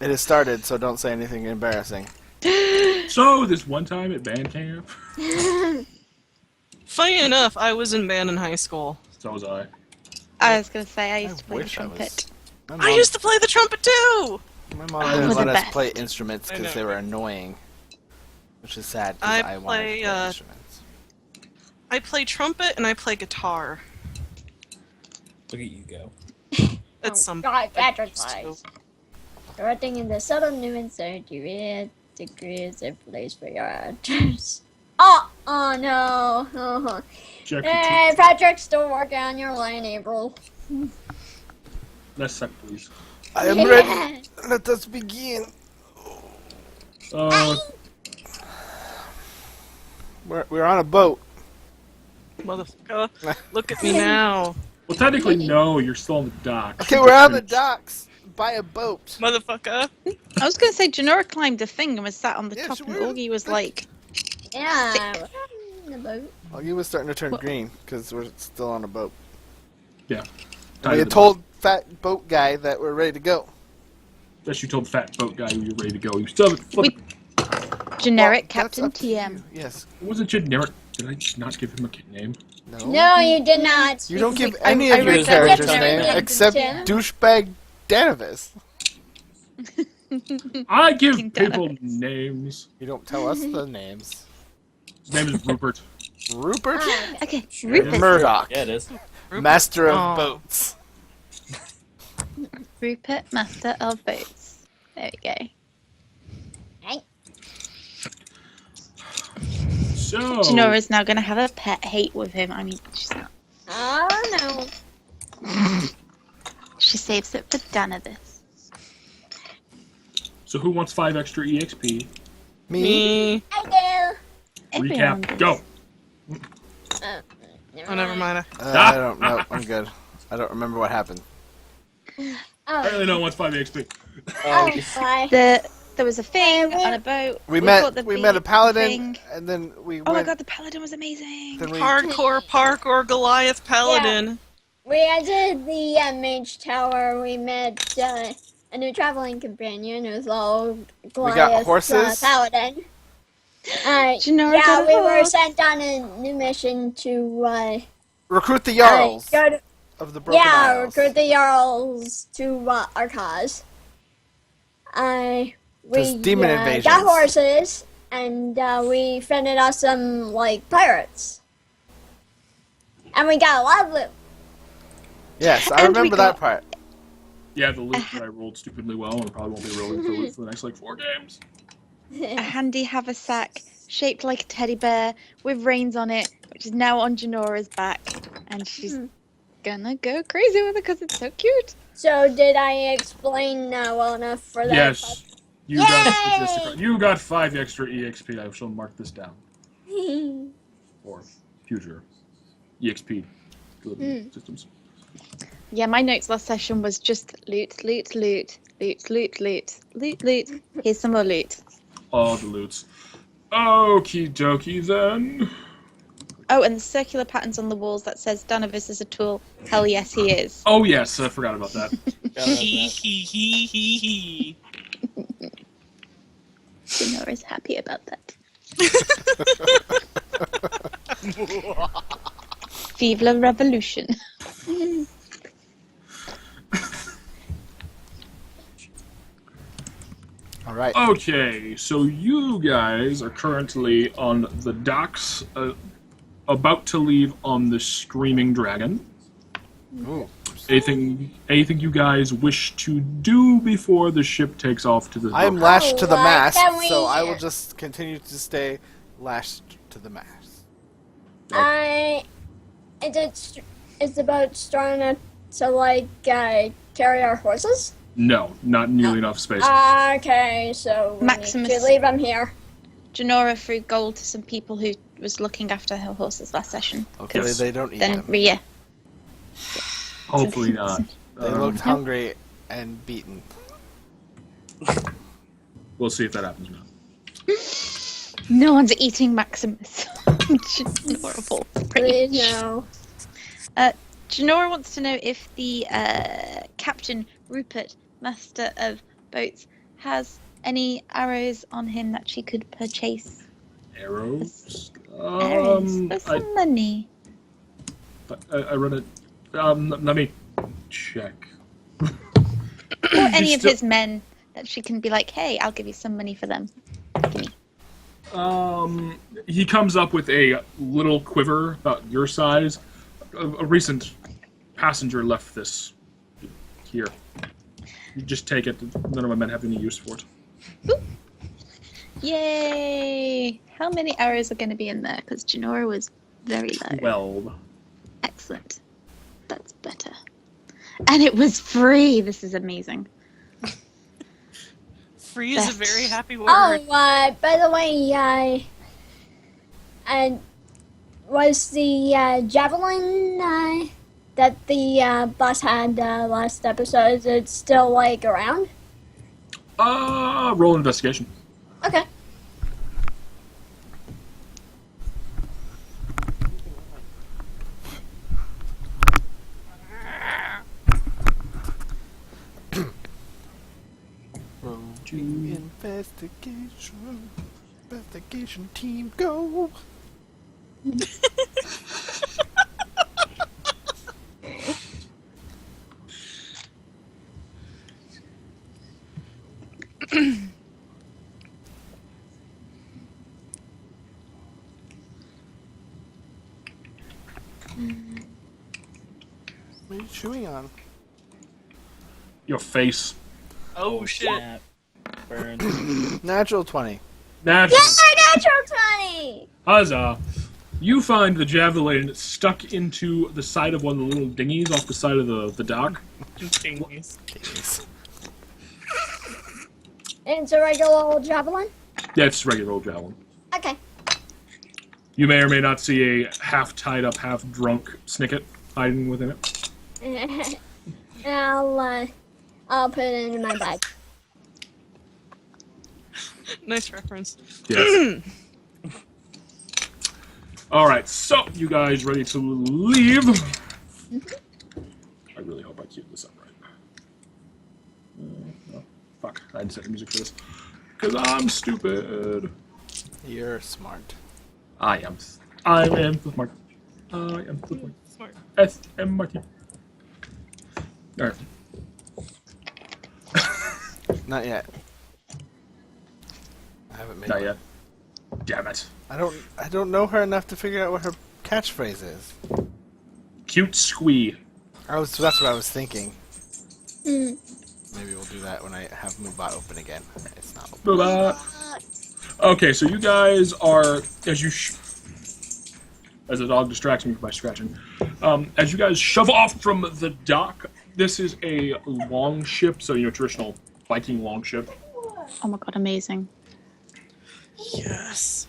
It has started, so don't say anything embarrassing. So, this one time at band camp. Funny enough, I was in band in high school. So was I. I was going to say I used to play the wish trumpet. I used to play the trumpet too! My mom Oh, didn't the let us best. play instruments I because know. they were annoying. Which is sad, because I wanted to play, play instruments. I play trumpet and I play guitar. Look at you go. At some God, point. Patrick's Everything in the southern New and 38 degrees in place for your address. Oh no. Oh. Check Hey, Patrick's still working on your line, April. Let's suck, please. I am ready! Let us begin! We're on a boat. Motherfucker, look at me now. Well, technically, no. You're still on the dock. Okay, we're on the docks by a boat. Motherfucker. I was going to say, Jinora climbed a thing and was sat on the Yeah, top, she and was. Augie was like, Yeah. Sick. In the boat. Well, you was starting to turn green because we're still on a boat. Yeah. We had told fat boat guy that we're ready to go. Yes, you told the fat boat guy you were ready to go. You still haven't generic Well, that's Captain up to you. TM. Yes. Was it generic? Did I just not give him a name? No. No, you did not. You don't give Because any I of your wrote that characters' down. name Yeah, except Tim. douchebag Danovis. I give Fucking people Danovis. names. You don't tell us the names. His name is Rupert. Rupert Ah, Okay, Sure. Rupert. Murdoch, Yeah, it is. master of Aw. boats. Rupert, master of boats. There we go. Right. So. Jinora's now going to have a pet hate with him. I mean, she's not. Oh no. She saves it for Danovis. So who wants 5 extra EXP? Me? I Everyone Recap. does. Go. do. Oh, never mind. I don't know. I'm good. I don't remember what happened. Apparently no one wants 5 EXP. Bye. There was a thing we- on a boat. We caught the met a bee paladin, thing. and then we Oh my went. god, the paladin was amazing. Then we Hardcore parkour Goliath Paladin. We entered the mage tower. We met a new traveling companion who's all Goliath, got horses. paladin. Jinora Yeah, got a we were horse. sent on a new mission to recruit the Jarls go to, of the Broken Isles. recruit the Jarls to our cause. There's We demon got invasions. horses, and we fended off some like pirates, and we got a lot of loot. Yes, I And we remember got- that part. Yeah, the loot that I rolled stupidly well and probably won't be rolling for loot for the next like 4 games. A handy haversack shaped like a teddy bear with reins on it, which is now on Jinora's back, and she's gonna go crazy with it because it's so cute. So did I explain well enough for that? Yes. You got 5 extra EXP. I shall mark this down. For future EXP delivery systems. Yeah, my notes last session was just loot, loot, loot, loot, loot, loot, loot, loot. Here's some more loot. All the loots. Okie dokie then. Oh, and the circular patterns on the walls that says Danovis is a tool. Hell yes, he is. Oh yes, I forgot about that. Hee hee hee hee hee. Jinora's happy about that. Vive la revolution. All right. Okay, so you guys are currently on the docks, about to leave on the Screaming Dragon. Ooh. Anything you guys wish to do before the ship takes off to the I am boat? lashed to the What mast, can we so I will hear? just continue to stay lashed to the mast. Is the boat strong enough to like carry our horses? No, not nearly enough space. Okay, so we Maximus. need to leave them here. Janora threw gold to some people who was looking after her horses last session. Hopefully Yes. they don't eat Then them. Rhea. Hopefully not. They looked hungry and beaten. We'll see if that happens or not. No one's eating Maximus. Which is horrible. Please no. Janora wants to know if the Captain Rupert, Master of Boats, has any arrows on him that she could purchase? Arrows? Arrows for some money. I run it. Let me check. Or any of his men that she can be like, hey, I'll give you some money for them. Gimme. He comes up with a little quiver about your size. A recent passenger left this here. You just take it. None of my men have any use for it. Ooh. Yay! How many arrows are going to be in there? Because jinora was very low. 12. Excellent. That's better. And it was free. This is amazing. Free is a very happy word. Oh, by the way, and was the javelin that the boss had last episode, is it still, like, around? Roll investigation. Okay. Investigation team, go! What are you chewing on? Your face. Oh shit. Snap. Burn. Natural 20. Natural. Yeah, natural 20! Huzzah. You find the javelin stuck into the side of one of the little dinghies off the side of the dock. Dingies. And it's a regular old javelin? Yeah, it's a regular old javelin. Okay. You may or may not see a half tied up, half drunk Snicket hiding within it. I'll put it in my bag. Nice reference. Yes. Alright, so you guys ready to leave? I really hope I queued this up right. Oh, fuck, I had to set the music for this. Because I'm stupid. You're smart. I am smart. I am smart. Smart. S-M-Marty. Alright. Not yet. I haven't made Not one. yet. Damn it. I don't know her enough to figure out what her catchphrase is. Cute squee. That's what I was thinking. Mm. Maybe we'll do that when I have Moobot open again. It's not open. Bye-bye. Okay, so you guys are, as the dog distracts me by scratching, as you guys shove off from the dock, this is a long ship, so traditional Viking long ship. Oh my god, amazing. Yes.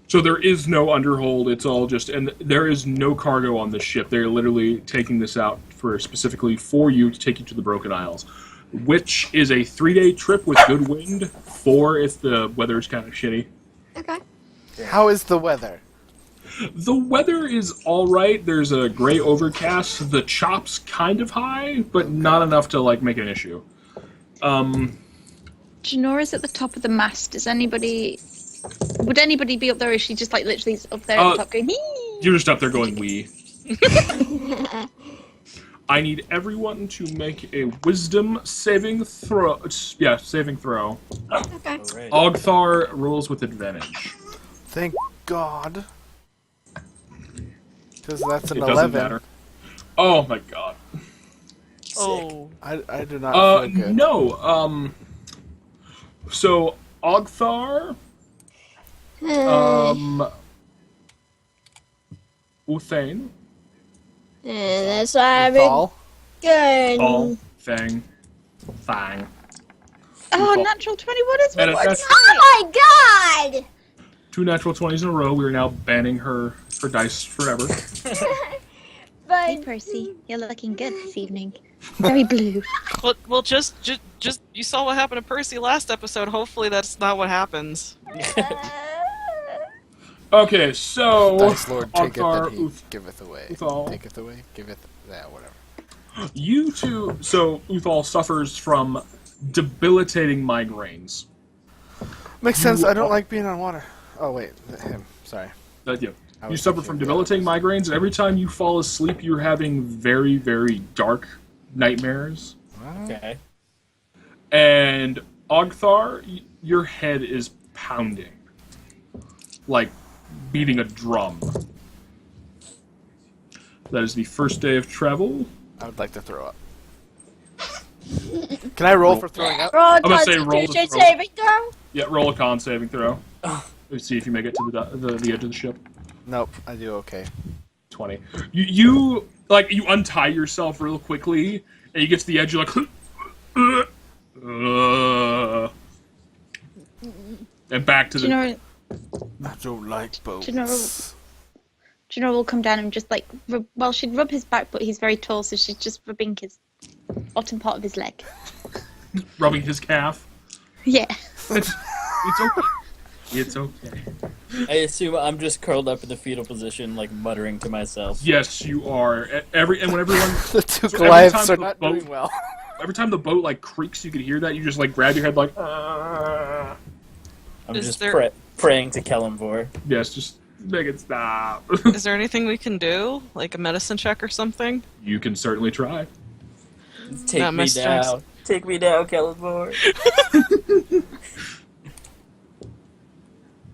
So there is no underhold, it's all just, and there is no cargo on this ship. They're literally taking this out specifically for you to take you to the Broken Isles, which is a 3-day trip with good wind, 4 if the weather's kind of shitty. Okay. How is the weather? The weather is alright, there's a gray overcast, the chop's kind of high, but not enough to, make an issue. Jinora's at the top of the mast. Would anybody be up there, or is she just literally up there at the top going, hee? You're just up there going, wee. I need everyone to make a wisdom saving throw. Yeah, saving throw. Okay. Alright. Ogthar rolls with advantage. Thank God. Because that's an It doesn't 11. matter. Oh my god. Oh. I do not feel good. No, so Ogthar, Uthane, That's why I'm Fall. good. Paul, Fang. Oh, natural 21 is And one. that's Oh my god! 2 natural 20s in a row. We are now banning her dice forever. Hey, But Percy, you're looking good this evening. Very blue. Well, just you saw what happened to Percy last episode. Hopefully, that's not what happens. Okay, so Dice Lord taketh Ogthar, and he giveth away. Uthal. Taketh away, giveth, yeah, whatever. You two, so Uthal suffers from debilitating migraines. Makes sense. You I don't are- like being on water. Oh wait, him. Sorry. Yeah. I You was suffer thinking from of the debilitating others. migraines, and every time you fall asleep, you're having very, very dark nightmares. Okay. And Ogthar, your head is pounding. Like beating a drum. That is the first day of travel. I would like to throw up. Can I roll for throwing up? Roll a gonna say roll to Constitution throw. saving throw. Yeah, roll a con saving throw. Let's see if you make it to the edge of the ship. Nope, I do okay. 20. You untie yourself real quickly, and you get to the edge. You're like, and back to the. Jinora, I don't like boats. Jinora will come down and just like rub, well, she'd rub his back, but he's very tall, so she's just rubbing his bottom part of his leg. Rubbing his calf. Yeah. It's okay. It's okay. I assume I'm just curled up in the fetal position, like muttering to myself. Yes, you are. And when everyone, The two So every Goliaths time are the not boat- doing well. every time the boat like creaks, you can hear that. You just like grab your head like, I'm Is just there- praying to Kellenvor. yes, just make it stop. Is there anything we can do? Like a medicine check or something? You can certainly try. Take Not me my strength. down. Take me down, Kellenvor.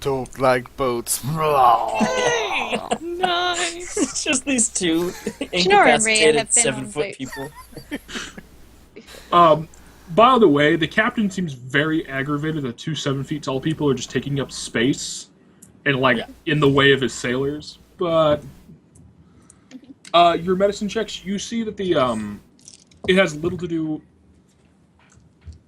Don't like boats. Hey! Nice! It's just these two Jinora and Rhea incapacitated have been on 7-foot boats. people. By the way, the captain seems very aggravated that two 7 feet tall people are just taking up space and like Yeah. in the way of his sailors. But your medicine checks, you see that the it has little to do.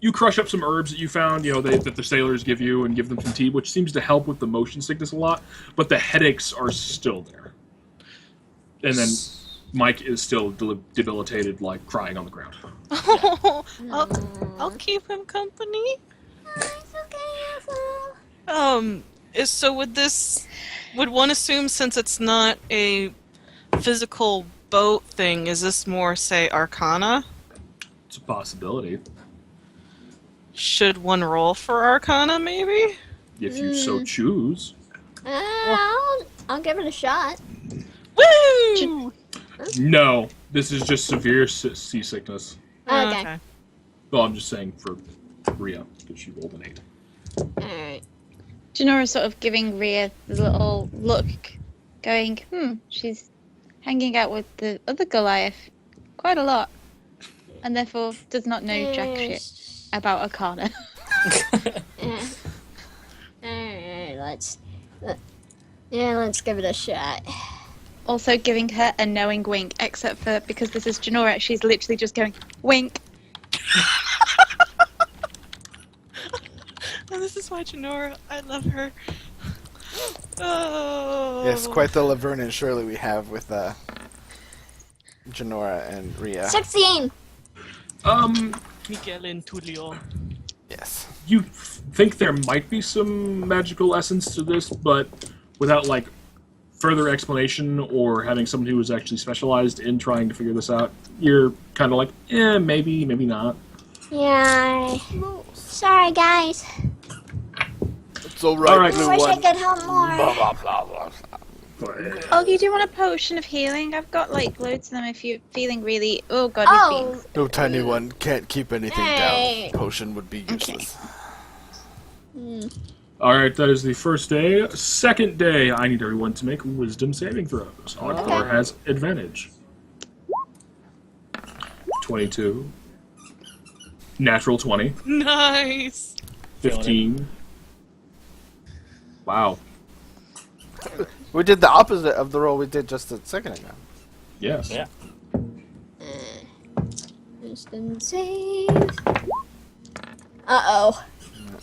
You crush up some herbs that you found, that the sailors give you, and give them some tea, which seems to help with the motion sickness a lot. But the headaches are still there, and then Mike is still debilitated, like crying on the ground. Oh, I'll keep him company. Would one assume, since it's not a physical boat thing, is this more, say, Arcana? It's a possibility Should one roll for Arcana, maybe? if you so choose. I'll give it a shot. Woo! No, this is just severe seasickness. Okay. Well, I'm just saying for Rhea, because she rolled an 8. Alright. Jinora's sort of giving Rhea the little look, going, she's hanging out with the other Goliath quite a lot, and therefore does not know jack shit about Arcana. Alright, let's give it a shot. Also giving her a knowing wink, except for because this is Jinora, she's literally just going, wink. Oh, this is why Jinora, I love her. Oh. Yes, quite the Laverne and Shirley we have with Jinora and Rhea. 16! Miguel and Tulio. Yes. You think there might be some magical essence to this, but without like further explanation or having someone who is actually specialized in trying to figure this out, you're kind of like, maybe, maybe not. Yeah. Sorry, guys. It's alright, All right. Blue I wish I One. could help more. Blah, blah, blah, blah. Oh, you do want a potion of healing? I've got like loads of them if you're feeling really, oh god, Oh. you're being... No tiny one can't keep anything Hey. down. Potion would be useless. Alright, that is the first day. Second day, I need everyone to make wisdom saving throws. Ogthar has advantage. 22. Natural 20. Nice! 15. Wow. We did the opposite of the roll we did just a second ago. Yes. Yeah. Wisdom save. Uh-oh.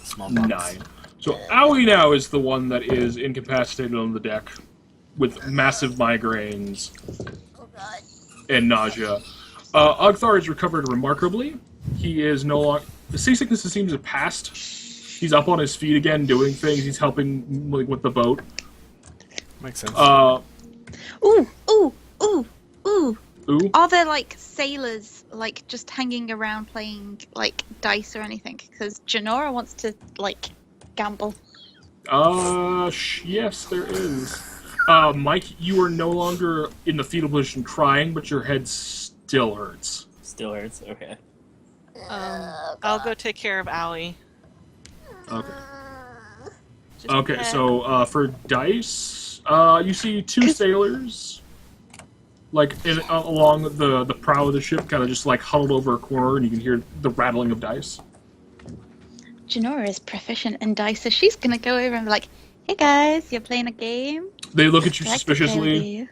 Small bumps. 9. So Aoi now is the one that is incapacitated on the deck with massive migraines Oh god. and nausea. Ogthar has recovered remarkably. He is no longer... The seasickness seems to have passed. He's up on his feet again, doing things. He's helping with the boat. Makes sense. Ooh, ooh, ooh, ooh. Ooh. Are there like sailors like just hanging around playing like dice or anything? Because Jinora wants to like gamble. Yes, there is. Mike, you are no longer in the fetal position crying, but your head still hurts. Still hurts. Okay. I'll go take care of Allie. Okay. Just Okay, pet. so for dice, you see two sailors, like along the prow of the ship, kind of just like huddled over a corner, and you can hear the rattling of dice. Jinora is proficient in dice, so she's gonna go over and be like, "Hey guys, you're playing a game." They look at you I'd like to play with suspiciously, you."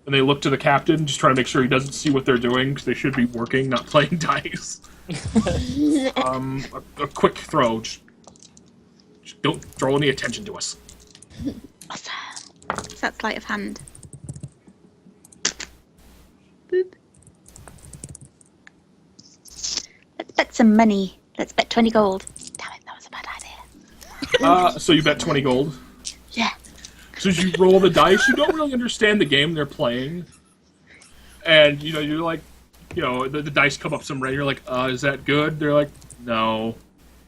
and they look to the captain, just trying to make sure he doesn't see what they're doing, because they should be working, not playing dice. A quick throw. Just don't draw any attention to us. Awesome. Is that sleight of hand? Boop. Let's bet some money. Let's bet 20 gold. Damn it, that was a bad idea. So you bet 20 gold. Yeah. So as you roll the dice, you don't really understand the game they're playing. And, you're like, the dice come up some rate. You're like, is that good? They're like, no.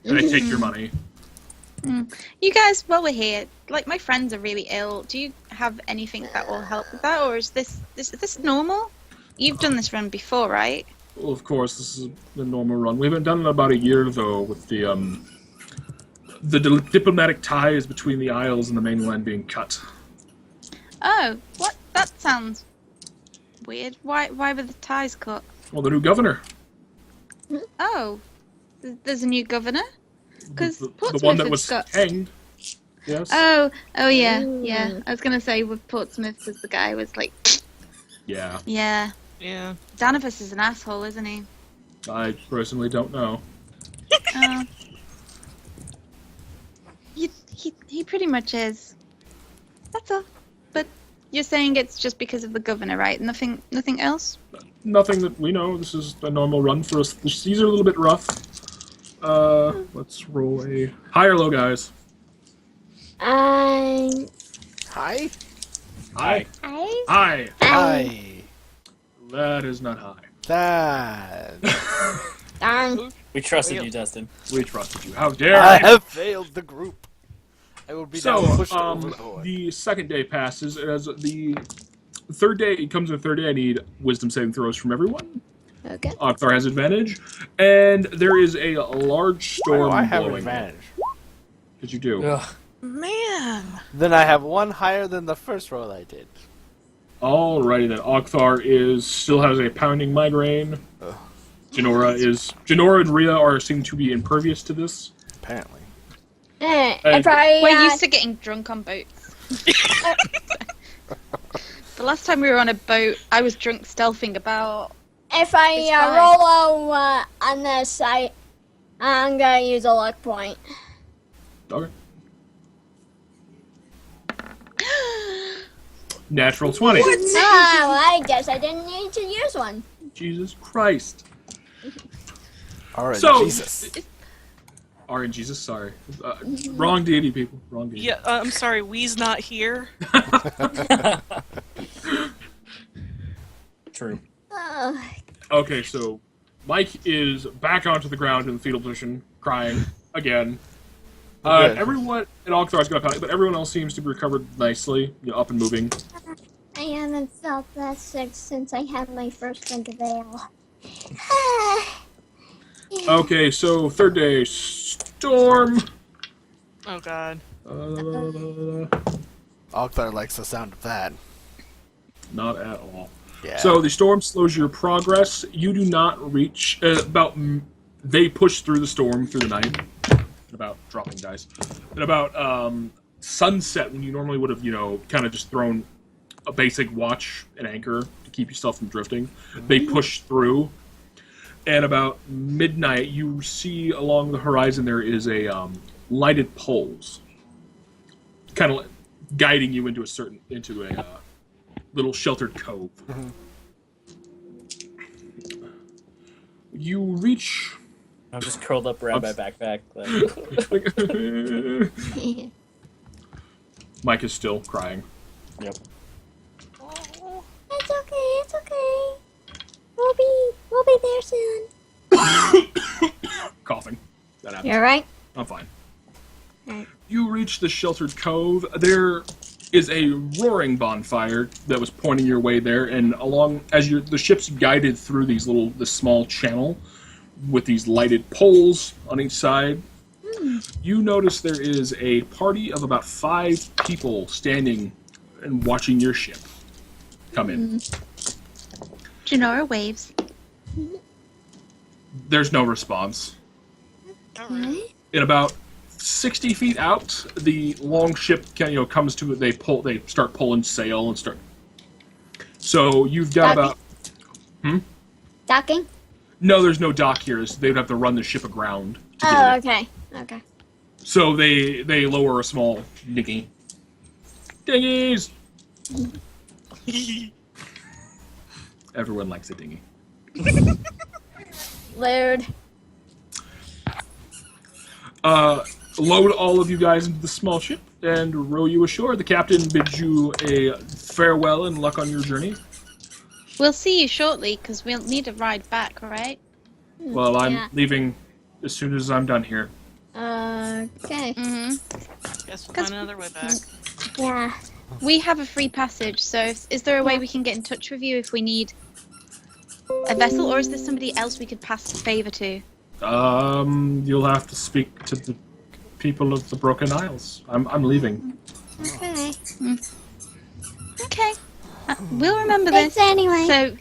And they take your money. You guys, while we're here, like my friends are really ill. Do you have anything that will help with that, or is this normal? You've done this run before, right? Well, of course, this is the normal run. We haven't done it in about a year, though, with the diplomatic ties between the Isles and the mainland being cut. Oh, what? That sounds weird. Why were the ties cut? Well, the new governor. Oh, there's a new governor? Because The Portsmouth one that has was got... hanged. Yes. Oh yeah. I was gonna say with Portsmouth was the guy who was like, Yeah. yeah. Yeah. Danavus is an asshole, isn't he? I personally don't know. Oh. He pretty much is. That's all. But you're saying it's just because of the governor, right? Nothing else? Nothing that we know. This is a normal run for us. These are a little bit rough. Let's roll a high or low, guys. Hi. High. I High. Hi. That is not high. That. darn. We trusted you, Dustin. We trusted you. How dare I you? have failed the group. I will be now So, pushed overboard. the second day passes. As the third day, it comes to the third day. I need wisdom saving throws from everyone. Okay. Okthar has advantage, and there is a large Why storm do I have blowing. advantage? Because you do. Ugh. Man. Then I have one higher than the first roll I did. Alrighty then. Okthar still has a pounding migraine. Ugh. Jinora and Rhea seem to be impervious to this. Apparently. If I We're used to getting drunk on boats. The last time we were on a boat, I was drunk stealthing about. if I It's fine. roll low on this, I'm gonna use a luck point. Okay. Natural 20. Well, I guess I didn't need to use one. Jesus Christ. Alright, So- Jesus. Jesus, sorry. Wrong deity, people. Wrong deity. Yeah, I'm sorry, Wee's not here. True. Okay, so Mike is back onto the ground in the fetal position, crying again. Okay. Everyone, and Oktar's got a panic, but everyone else seems to be recovered nicely, up and moving. I haven't felt that sick since I had my first winter veil. Okay, so third day, storm. Oh god. Okthar likes the sound of that. Not at all. Yeah. So the storm slows your progress. You do not reach they push through the storm through the night. About dropping dice. At about sunset, when you normally would have, kind of just thrown a basic watch and anchor to keep yourself from drifting, they push through. And about midnight, you see along the horizon there is a lighted poles, kind of guiding you into a little sheltered cove. You reach. I'm just curled up around my backpack. Like, Mike is still crying. yep. It's okay, it's okay. be there soon. Coughing. That happens. You're right. I'm fine. Right. You reach the sheltered cove. There is a roaring bonfire that was pointing your way there, and along as the ship's guided through this small channel with these lighted poles on each side, you notice there is a party of about 5 people standing and watching your ship come in. Jinora waves. There's no response. Okay. In about 60 feet out, the long ship comes to it. They start pulling sail and start. So you've got about. Docking? No, there's no dock here. They would have to run the ship aground. To get Oh, it. okay. Okay. So they lower a small dinghy. Dinghies. Everyone likes a dinghy. Lord. Load all of you guys into the small ship and row you ashore. The captain bids you a farewell and luck on your journey. We'll see you shortly, because we'll need a ride back, right? Well, I'm Yeah. leaving as soon as I'm done here. Okay. Mm-hmm. Guess we'll find another way back. Yeah. We have a free passage, so is there a way we can get in touch with you if we need a vessel, or is there somebody else we could pass the favour to? You'll have to speak to the people of the Broken Isles. I'm leaving. Okay. Okay. We'll remember Thanks this. anyway. So,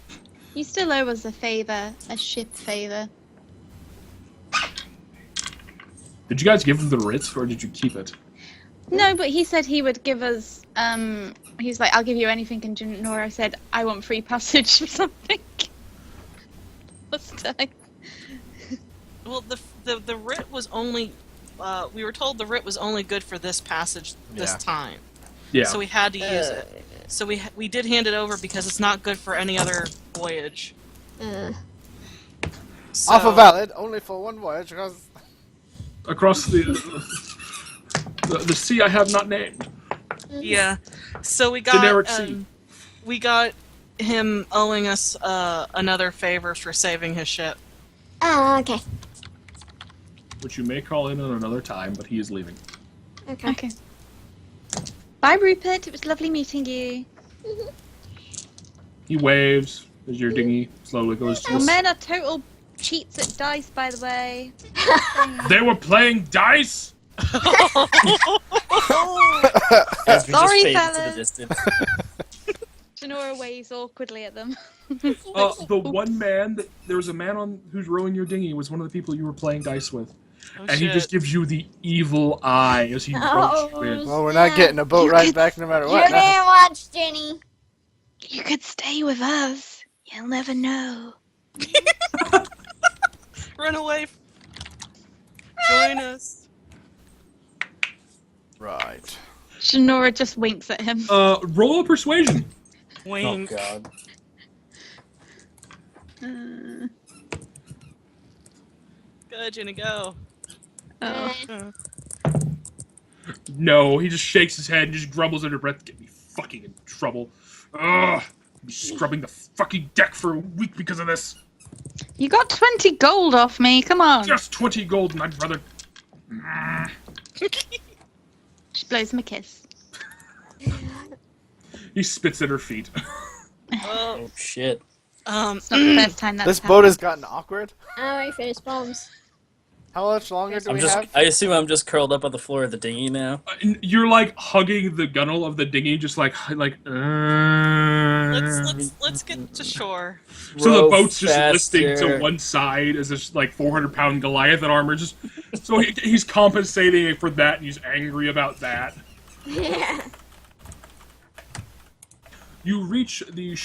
you still owe us a favour, a ship favour. Did you guys give him the Ritz, or did you keep it? No, but he said he would give us, he's like, I'll give you anything, and Jinora said, I want free passage or something. Last time. Well, the writ was only. We were told the writ was only good for this passage this Yeah. time. Yeah. So we had to use it. So we did hand it over because it's not good for any other voyage. So, Offer valid only for one voyage because Across the sea I have not named. Yeah. So we Generic got sea. we got him owing us another favor for saving his ship. Oh, okay. Which you may call in on another time, but he is leaving. Okay. Okay. Bye, Rupert. It was lovely meeting you. He waves as your dinghy slowly goes to Your the men are total cheats at dice, by the way. They were playing dice? As we Sorry, just fade into fellas. the distance. Jinora waves awkwardly at them. The one man, there was a man who's rowing your dinghy was one of the people you were playing dice with. Oh, And he shit. just gives you the evil eye as he approaches you in. well, we're not getting a boat You ride could- back no matter You're what. now. being watched, Jenny. You could stay with us. You'll never know. Run away. Join us. Right. Jinora just winks at him. Roll a persuasion. Oh Wink. god. Go, Jenny, go. Oh. No, he just shakes his head and just grumbles under breath. Get me fucking in trouble. Ugh. I'll be scrubbing the fucking deck for a week because of this. You got 20 gold off me. Come on. Just 20 gold and I'd rather... She blows him a kiss. He spits at her feet. Oh, Oh shit. It's not the first time that's This happened. boat has gotten awkward. Oh, my face bombs. How much longer do we I have? assume I'm just curled up on the floor of the dinghy now. And you're like hugging the gunnel of the dinghy, just like. let's get to shore. So the Row boat's just listing faster. to one side as this like 400-pound Goliath in armor. Just so he's compensating for that, and he's angry about that. Yeah. You reach the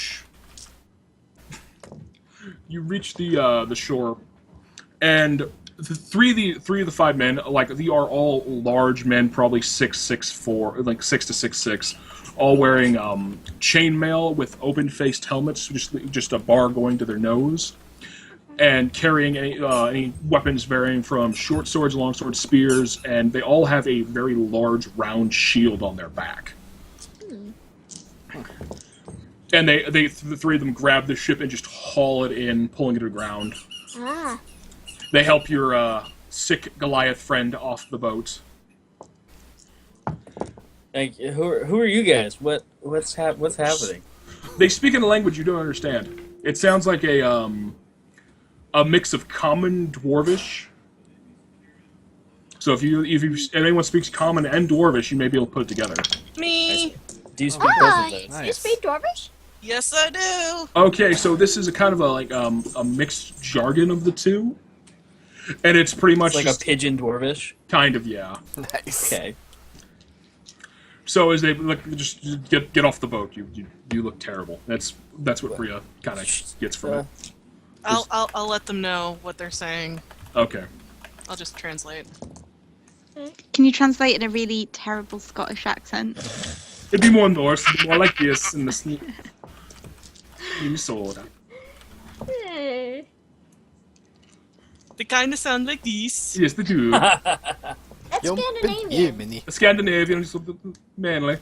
the shore, and the three of the 5 men, like they are all large men, probably 6'4", like 6 to 6'6", all wearing chainmail with open-faced helmets, just a bar going to their nose, and carrying any weapons varying from short swords, long swords, spears, and they all have a very large round shield on their back. And the three of them grab the ship and just haul it in, pulling it to the ground. Ah. They help your sick Goliath friend off the boat. Like, who are you guys? What's happening? They speak in a language you don't understand. It sounds like a mix of Common Dwarvish. So if anyone speaks Common and Dwarvish, you may be able to put it together. Me. Do you speak both of those? Nice. You speak Dwarvish? Yes, I do. Okay, so this is a kind of a mixed jargon of the two, and it's pretty much It's like just a pigeon dwarvish. kind of yeah. Nice. Okay. So as they just get off the boat, you look terrible. That's what Bria kind of gets from it. I'll let them know what they're saying. Okay. I'll just translate. Can you translate in a really terrible Scottish accent? It'd be more Norse, it'd be more like this in the Minnesota. Eh. They kind of sound like these. Yes, they do. That's Jump Scandinavian. mini. Scandinavian is mainly.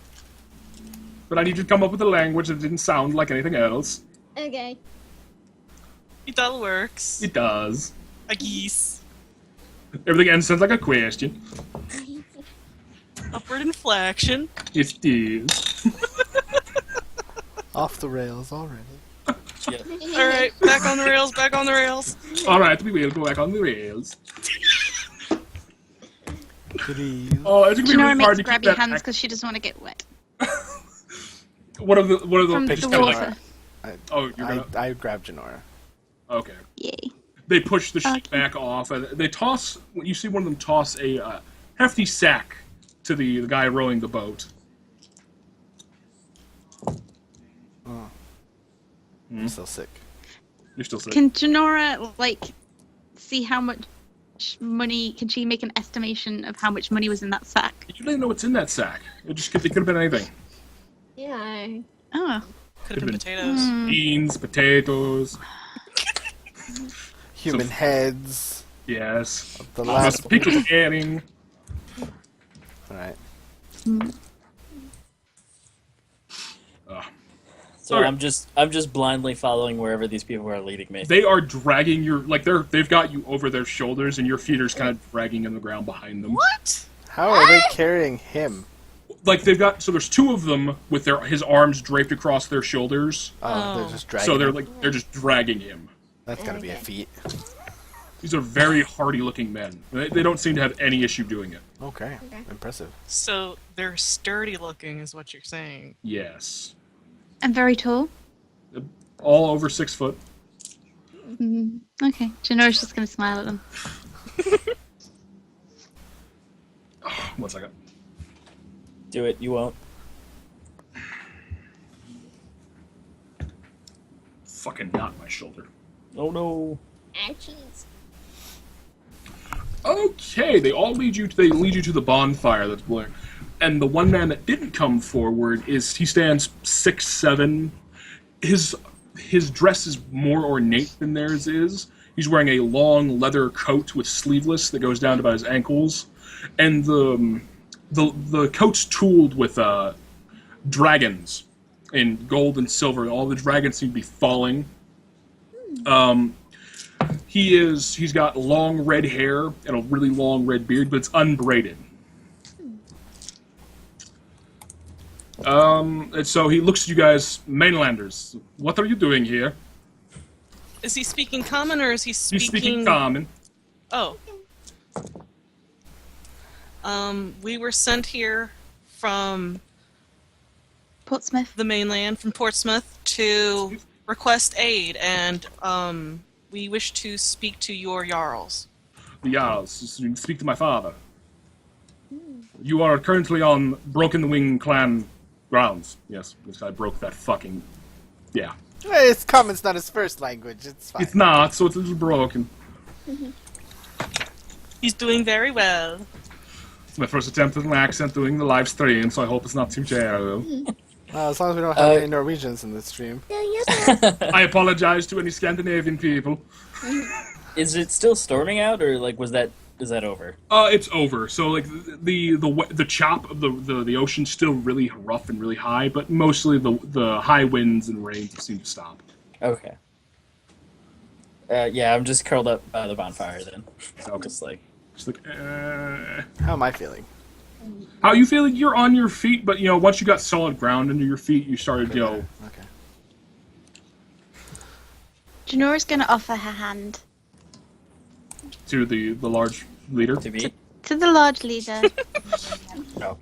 But I need you to come up with a language that didn't sound like anything else. Okay. It all works. It does. A geese. Everything ends sounds like a question. Upward inflection. Yes, it is. Off the rails already. Yeah. All right, back on the rails. Back on the rails. Alright, we will go back on the rails. Please. Oh, it's gonna be Jinora really hard makes to keep grabby that hands back. because she doesn't want to get wet One of the from just the kinda water. oh, you're gonna I grabbed Jinora. okay. Yay. They push the ship Okay. back off, and they toss. You see one of them toss a hefty sack to the guy rowing the boat. I'm still sick. You're still sick. Can Jinora see how much money? Can she make an estimation of how much money was in that sack? You don't even know what's in that sack. It could have been anything. Yeah. Oh. Could have been potatoes. Beans, potatoes. Human heads. Yes. The last. Pickled herring. Alright. So Okay. I'm just blindly following wherever these people are leading me. They are dragging your they've got you over their shoulders, and your feet are kind of dragging in the ground behind them. What? How are they carrying him? Like they've got there's two of them with his arms draped across their shoulders. Oh, they're just dragging So him. they're just dragging him. That's gotta be a feat. These are very hardy-looking men. They don't seem to have any issue doing it. Okay. Impressive. So they're sturdy looking, is what you're saying. Yes. And very tall. All over 6 foot. Okay. Jinora's just gonna smile at them. 1 second. Do it. You won't. Fucking knot in my shoulder. Oh no. Ouchies. Okay, they lead you to the bonfire that's blaring. And the one man that didn't come forward he stands 6'7". His dress is more ornate than theirs is. He's wearing a long leather coat with sleeveless that goes down to about his ankles. And the coat's tooled with dragons in gold and silver. All the dragons seem to be falling. He's got long red hair and a really long red beard, but it's unbraided. And so he looks at you guys, mainlanders. What are you doing here? Is he speaking common or is he speaking? He's speaking common. Oh. We were sent here from Portsmouth. the mainland, from Portsmouth, to request aid, and we wish to speak to your Jarls. The Jarls. You speak to my father. You are currently on Broken Wing clan grounds. Yes, this guy broke that fucking... Yeah. Hey, it's common's not his first language. It's fine. It's not, so it's a little broken. He's doing very well. It's my first attempt at an accent doing the live stream, so I hope it's not too terrible. As long as we don't have any Norwegians in this stream. I apologize to any Scandinavian people. Is it still storming out, or was that is that over? It's over. So like the chop of the ocean's still really rough and really high, but mostly the high winds and rains seem to stop. Okay. Yeah, I'm just curled up by the bonfire then. Okay. Just like. How am I feeling? How you feeling? You're on your feet, but once you got solid ground under your feet, you started Okay. Janora's gonna offer her hand to the large leader. To be? to the large leader. No.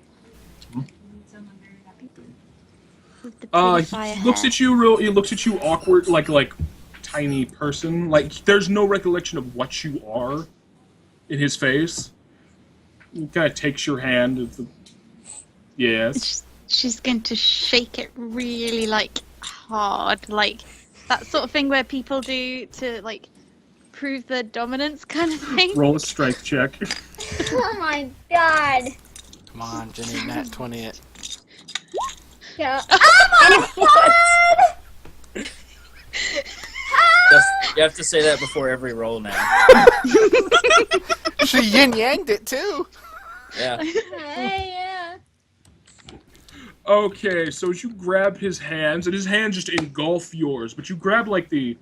With the pretty He fire looks hair. at you he looks at you awkward, like tiny person. Like there's no recollection of what you are in his face. He kind of takes your hand. Yes. She's going to shake it really hard, like that sort of thing where people do to prove their dominance kind of thing. Roll a strength check. Oh my god. Come on, Jenny, nat 20 it. Yeah. Oh my god! You have to say that before every roll now. She yin-yanged it too. Yeah. Yeah. Okay, so as you grab his hands, and his hands just engulf yours, but you grab the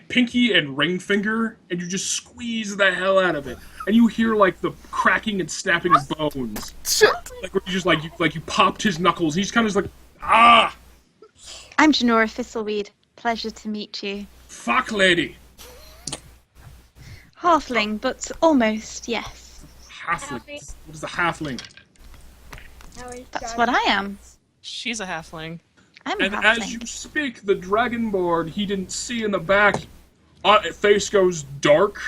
pinky and ring finger, and you just squeeze the hell out of it, and you hear the cracking and snapping of bones. Shit. Where you just you popped his knuckles. He's kind of ah, I'm Jinora Thistleweed. Pleasure to meet you. fuck, lady. Halfling, but almost, yes. Halfling. What is a halfling? That's what I am. She's a halfling. I'm a And halfling. as you speak, the dragonborn he didn't see in the back, face goes dark,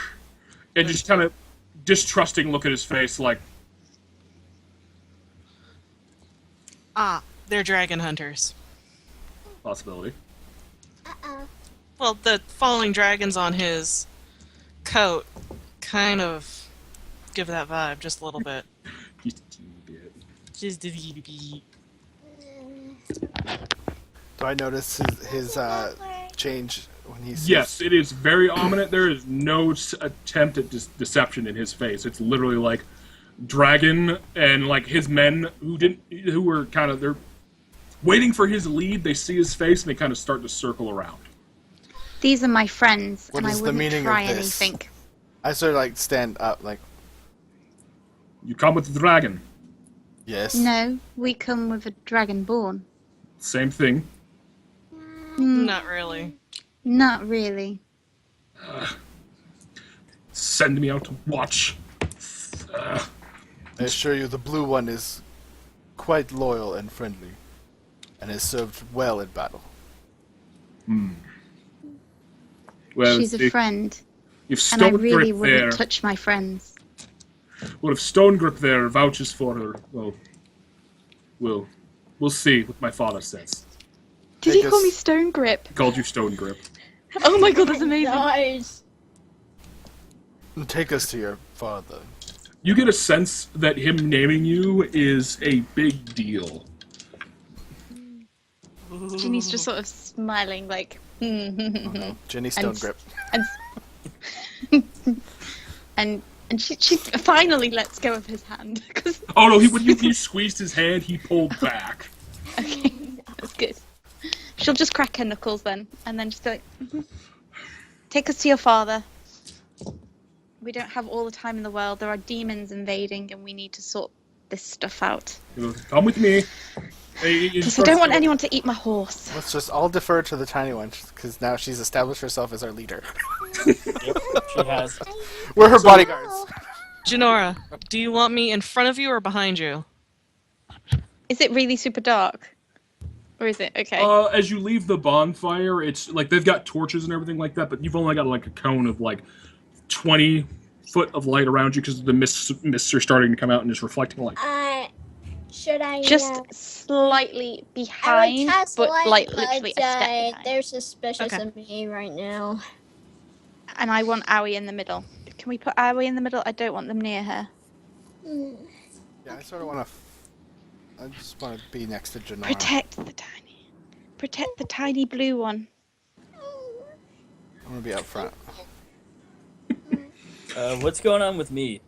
and just kind of distrusting look at his face, Ah, they're dragon hunters. possibility. Well, the falling dragons on his coat kind of give that vibe just a little bit. Just a teeny bit. Just a little bit. Do I notice his change when he sees? Yes, it is very ominous. There is no attempt at deception in his face. It's literally dragon and his men who were kind of they're waiting for his lead. They see his face and they kind of start to circle around. These are my friends, What and I is the wouldn't meaning try of this? anything. I sort of stand up, You come with the dragon. yes. No, we come with a dragonborn. Same thing. Not really. Not really. Send me out to watch. I assure you, the blue one is quite loyal and friendly, and has served well in battle. Well, She's a friend, if and I really Stonegrip wouldn't there, touch my friends. well, if Stonegrip there vouches for her, well, we'll see what my father says. Did Take you call us- me Stone Grip? He called you Stonegrip. Oh my god, that's amazing. Nice. Take us to your father. You get a sense that him naming you is a big deal. Ginny's just sort of smiling, Oh, no. Jenny Stonegrip. and she finally lets go of his hand. 'Cause- Oh no! When you squeezed his hand, he pulled back. okay, that's good. She'll just crack her knuckles then, and then just be like, "Take us to your father. We don't have all the time in the world. There are demons invading, and we need to sort this stuff out. He goes, come with me. Because I don't want anyone to eat my horse." Let's just all defer to the tiny one, because now she's established herself as our leader. Yep, she has. We're her bodyguards. Jinora, do you want me in front of you or behind you? Is it really super dark? Or is it? Okay. As you leave the bonfire, it's they've got torches and everything like that, but you've only got a cone of 20 foot of light around you because the mists are starting to come out and just reflecting light. Should I Just slightly I would behind, cast but light, literally but, a step behind. they're suspicious Okay. of me right now. And I want Aoi in the middle. Can we put Aoi in the middle? I don't want them near her. Yeah, I sort of want to. I just want to be next to Janora. Protect the tiny blue one. I'm gonna be out front. What's going on with me?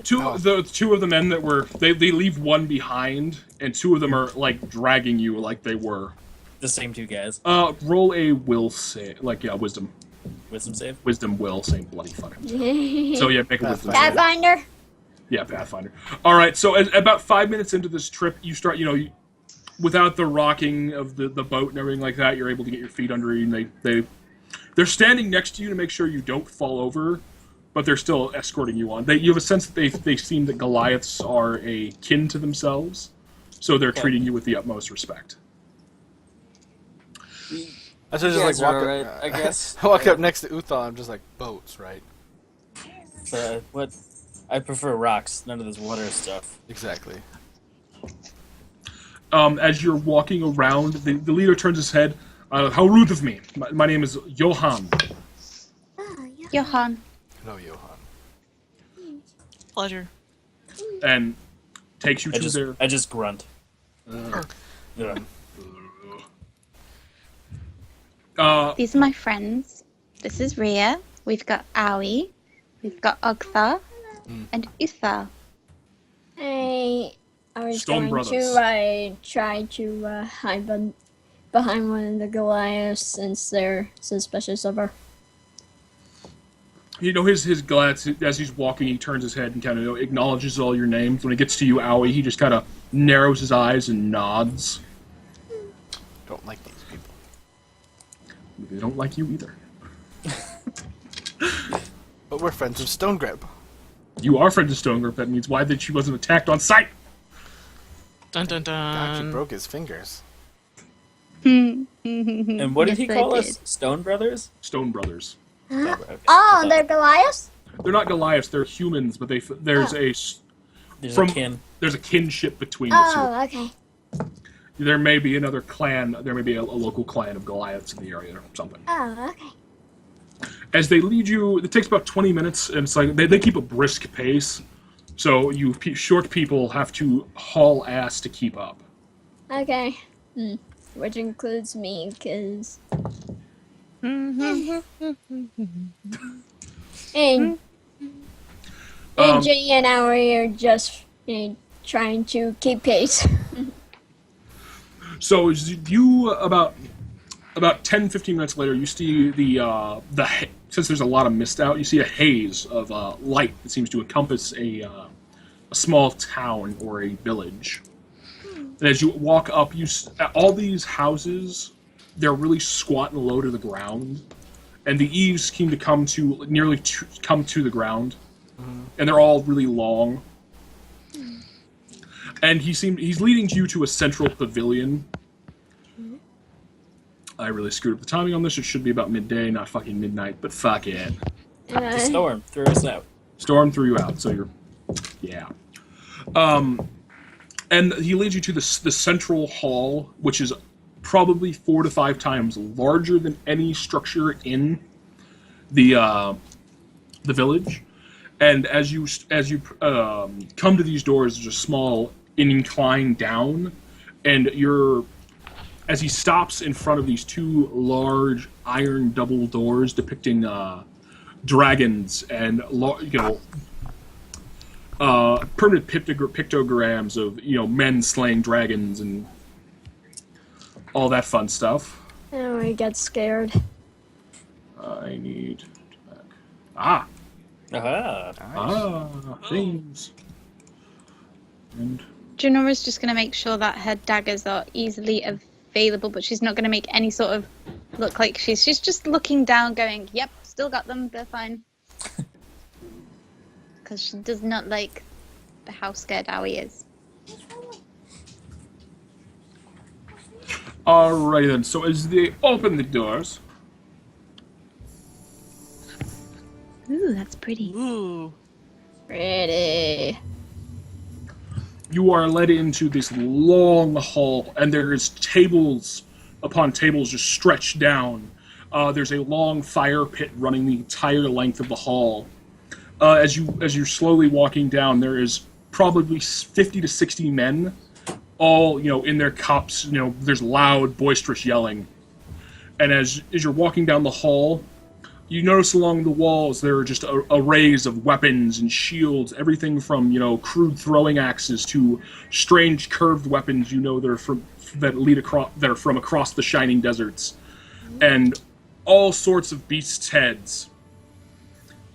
Two of the men that were they leave one behind, and two of them are like dragging you like they were. The same two guys. Roll a will save, wisdom. Wisdom save. Wisdom will same bloody fucking. So yeah, make a wisdom save. Pathfinder. Yeah, Pathfinder. All right, so about 5 minutes into this trip, you start, without the rocking of the boat and everything like that, you're able to get your feet under you, and they're standing next to you to make sure you don't fall over, but they're still escorting you on. You have a sense that they seem that Goliaths are a kin to themselves, so they're treating you with the utmost respect. I should just walk right, up. I guess. I walk up next to Uthal. I'm just like, boats, right? What? I prefer rocks. None of this water stuff. Exactly. As you're walking around, the leader turns his head. How rude of me. My name is Johan. Johan. Hello, Johan. Pleasure. And takes you to their... I just grunt. Yeah. These are my friends. This is Rhea. We've got Aoi. We've got Ogtha. And Uthal. I was Stone going Brothers. to try to hide behind one of the Goliaths since they're suspicious of her. His glance, as he's walking, he turns his head and kind of acknowledges all your names. When he gets to you, Aoi, he just kind of narrows his eyes and nods. Don't like these people. They don't like you either. But we're friends of Stonegrip. You are friends of Stonegrip. That means why that she wasn't attacked on sight. Dun dun God, she dun. broke his fingers. And what did Yes, he I call did. us? Stone Brothers? Stone Brothers. Okay. Oh, they're Goliaths? They're not Goliaths. They're humans, but there's There's from a kin. there's a kinship between the two. Oh, okay. There may be another clan. There may be a local clan of Goliaths in the area or something. Oh, okay. As they lead you, it takes about 20 minutes, and it's like they keep a brisk pace. So short people have to haul ass to keep up. Okay. Which includes me, because... and Jenny and Aoi are just trying to keep pace. So you about 10-15 minutes later, you see since there's a lot of mist out, you see a haze of light that seems to encompass a small town or a village. And as you walk up, all these houses, they're really squat and low to the ground, and the eaves seem to come to the ground, and they're all really long. And he's leading you to a central pavilion. I really screwed up the timing on this. It should be about midday, not fucking midnight, but fuck it. The storm threw us out. Storm threw you out, so yeah. And he leads you to the central hall, which is probably 4 to 5 times larger than any structure in the village. And as you come to these doors, there's a small incline down, and as he stops in front of these 2 large iron double doors depicting dragons and permanent pictograms of men slaying dragons and all that fun stuff. Oh, I get scared. I need Aha. things. And Jinora's just going to make sure that her daggers are easily available, but she's not going to make any sort of look like she's just looking down going, yep, still got them, they're fine. Because she does not like how scared Aoi is. alrighty then. So as they open the doors, Ooh, that's pretty. Ooh. Pretty. you are led into this long hall, and there is tables upon tables just stretched down. There's a long fire pit running the entire length of the hall. As you're slowly walking down, there is probably 50 to 60 men, all in their cups. There's loud, boisterous yelling. And as you're walking down the hall, You notice along the walls there are just arrays of weapons and shields, everything from crude throwing axes to strange curved weapons. That are from across the shining deserts, and all sorts of beasts' heads,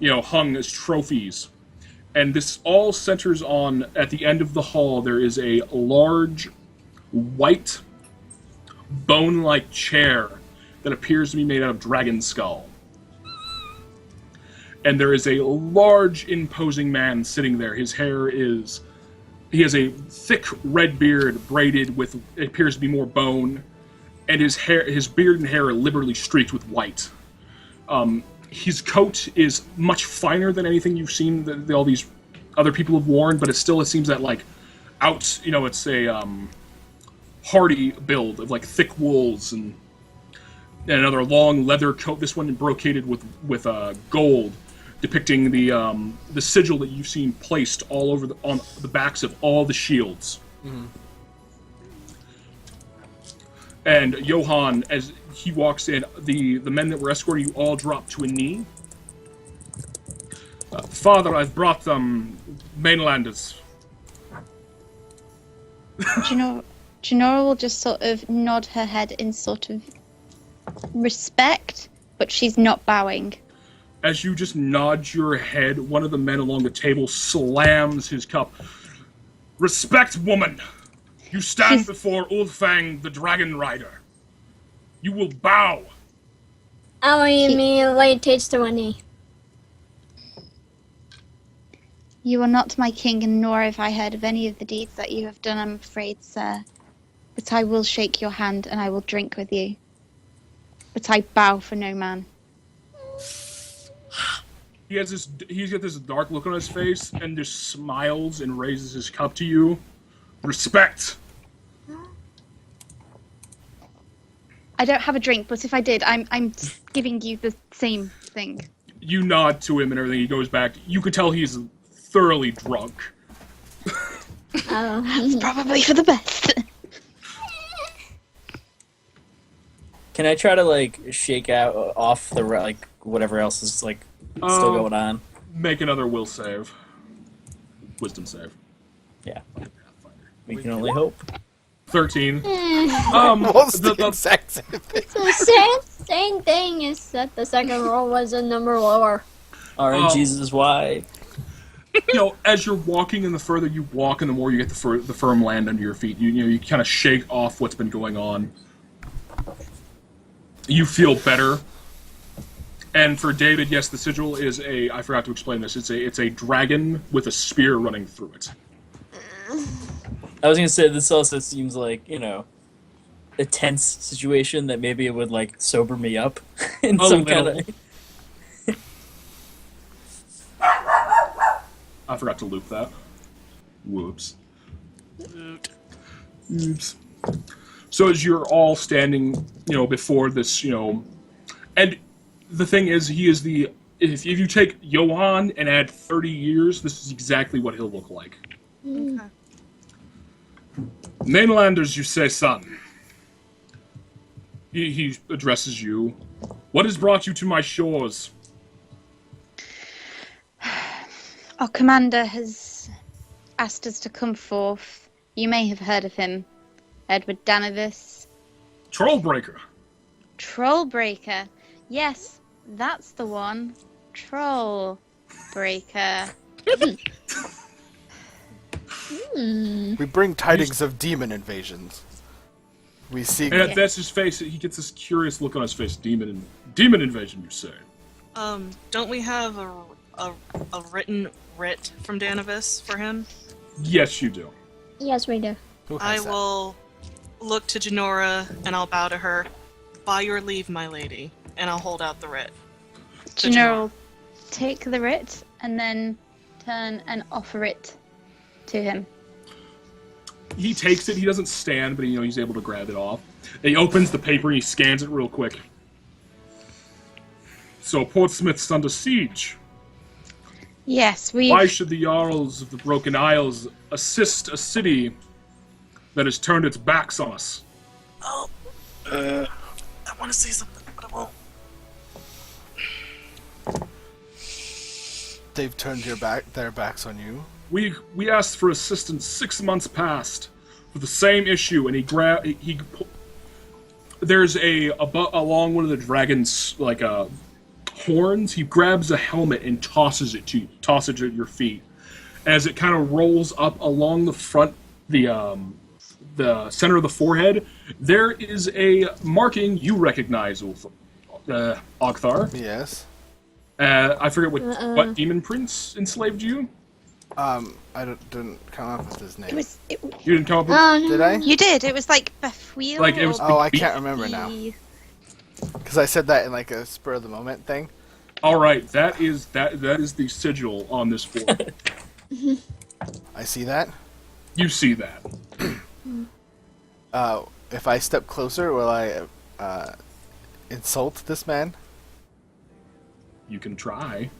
hung as trophies. And this all centers on, at the end of the hall, there is a large, white, bone-like chair that appears to be made out of dragon skull. And there is a large, imposing man sitting there. He has a thick red beard braided with, it appears to be more bone, and his beard and hair are liberally streaked with white. His coat is much finer than anything you've seen that all these other people have worn, but it seems that it's a hardy build of thick wools and another long leather coat. This one brocaded with gold, depicting the sigil that you've seen placed all over on the backs of all the shields. Mm-hmm. And Johann, as he walks in, the men that were escorting you all drop to a knee. Father, I've brought them mainlanders. Jinora will just sort of nod her head in sort of respect, but she's not bowing. As you just nod your head, one of the men along the table slams his cup. Respect, woman! You stand before Ulfang, the Dragon Rider. You will bow. I immediately takes to a knee. You are not my king, and nor have I heard of any of the deeds that you have done, I'm afraid, sir. But I will shake your hand, and I will drink with you. But I bow for no man. He's got this dark look on his face, and just smiles and raises his cup to you. Respect! I don't have a drink, but if I did, I'm giving you the same thing. You nod to him and everything. He goes back. You could tell he's thoroughly drunk. That's probably for the best. Can I try to shake out off the whatever else is still going on? Make another will save. Wisdom save. Yeah. We can only hope. 13. Almost the exact same thing. It's the same thing, is that the second roll was a number lower. RNGs is why. As you're walking, and the further you walk, and the more you get the firm land under your feet, you kind of shake off what's been going on. You feel better. And for David, yes, the sigil is I forgot to explain this. It's a dragon with a spear running through it. I was gonna say, this also seems like, a tense situation that maybe it would, sober me up in some kind of... I forgot to loop that. Whoops. Oops. So as you're all standing, before this, and the thing is, he is if you take Johann and add 30 years, this is exactly what he'll look like. Okay. Mainlanders, you say, son. He addresses you. What has brought you to my shores? Our commander has asked us to come forth. You may have heard of him. Edward Danavis. Trollbreaker. Trollbreaker. Yes, that's the one. Trollbreaker. We bring tidings of demon invasions. We seek... And that's his face. He gets this curious look on his face. Demon invasion, you say? Don't we have a written writ from Danavis for him? Yes, you do. Yes, we do. I will look to Jinora, and I'll bow to her. By your leave, my lady. And I'll hold out the writ. Jinora will take the writ and then turn and offer it to him. He takes it. He doesn't stand, but he's able to grab it off. He opens the paper and he scans it real quick. So Portsmouth's under siege. Yes, Why should the Jarls of the Broken Isles assist a city that has turned its backs on us? Oh, I want to say something, but I won't. They've turned their backs on you. We asked for assistance 6 months past for the same issue, and there's along one of the dragon's horns. He grabs a helmet and tosses it at your feet. As it kind of rolls up along the front, the center of the forehead, there is a marking you recognize, Ogthar. Yes. I forget what demon prince enslaved you. Didn't come up with his name. You didn't come up with. Did I? You did. It was like Bethwheel. Like, it was- Oh, I can't remember now. Because I said that in like a spur of the moment thing. All right, that is the sigil on this board. I see that. You see that. If I step closer, will I insult this man? You can try.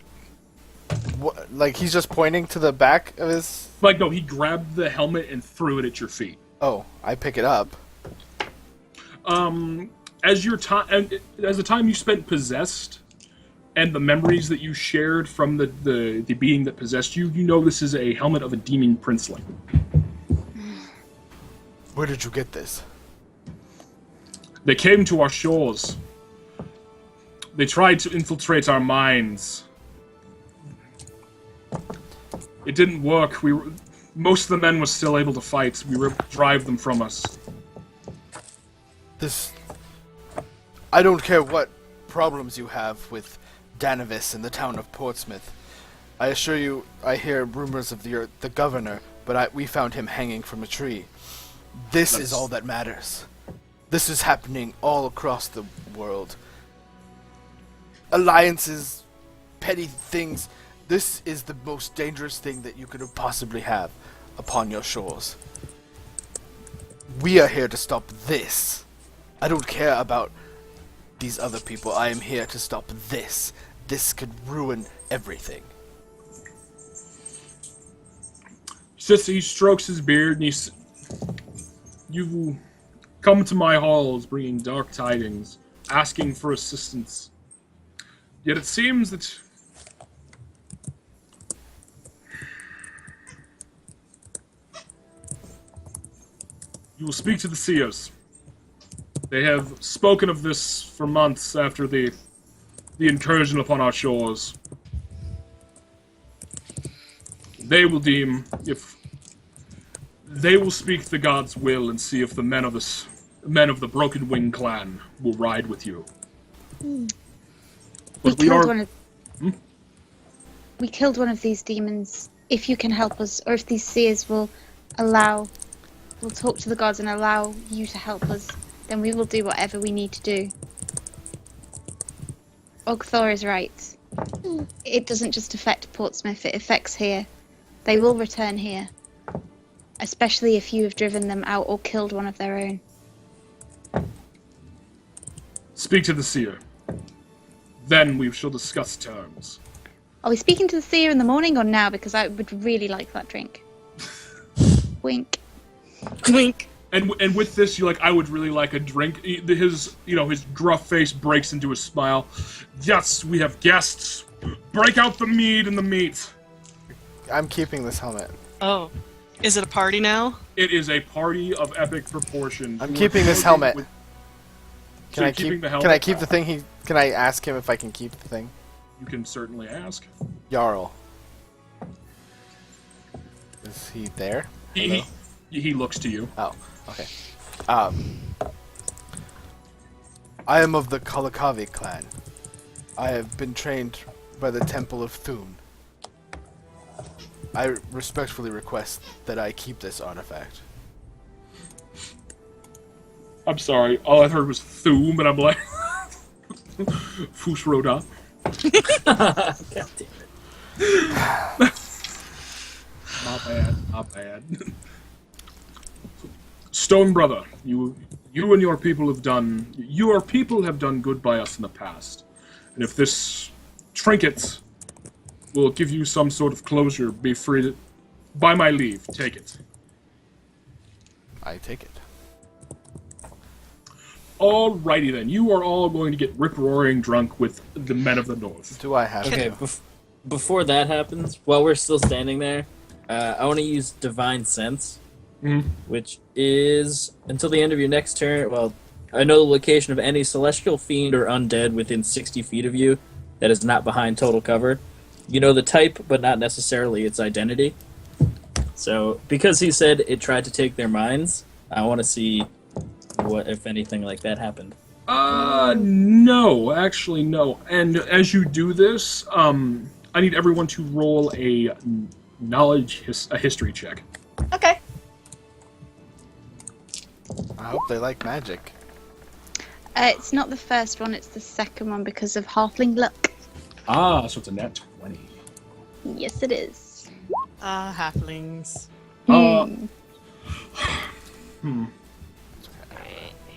What, like he's just pointing to the back of his... Like, no, he grabbed the helmet and threw it at your feet. Oh, I pick it up. As the time you spent possessed, and the memories that you shared from the being that possessed you, you know this is a helmet of a demon princeling. Where did you get this? They came to our shores. They tried to infiltrate our minds. It didn't work. Most of the men were still able to fight. We were able to drive them from us. I don't care what problems you have with Danavis in the town of Portsmouth. I assure you, I hear rumors of the governor, but we found him hanging from a tree. This is all that matters. This is happening all across the world. Alliances, petty things. This is the most dangerous thing that you could possibly have upon your shores. We are here to stop this. I don't care about these other people. I am here to stop this. This could ruin everything. He strokes his beard, and you come to my halls bringing dark tidings, asking for assistance. Yet it seems that you will speak to the seers. They have spoken of this for months after the incursion upon our shores. They will speak the gods' will and see if the men of the Broken Wing clan will ride with you. But We killed one of these demons. If you can help us, or if these seers will talk to the gods and allow you to help us, then we will do whatever we need to do. Ogthor is right. It doesn't just affect Portsmouth, it affects here. They will return here. Especially if you have driven them out or killed one of their own. Speak to the seer. Then we shall discuss terms. Are we speaking to the seer in the morning or now? Because I would really like that drink. Wink. Wink. And with this, I would really like a drink. His gruff face breaks into a smile. Yes, we have guests. Break out the mead and the meat. I'm keeping this helmet. Oh. Is it a party now? It is a party of epic proportions. I'm keeping this helmet. Can I keep the helmet? Can I keep the thing? Can I ask him if I can keep the thing? You can certainly ask. Jarl. Is he there? He looks to you. Oh, okay. I am of the Kalakavi clan. I have been trained by the Temple of Thune. I respectfully request that I keep this artifact. I'm sorry. All I heard was Thum, and I'm like... Fushroda. God damn it. Not bad. Stone Brother, you and your people have done good by us in the past. And if this trinket will give you some sort of closure, be free to, by my leave, take it. I take it. Alrighty then, you are all going to get rip-roaring drunk with the men of the North. Do I have Okay, to? before that happens, while we're still standing there, I want to use Divine Sense, which is until the end of your next turn. Well, I know the location of any celestial fiend or undead within 60 feet of you that is not behind total cover. You know the type, but not necessarily its identity. So, because he said it tried to take their minds, I want to see what, if anything, like that happened. No, actually, no. And as you do this, I need everyone to roll a a history check. Okay. I hope they like magic. It's not the first one, it's the second one because of halfling luck. Ah, so it's a nat 20. Yes, it is. Halflings.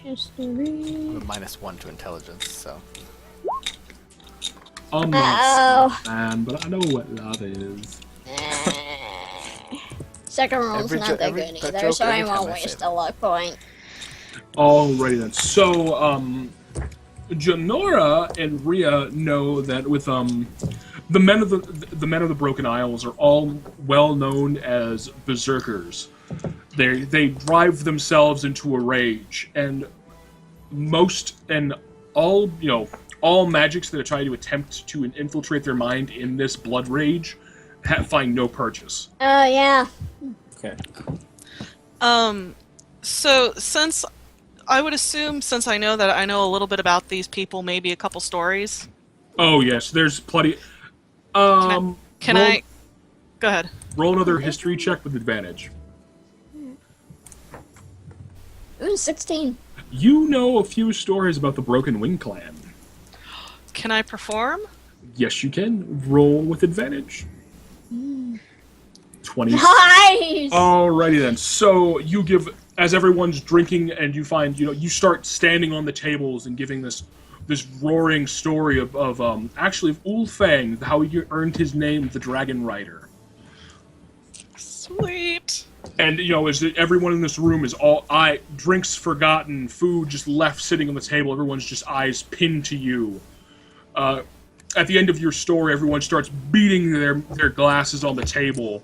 History. I'm a -1 to intelligence, so. I'm not a fan, but I know what love is. Second roll's not that good either, so I won't waste a luck point. Alrighty then. So, Jinora and Rhea know that with the men of the Broken Isles are all well known as berserkers. They drive themselves into a rage, and all magics that are trying to attempt to infiltrate their mind in this blood rage find no purchase. Oh, yeah. Okay. So since I would assume, since I know that I know a little bit about these people, maybe a couple stories. Oh yes, there's plenty. Can I? Go ahead. Roll another history check with advantage. Ooh, 16. You know a few stories about the Broken Wing Clan. Can I perform? Yes, you can. Roll with advantage. 20. Nice! Alrighty then. So you give, as everyone's drinking, and you find, you start standing on the tables and giving this roaring story of Ulfang, how he earned his name, the Dragon Rider. Sweet. And as everyone in this room is drinks forgotten, food just left sitting on the table. Everyone's just eyes pinned to you. At the end of your story, everyone starts beating their glasses on the table,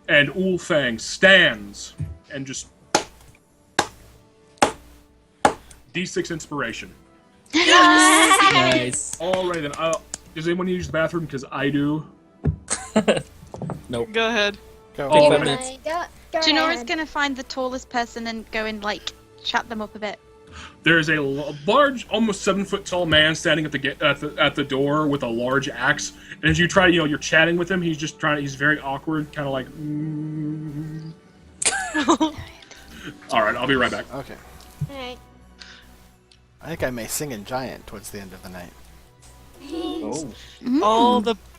and Ulfang stands and just D6 inspiration. Nice. All right then. Does anyone use the bathroom? Because I do. Nope. Go ahead. Go. All Take right. 5 minutes. Go Janora's ahead. gonna find the tallest person and go and chat them up a bit. There's a large, almost 7-foot tall man standing at the door with a large axe. And as you try, you're chatting with him. He's very awkward, kind of like. All right, I'll be right back. Okay. Alright. I think I may sing in giant towards the end of the night. Oh.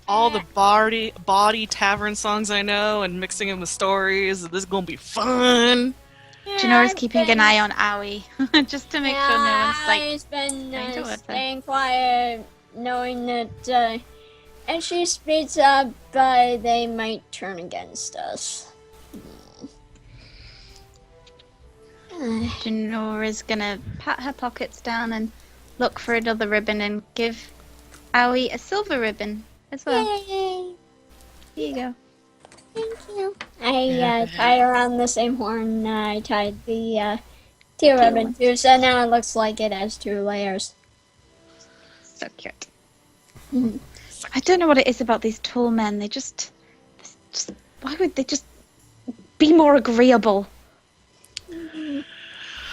All the bawdy tavern songs I know, and mixing them with stories. This is gonna be fun. Janora's keeping an eye on Aoi, just to make sure no one's I've been going towards her. staying quiet, knowing that if she speeds up, they might turn against us. Janora's gonna pat her pockets down and look for another ribbon and give Aoi a silver ribbon as well. Yay! Here you go. Thank you. I tied around the same horn I tied the teal ribbon to, so now it looks like it has 2 layers. So cute. I don't know what it is about these tall men. They just why would they just be more agreeable?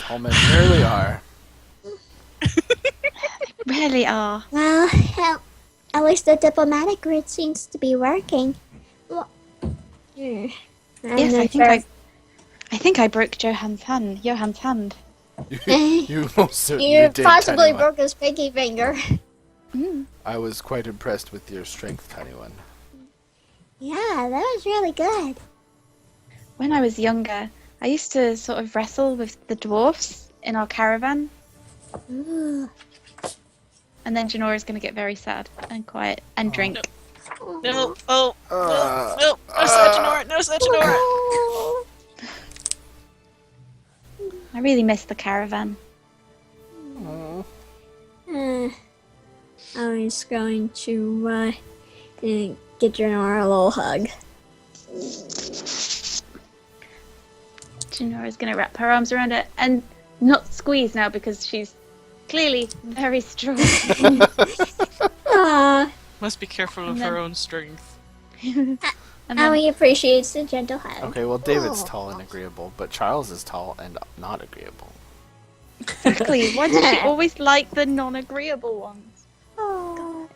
Tall men rarely are. Really are. Well, at least the diplomatic grid seems to be working. Well, Yes, I think I broke Johan's hand. You most certainly You did, possibly Tiny One. broke his pinky finger. I was quite impressed with your strength, Tiny One. Yeah, that was really good. When I was younger, I used to sort of wrestle with the dwarfs in our caravan. Ooh. And then Janora's going to get very sad and quiet and drink. No, no, no, such Nora. I really miss the caravan. I was going to get Jinora a little hug. Jinora's gonna wrap her arms around it and not squeeze now because she's clearly very strong. Aww. Must be careful of her own strength. And then, Aoi appreciates the gentle hug. Okay, well, David's Aw. tall and agreeable, but Charles is tall and not agreeable. exactly. Why does she always like the non-agreeable ones? Aw.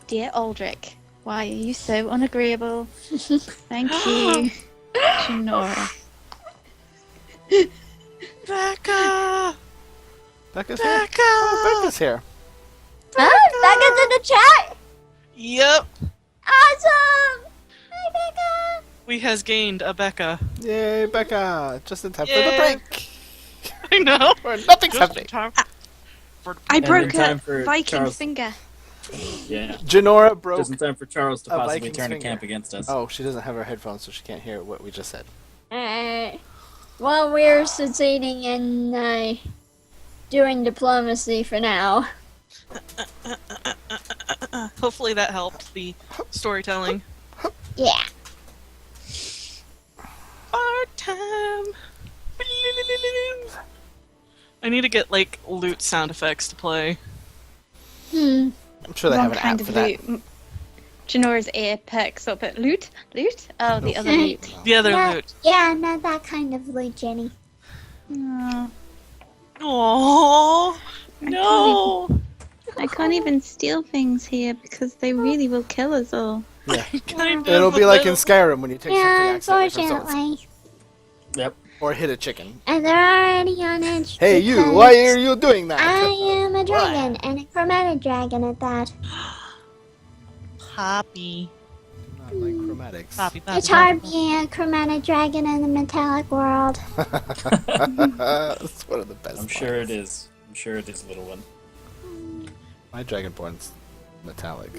Dear Aldrich, why are you so unagreeable? Thank you, Jinora. Becca! Becca's here. Becca! Oh, Becca's here. Becca's in the chat! Yep! Awesome! Hi, Becca! We has gained a Becca. Yay, Becca! Just in time for the Yay. break. I know! Where nothing's Just happening. in time for I And broke in time a for Viking Charles- finger. Yeah. Janora broke. Just in time for Charles to a possibly Viking's turn a finger. camp against us. Oh, she doesn't have her headphones, so she can't hear what we just said. Well, we're succeeding in doing diplomacy for now. Hopefully that helped the storytelling. Yeah. Our time! I need to get, like, loot sound effects to play. I'm sure they Wrong have an kind app of for that. loot. Jinora's ear perks up at loot? Loot? Oh, the other loot. The other Yeah, loot. yeah, not that kind of loot, Jenny. Aw, Aww! No! I can't even steal things here because they really will kill us all. Yeah. Kind It'll of, be like in but- Skyrim when you take Yeah, something accidentally from someone. unfortunately. Yep. Or hit a chicken. And they're already on edge. Hey, you! because Why are you doing that? I am a dragon, and a chromatic dragon at that. Poppy. Not like chromatics. Poppy, Poppy. It's hard being a chromatic dragon in the metallic world. That's one of the best. I'm sure ones. it is. I'm sure it is, little one. My Dragonborn's metallic.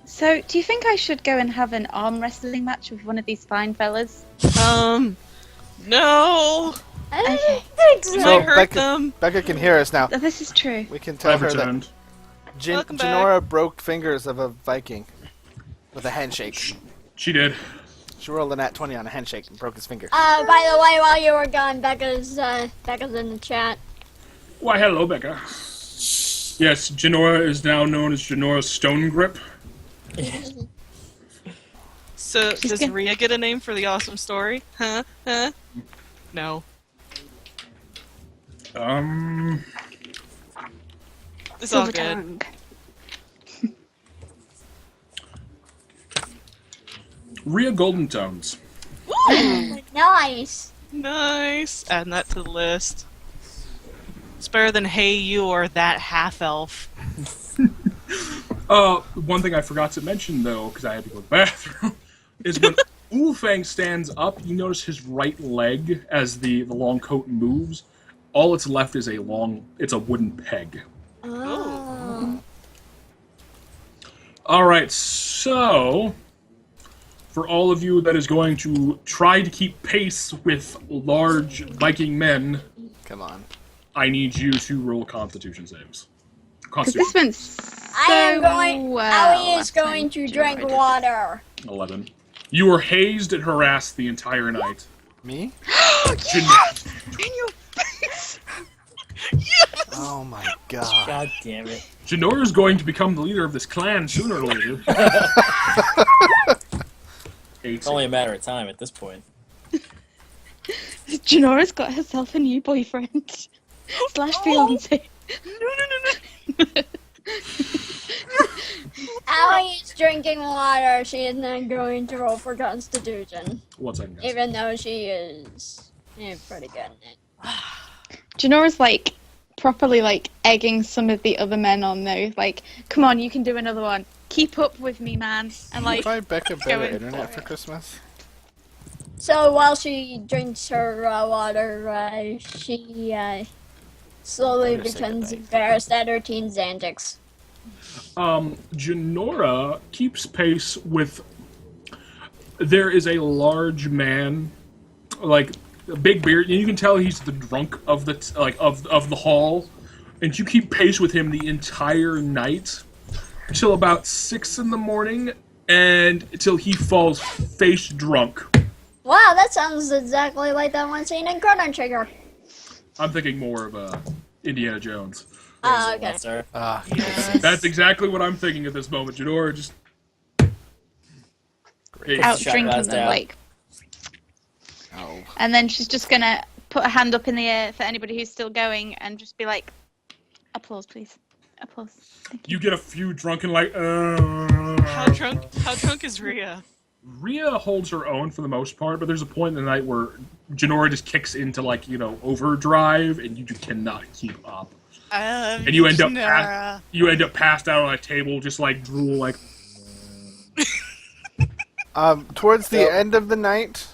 So, do you think I should go and have an arm wrestling match with one of these fine fellas? No! I Okay. think You so. might hurt Becca- them. Becca can hear us now. Oh, this is true. We can tell I've her that returned. Welcome back. Jinora broke fingers of a Viking with a handshake. She did. She rolled a nat 20 on a handshake and broke his finger. By the way, while you were gone, Becca's in the chat. Why, hello, Becca. Yes, Jinora is now known as Jinora Stonegrip. So, She's does gonna- Rhea get a name for the awesome story? Huh? Huh? No. It's all Silver good. tongue. Rhea Golden Tones. Nice. Nice. Adding that to the list. It's better than Hey You or That Half Elf. One thing I forgot to mention, though, because I had to go to the bathroom, is when Ulfang stands up, you notice his right leg as the long coat moves. All it's left is a wooden peg. Oh. Alright, so for all of you that is going to try to keep pace with large Viking men, Come on. I need you to roll Constitution saves. Because Constitution this went so I am going. well. Aoi is last time going to Jinora drink did water. 11. You were hazed and harassed the entire night. Me? Yes! In your face! Yes! Oh my god. God damn it. Jinora is going to become the leader of this clan sooner or later. It's only a matter of time at this point. this. Jinora's got herself a new boyfriend. Slash fiance. No. Aoi is drinking water. She is not going to roll for Constitution, 1 second, guys. even though she is pretty good in it. Jinora's like properly like egging some of the other men on though. Like, come on, you can do another one. Keep up with me, man. And Can you like, buy Becca better going internet for for it. Christmas? So while she drinks her water, she slowly Better say becomes goodbye. embarrassed at her teen's antics. Jinora keeps pace with. There is a large man, like a big beard, and you can tell he's the drunk of the of the hall. and you keep pace with him the entire night till about 6 in the morning, and until he falls face drunk. Wow, that sounds exactly like that one scene in Chrono Trigger. I'm thinking more of Indiana Jones. Oh, okay. Sir. Yes. That's exactly what I'm thinking at this moment. Jinora just Out Shot drinking glass them, down. like. Oh. And then she's just gonna put her hand up in the air for anybody who's still going and just be like, applause, please. Applause. Thank you. you get a few drunken like. How drunk is Rhea? Rhea holds her own for the most part, but there's a point in the night where Jinora just kicks into overdrive, and you just cannot keep up. And And you end up passed out on a table, just like drool, like. Towards the end of the night,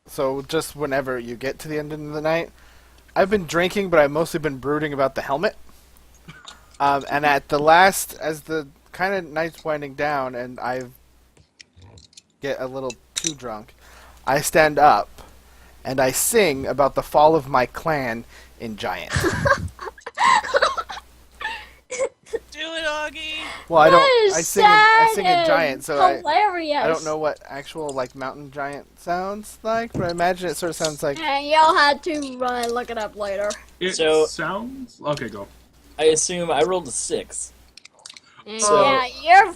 so just whenever you get to the end of the night, I've been drinking, but I've mostly been brooding about the helmet. And at the last, as the kind of night's winding down, and I get a little too drunk, I stand up and I sing about the fall of my clan in Giant. Do it, Augie. Well, I That don't. is I sad sing in and Giant, so I hilarious. don't know what actual mountain giant sounds like, but I imagine it sort of sounds like. And you'll have to look it up later. It So- sounds okay. Go. I assume I rolled a 6. So- Yeah, you're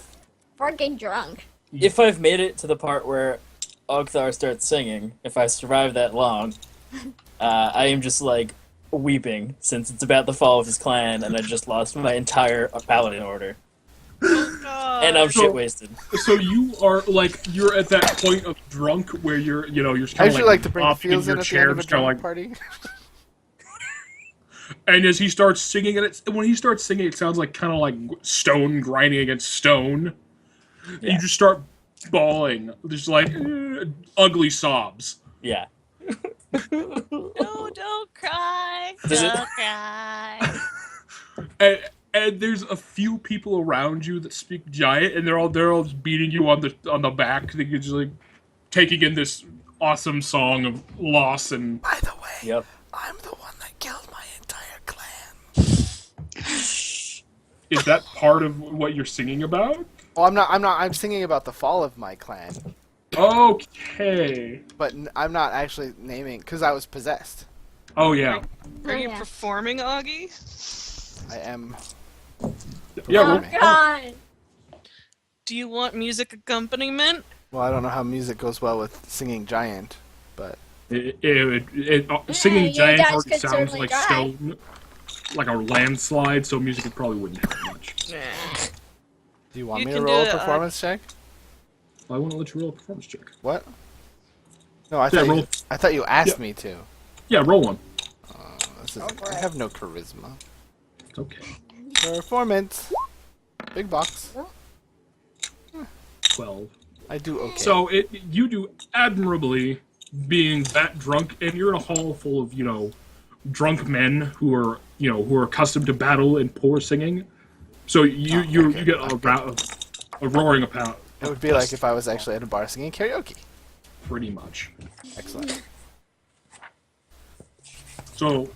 freaking drunk. If I've made it to the part where Ogthar starts singing, if I survive that long, I am just like weeping since it's about the fall of his clan and I just lost my entire paladin order. God. And I'm So- shit wasted. So you are you're at that point of drunk where you're you're I kind usually of like to bring the up in feels your in at the chair, end of a just kind of drunk like. party. And as he starts singing, when he starts singing, it sounds like kind of like stone grinding against stone. And Yeah. you just start bawling, just like ugly sobs. Yeah. No, don't cry. Does it- Don't cry. And there's a few people around you that speak giant, and they're all just beating you on the back. They're just like taking in this awesome song of loss and. By the way, Yep. I'm the one that killed my entire clan. Is that part of what you're singing about? Well, I'm not. I'm singing about the fall of my clan, Okay. but I'm not actually naming because I was possessed. Oh yeah. Are you Yeah. performing, Augie? I am. Yeah. Oh, Well, God. Do you want music accompaniment? Well, I don't know how music goes well with singing giant, but singing you giant guys already could sounds certainly like try. stone, like a landslide. So music probably wouldn't help much. Nah. do you want You me to can roll do a it, performance check? I want to let you roll a performance check. What? No, I thought roll. I thought you asked Yeah. me to. Yeah, roll one. I have no charisma. It's okay. Performance. Big box. 12. I do okay. So you do admirably being that drunk, and you're in a hall full of drunk men who are accustomed to battle and poor singing. So you get a roaring about. It would be like if I was actually at a bar singing karaoke. Pretty much. Excellent. So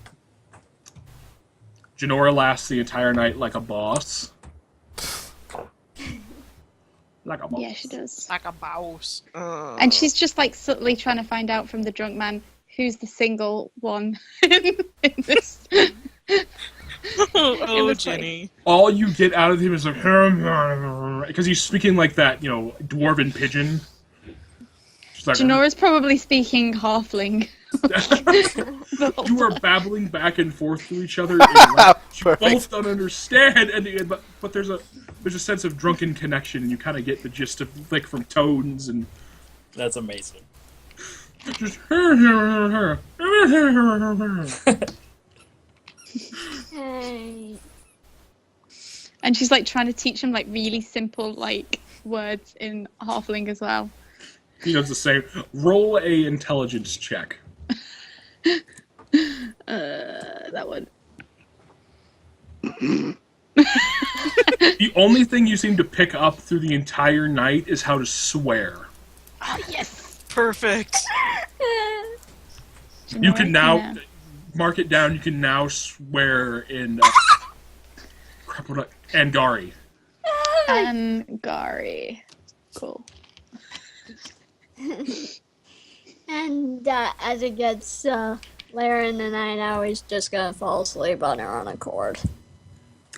Jinora lasts the entire night like a boss. Like a boss. Yeah, she does. Like a mouse. And she's just like subtly trying to find out from the drunk man who's the single one in this. Oh, this Jenny. All you get out of him is like because he's speaking like that, dwarven pigeon. She's like, Janora's probably speaking halfling. The whole you are time. babbling back and forth to each other. And you Perfect. both don't understand, but there's a sense of drunken connection, and you kind of get the gist of from tones and That's amazing. just. Hey. And she's like trying to teach him like really simple like words in halfling as well. He does the same. Roll a intelligence check. That one. The only thing you seem to pick up through the entire night is how to swear. Oh yes. Perfect. You can now, mark it down. You can now swear in Angari. Angari. Cool. And as it gets later in the night, Owie's just gonna fall asleep on her own accord.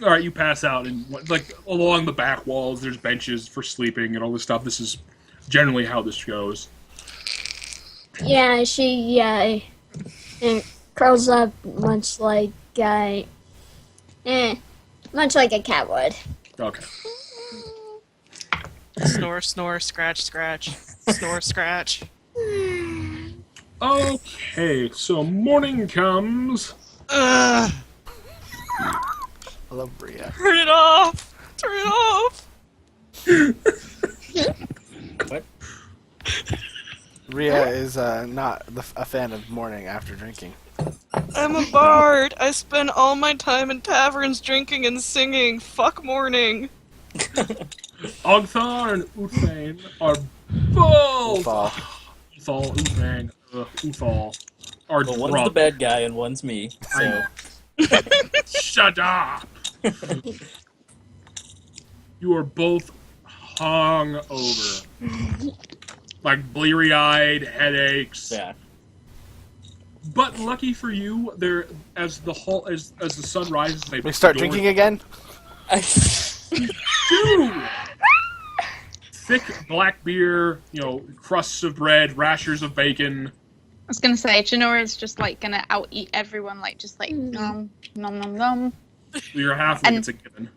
All right, you pass out, and along the back walls, there's benches for sleeping and all this stuff. This is generally how this goes. Yeah, she curls up much like much like a cat would. Okay. Snore, snore, scratch, scratch. Snore, scratch. Okay, so morning comes. Ugh! I love Bria. Turn it off! Turn it off! What? Rhea is not a fan of morning after drinking. I'm a bard. I spend all my time in taverns drinking and singing. Fuck morning. Ogthar and Uthane are both. Uthal. Uthal, Uthane, Uthal are Well, one's drunk. the bad guy and one's me. So Shut up! You are both hung over. Like bleary-eyed, headaches. yeah. But lucky for you, there as the sun rises, they We start drinking again? Dude! Thick black beer, crusts of bread, rashers of bacon. I was gonna say, Jinora's just like gonna out eat everyone, like just like nom nom nom nom, You're half And- it's a given.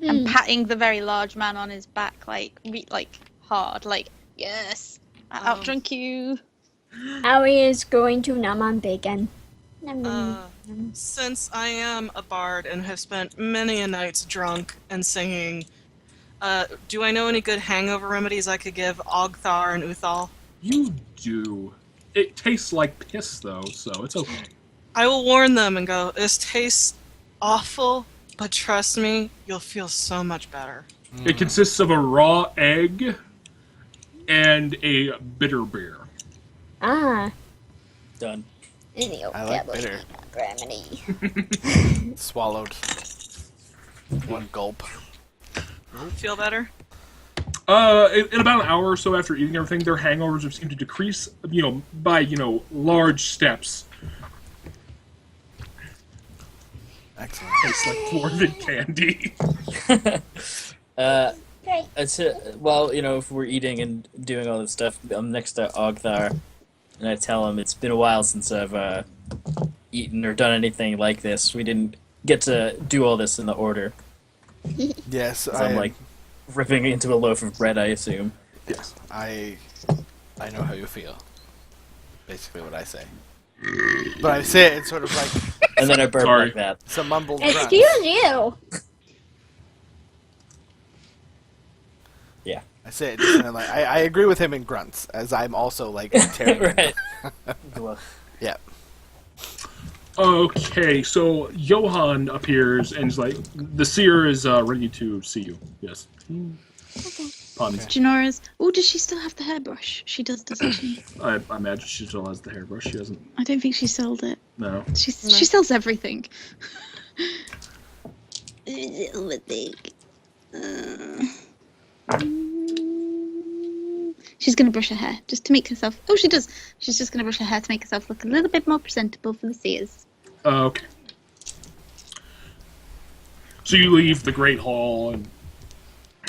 and patting the very large man on his back, like hard, like yes, I outdrunk you. Owie is going to nom on bacon. Nom, nom. Since I am a bard and have spent many a nights drunk and singing, do I know any good hangover remedies I could give Ogthar and Uthal? You do. It tastes like piss, though, so it's okay. I will warn them and go, this tastes awful, but trust me, you'll feel so much better. It consists of a raw egg and a bitter beer. Ah, Done. I like bitter. Remedy. Swallowed. One gulp. Feel better? In about an hour or so after eating everything, their hangovers seem to decrease, by, large steps. Excellent. Tastes like dwarven candy. That's it. Well, if we're eating and doing all this stuff, I'm next to Ogthar, and I tell him it's been a while since I've eaten or done anything like this. We didn't get to do all this in the order. Yes, So I'm like ripping into a loaf of bread, I assume. Yes, I know how you feel. Basically what I say. But I say it in sort of like And then I burp Sorry. like that. some mumbled grunts. Excuse you. Yeah. I say it just in like I agree with him in grunts, as I'm also like tearing. Right. Yeah. Okay, so Johann appears and is like, the seer is ready to see you. Yes. Puns. Jinora's. Oh, does she still have the hairbrush? She does, doesn't she? I imagine she still has the hairbrush. She doesn't. I don't think she sold it. No. She sells everything. She's gonna brush her hair just to make herself. Oh, she does. She's just gonna brush her hair to make herself look a little bit more presentable for the seers. Okay. So you leave the Great Hall, and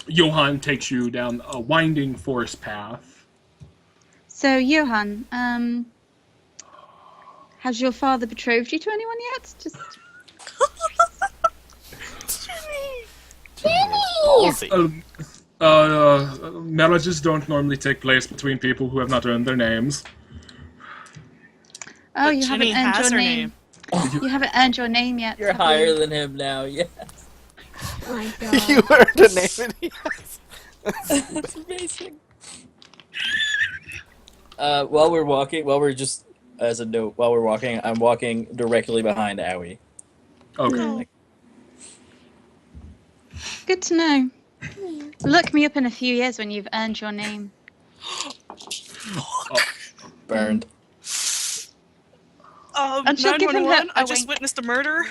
Johann takes you down a winding forest path. So, Johan, has your father betrothed you to anyone yet? Just Ballsy. Marriages don't normally take place between people who have not earned their names. oh, you Jenny haven't earned has your her name. You haven't earned your name yet. You're have higher you? than him now, yeah. Oh my god. You earned a name and he has. That's amazing. While we're walking, while we're walking, I'm walking directly behind Owie. Okay. Good to know. Look me up in a few years when you've earned your name. Burned. And she'll give him her 911, I a just wink. witnessed a murder.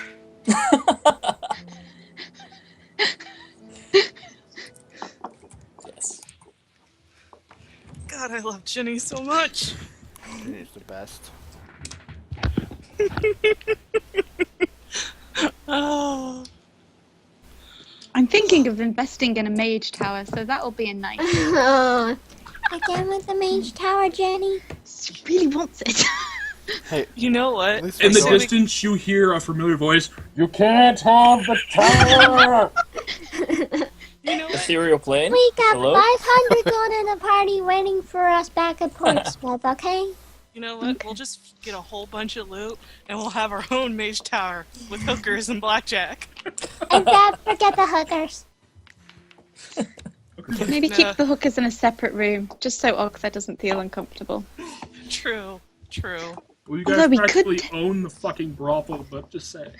Yes. God, I love Ginny so much. He's the best. Oh. I'm thinking of investing in a mage tower, so that'll be a nice. Oh, again with the mage tower, Jenny. She really wants it. Hey, You know what? at least In the we're going- distance, you hear a familiar voice. You can't have the tower. You know what? Ethereal plane. We got Hello? 500 going in the party waiting for us back at Portsmouth, okay? You know what? We'll just get a whole bunch of loot, and we'll have our own mage tower with hookers and blackjack. And Dad, forget the hookers. Maybe Nah. keep the hookers in a separate room, just so Ogtha doesn't feel uncomfortable. True. Well, you Although guys we could- practically own the fucking brothel, but just saying.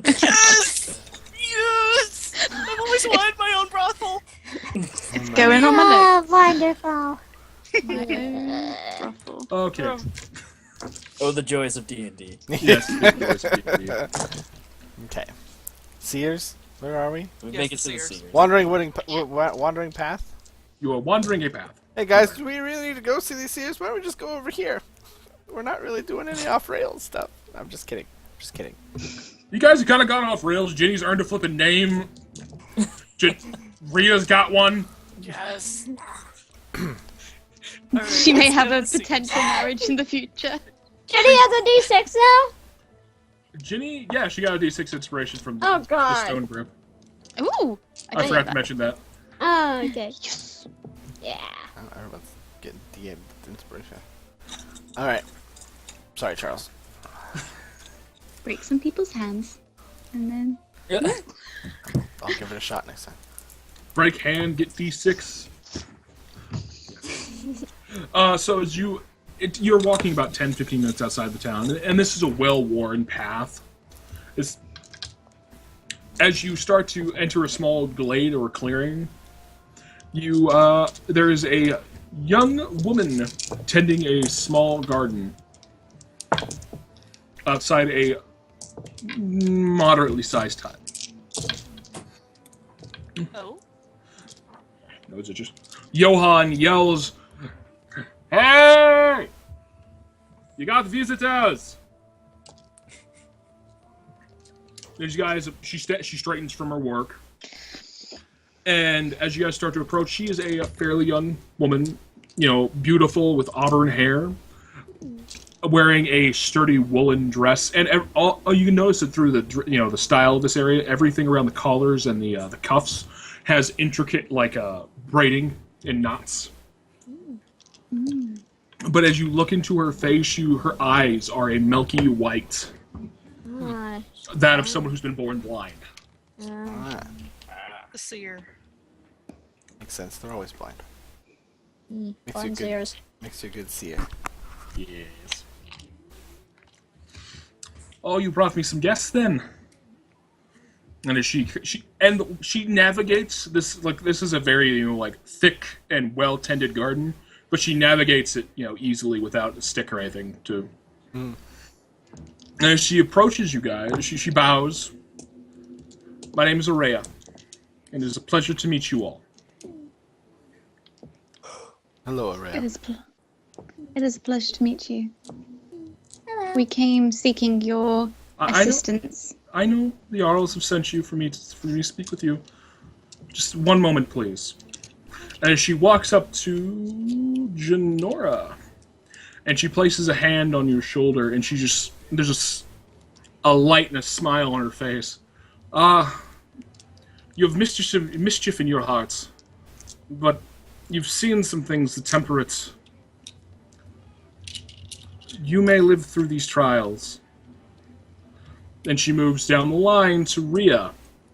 Yes! Yes! I've always wanted my own brothel. It's going on my Oh, wonderful. list. My own brothel. Okay. Oh. Oh, the joys of D&D. Yes. Okay. Seers, where are we? We Yes, make the it to the Seers. Seers. Wandering path? You are wandering a path. Hey guys, do we really need to go see these Seers? Why don't we just go over here? We're not really doing any off-rails stuff. I'm just kidding. Just kidding. You guys have kind of gone off rails. Jenny's earned a flippin' name. Rhea's got one. Yes. She may have a potential marriage in the future. Jenny has a D6 now? Jenny, yeah, she got a D6 inspiration from Oh, the God. Stone Grip. Ooh! I didn't forgot know to mention that. Oh, okay. Yes. Yeah. Oh, everyone's getting DM inspiration. Alright. Sorry, Charles. Break some people's hands, and then I'll give it a shot next time. Break hand, get D6. So as you're walking about 10-15 minutes outside the town, and this is a well-worn path. As you start to enter a small glade or clearing, there is a young woman tending a small garden outside a moderately sized hut. Oh. No, is it just Johann yells, "Hey! You got visitors!" These guys, she straightens from her work, and as you guys start to approach, she is a fairly young woman, beautiful with auburn hair, wearing a sturdy woolen dress, and all you can notice it through the style of this area. Everything around the collars and the cuffs has intricate braiding and knots. But as you look into her face, her eyes are a milky white, Oh, that of someone who's been born blind. Ah, The seer. makes sense. They're always blind. Makes blind you good. ears. Makes you a good seer. Yes. Oh, you brought me some guests then. And as she navigates this, this is a very thick and well tended garden, but she navigates it easily without a stick or anything to. And as she approaches you guys, she bows. My name is Araya, and it is a pleasure to meet you all. Hello, it Araya. is a pleasure to meet you. Hello. We came seeking your I know, assistance. I know the Jarls have sent you for me to speak with you. Just one moment, please. And as she walks up to Jinora, and she places a hand on your shoulder, and there's a light and a smile on her face. You have mischief in your hearts, but you've seen some things to temper it. You may live through these trials. Then she moves down the line to Rhea.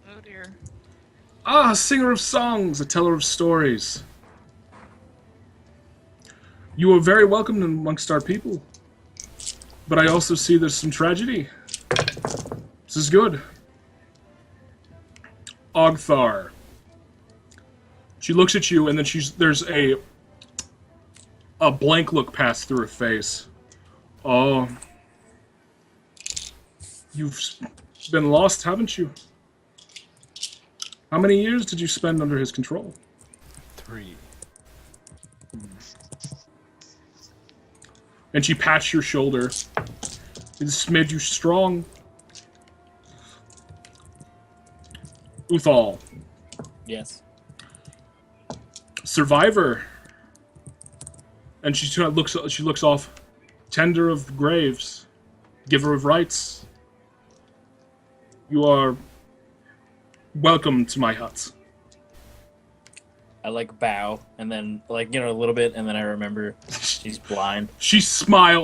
Oh dear. A singer of songs, a teller of stories. You are very welcome amongst our people. But I also see there's some tragedy. This is good. Ogthar. She looks at you, and then there's a blank look pass through her face. Oh, You've been lost, haven't you? How many years did you spend under his control? 3. And she pats your shoulder. It's made you strong. Uthal. Yes. Survivor. And she looks off. Tender of graves. Giver of rights. You are welcome to my hut. I bow and then a little bit, and then I remember she's blind. She a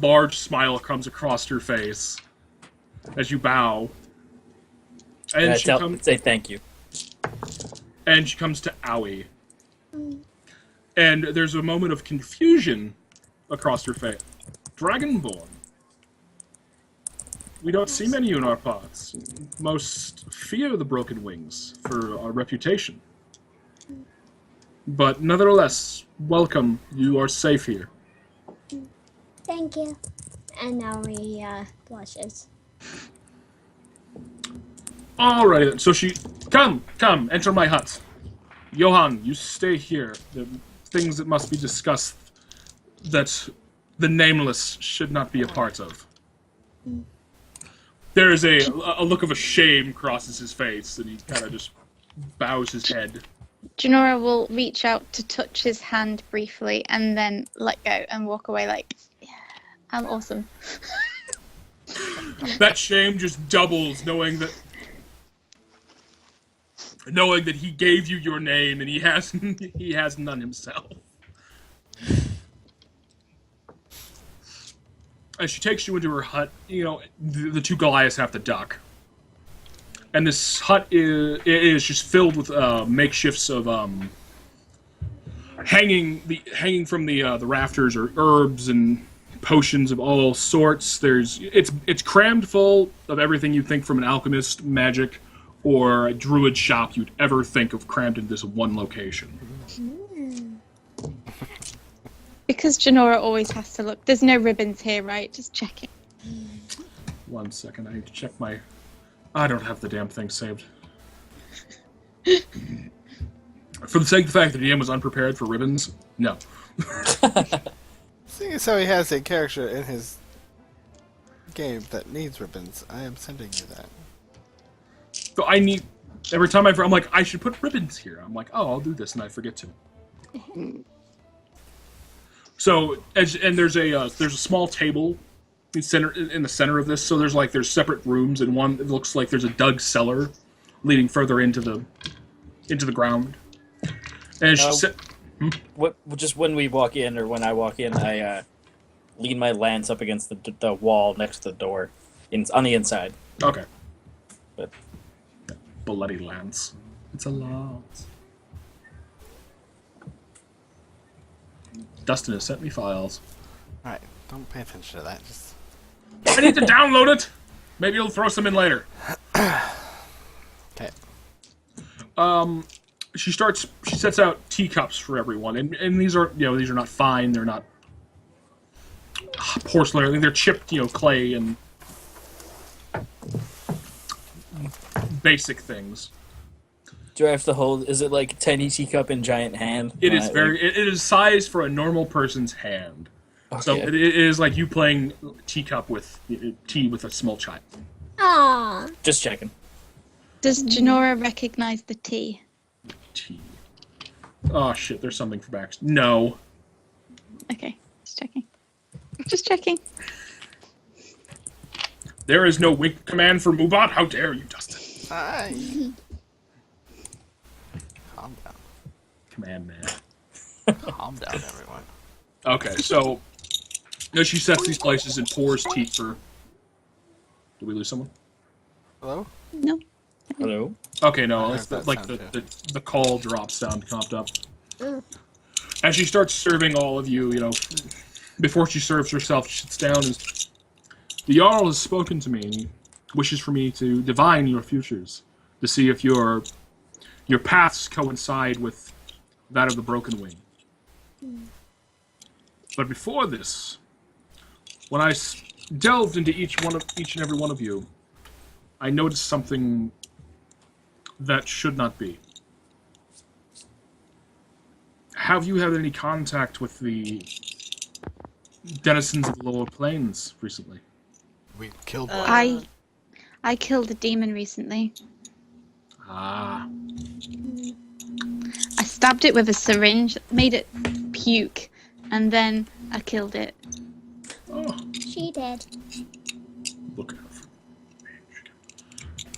large smile comes across her face as you bow. And say thank you. And she comes to Owie. And there's a moment of confusion across her face. Dragonborn. We don't see many in our parts. Most fear the Broken Wings for our reputation. But nevertheless, welcome. You are safe here. Thank you. And now he blushes. Alright then. So she... Come, enter my hut. Johan, you stay here. The things that must be discussed that the Nameless should not be a part of. There is a look of a shame crosses his face, and he kind of just bows his head. Jinora will reach out to touch his hand briefly and then let go and walk away yeah, I'm awesome. That shame just doubles, knowing that he gave you your name and he has none himself. As she takes you into her hut, the two Goliaths have to duck. And this hut is just filled with makeshifts of hanging from the rafters are herbs and potions of all sorts. It's crammed full of everything you'd think from an alchemist, magic, or a druid shop you'd ever think of crammed in this one location. Because Jinora always has to look. There's no ribbons here, right? Just checking. 1 second, I need to check my... I don't have the damn thing saved. For the sake of the fact that DM was unprepared for ribbons, no. Seeing as how he has a character in his game that needs ribbons, I am sending you that. So I need... Every time I'm like, I should put ribbons here. I'm like, oh, I'll do this, and I forget to. So, and there's a small table in the center of this. So there's separate rooms, and one it looks like there's a dug cellar leading further into the ground. And she said, just when we walk in, or when I walk in, I lean my lance up against the wall next to the door, on the inside. Okay. But bloody lance. It's a lance. Dustin has sent me files. Alright, don't pay attention to that. Just... I need to download it! Maybe you'll throw some in later. Okay. She sets out teacups for everyone, and these are not fine, they're not porcelain, they're chipped, clay and basic things. do I have to hold? Is it like tiny teacup in giant hand? It is it is sized for a normal person's hand. Okay. So it is like you playing teacup with tea with a small child. Ah. Just checking. Does Jinora recognize the tea? Tea. Oh shit! There's something for back. No. Okay, just checking. Just checking. There is no wink command for Mubot. How dare you, Dustin? Hi. Calm down. Command man. Calm down, everyone. Okay, so she sets these places and pours tea for. Did we lose someone? Hello? No. Hello? Okay, no, I it's heard that like sound the call drop sound popped up. As she starts serving all of you, before she serves herself, she sits down and the Jarl has spoken to me and he wishes for me to divine your futures, to see if your paths coincide with that of the Broken Wing. But before this, when I delved into each and every one of you, I noticed something that should not be. Have you had any contact with the denizens of the lower plains recently? We killed one. I killed a demon recently. Ah. I stabbed it with a syringe, made it puke, and then I killed it. Oh, She did. look at her.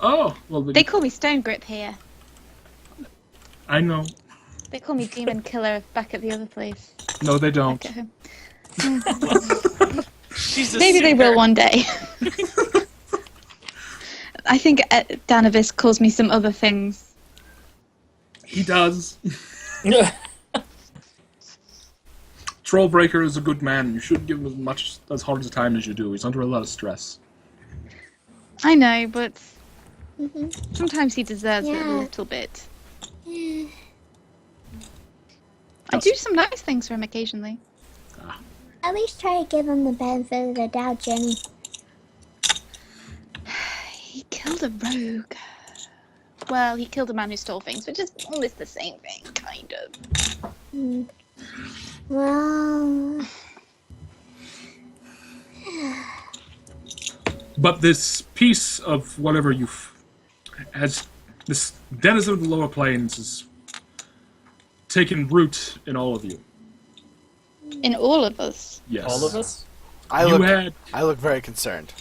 Oh, well, They call me Stonegrip here. I know. They call me Demon Killer back at the other place. No, they don't. Back at home. She's a Maybe they suitor. will one day. I think Danavis calls me some other things. He does. Trollbreaker is a good man. You shouldn't give him as hard a time as you do. He's under a lot of stress. I know, but Mm-hmm. sometimes he deserves it a Yeah. little bit. Yeah. I do some nice things for him occasionally. At least try to give him the benefit of the doubt, Jenny. He killed a rogue. Well, he killed a man who stole things, which is almost the same thing, kind of. Hmm. Well, But this piece of whatever has this denizen of the lower plains has taken root in all of you. In all of us. Yes. All of us? I You look, had I look very concerned.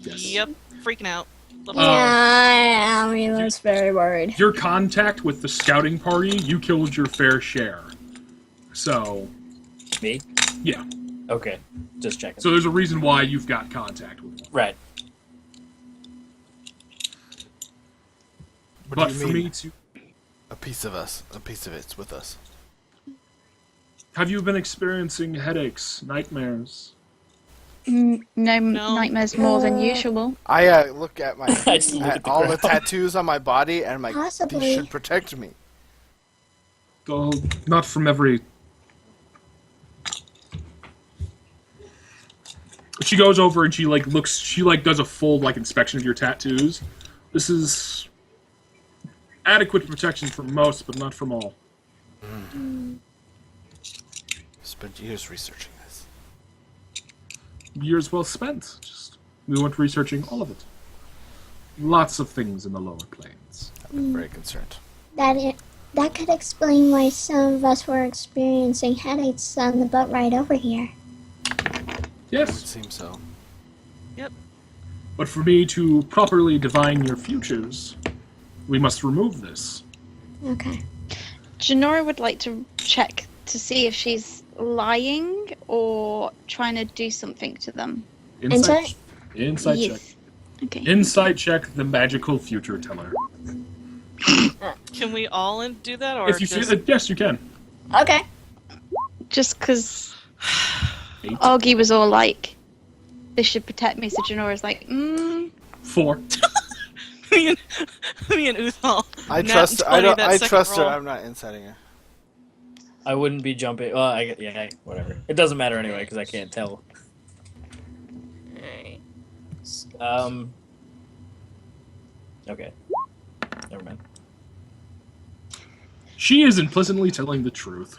yes. Yep, freaking out. yeah, I was very worried. Your contact with the scouting party, you killed your fair share. So, Me? yeah. Okay. Just checking. So there's a reason why you've got contact with them. Right. What But do you for mean? me to... A piece of us. A piece of it's with us. Have you been experiencing headaches, nightmares? No, No. nightmares more than usual. I look at my I just look at the all the ground. tattoos on my body, and my Possibly. these should protect me. Oh, not from every... She goes over and she looks, she does a full inspection of your tattoos. This is adequate protection for most, but not from all. Spent years researching this. Years well spent. We went researching all of it. Lots of things in the lower plains. I'm very concerned. That could explain why some of us were experiencing headaches on the boat ride over here. It Yes, seems so. but for me to properly divine your futures, we must remove this. Okay. Jinora would like to check to see if she's lying or trying to do something to them. Insight? Insight check. Yes. Okay. Insight check the magical future teller. Can we all do that, or If you just... feel it, yes, you can. Okay. Just because 8, Augie was all like, this should protect me, so Jinora's like, 4. me and Uthal. I Nat trust. 20 I don't. that I second trust her. roll. I'm not inciting her. I wouldn't be jumping. Well, yeah, whatever. It doesn't matter anyway because I can't tell. Okay. Never mind. She is implicitly telling the truth.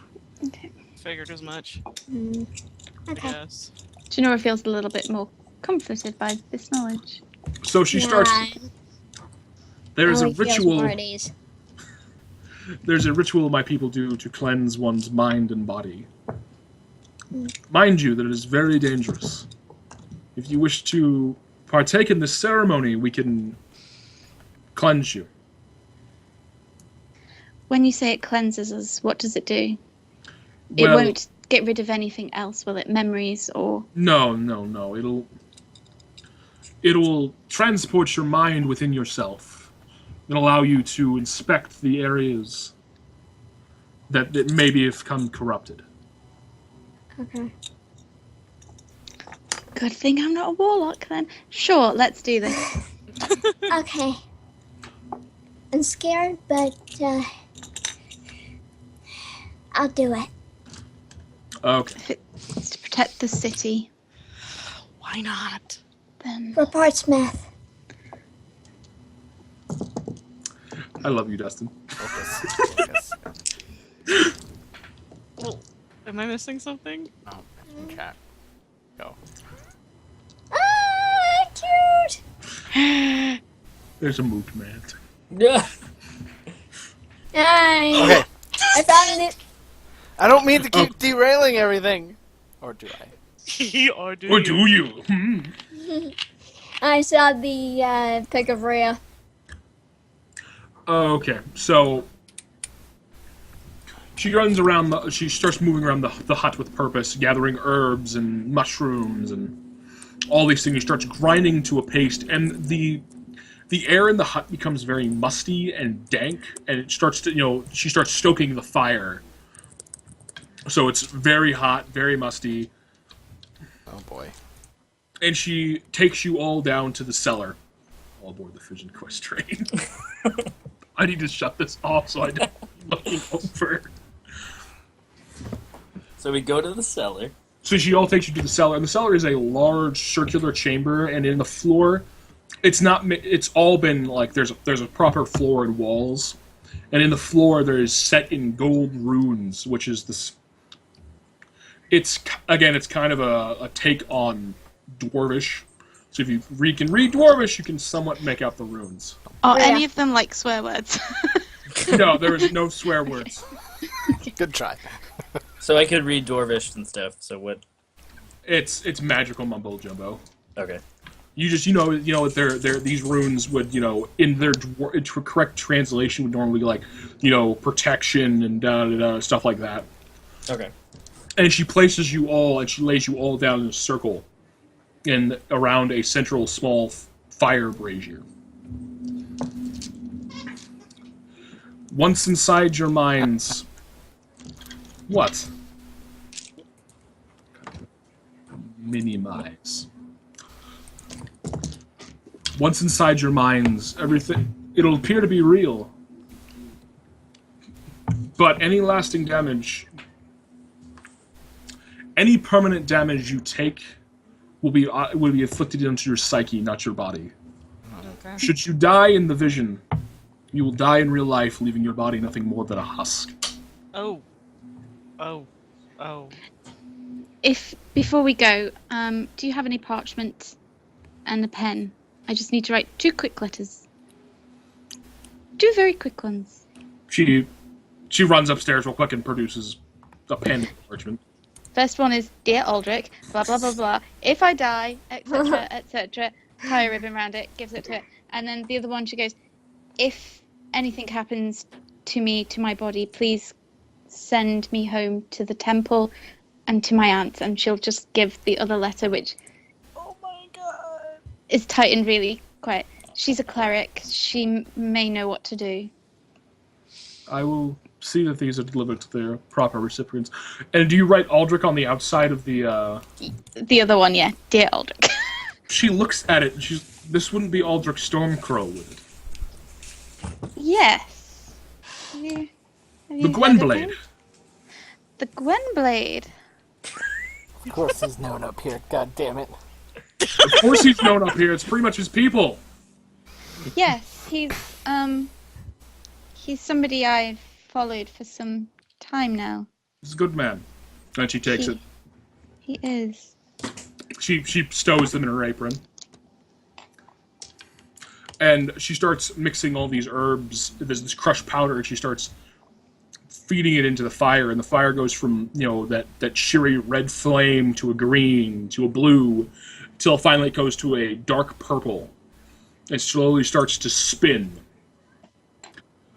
Figured as much. Okay. Yes. Jinora feels a little bit more comforted by this knowledge. So she starts. There is a Only feels ritual. more at ease. There's a ritual my people do to cleanse one's mind and body. Mind you, that it is very dangerous. If you wish to partake in this ceremony, we can cleanse you. When you say it cleanses us, what does it do? It Well, won't get rid of anything else, will it? Memories or... No. It'll transport your mind within yourself and allow you to inspect the areas that maybe have become corrupted. Okay. Good thing I'm not a warlock then. Sure, let's do this. Okay. I'm scared, but I'll do it. Okay. It's to protect the city. Why Why not? Then For partsmith. I love you, Dustin. Focus. Well, am I missing something? Oh, in chat. Go. Ah, cute. There's a movement. Yeah. Okay. I found it. I don't mean to keep derailing everything. Or do I? Or do Or do you? I saw the pic of Rhea. Okay, so she runs around. She starts moving around the hut with purpose, gathering herbs and mushrooms and all these things. She starts grinding to a paste, and the air in the hut becomes very musty and dank, and it starts to she starts stoking the fire. So it's very hot, very musty. Oh boy. And she takes you all down to the cellar. All aboard the Vision Quest train. I need to shut this off so I don't looking over. So we go to the cellar. So she all takes you to the cellar, and the cellar is a large circular chamber, and in the floor, it's all been like there's a proper floor and walls, and in the floor there is set in gold runes, which is this. It's kind of a take on Dwarvish. So if you can read Dwarvish, you can somewhat make out the runes. are Yeah. any of them like swear words? No, there is no swear words. Good try. So I could read Dwarvish and stuff. So what? It's magical mumbo jumbo. Okay. You just these runes would in their correct translation would normally be like protection and da da da stuff like that. Okay. And she places you all, and she lays you all down in a circle, around a central small fire brazier. Once inside your minds, what? Minimize. Once inside your minds, it'll appear to be real. But any lasting damage, any permanent damage you take will be inflicted into your psyche, not your body. Okay. Should you die in the vision, you will die in real life, leaving your body nothing more than a husk. Oh. If before we go, do you have any parchment and a pen? I just need to write 2 quick letters. 2 very quick ones. She runs upstairs real quick and produces a pen and parchment. First one is Dear Aldrich, blah blah blah blah. If I die, etc. etc. Tie a ribbon around it, gives it to it, and then the other one she goes, if anything happens to me, to my body, please send me home to the temple and to my aunt, and she'll just give the other letter, which is tightened really quiet. She's a cleric. She may know what to do. I will see that these are delivered to their proper recipients. And do you write Aldrich on the outside of the... The other one, yeah. Dear Aldrich. She looks at it, and this wouldn't be Aldrich Stormcrow, would it? Yes. Have you The heard of Gwenblade. him? The Gwenblade. Of course he's known up here. God damn it. Of course he's known up here. It's pretty much his people. Yes, he's somebody I've followed for some time now. He's a good man. And she takes it. He is. She stows them in her apron. And she starts mixing all these herbs. There's this crushed powder, and she starts feeding it into the fire, and the fire goes from, that cheery red flame to a green to a blue, till finally it goes to a dark purple, and slowly starts to spin.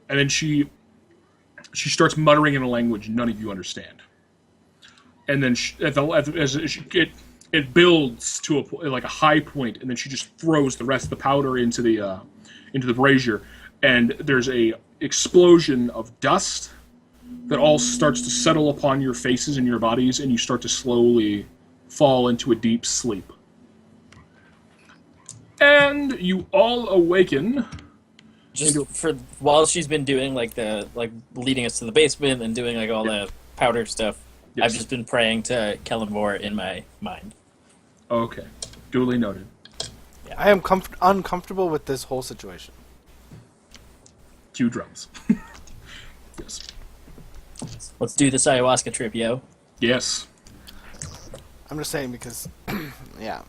And then she starts muttering in a language none of you understand. And then it builds to a high point, and then she just throws the rest of the powder into the brazier, and there's a explosion of dust that all starts to settle upon your faces and your bodies, and you start to slowly fall into a deep sleep. And you all awaken. Just for while she's been doing leading us to the basement and doing all the powder stuff, Yes. I've just been praying to Kellenvor in my mind. Okay, Duly noted. I am uncomfortable with this whole situation. Cue drums. Yes. Let's do this ayahuasca trip, yo. Yes. I'm just saying because, yeah,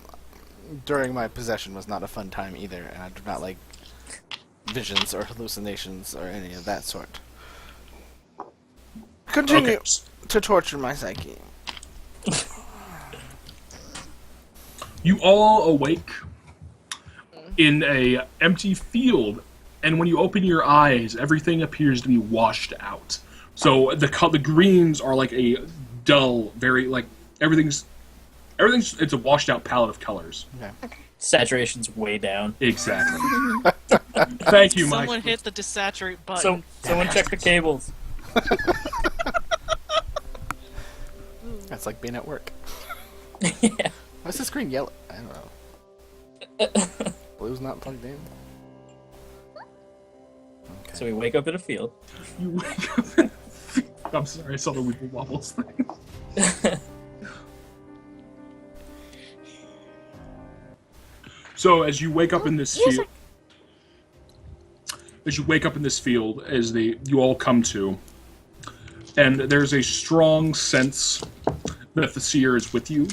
during my possession was not a fun time either, and I do not like visions or hallucinations or any of that sort. Continue Okay. to torture my psyche. You all awake in a empty field, and when you open your eyes, everything appears to be washed out. So the greens are like a dull, very like everything's it's a washed out palette of colors. Okay. Saturation's way down. Exactly. Thank you, Mike. Someone hit the desaturate button. Someone check the cables. That's like being at work. Yeah. Why is the screen yellow? I don't know. Blue's not plugged in. Okay. So we wake up in a field. You wake up. I'm sorry, I saw the Weeble Wobbles thing. So as you wake up in this field, you all come to, and there's a strong sense that the seer is with you,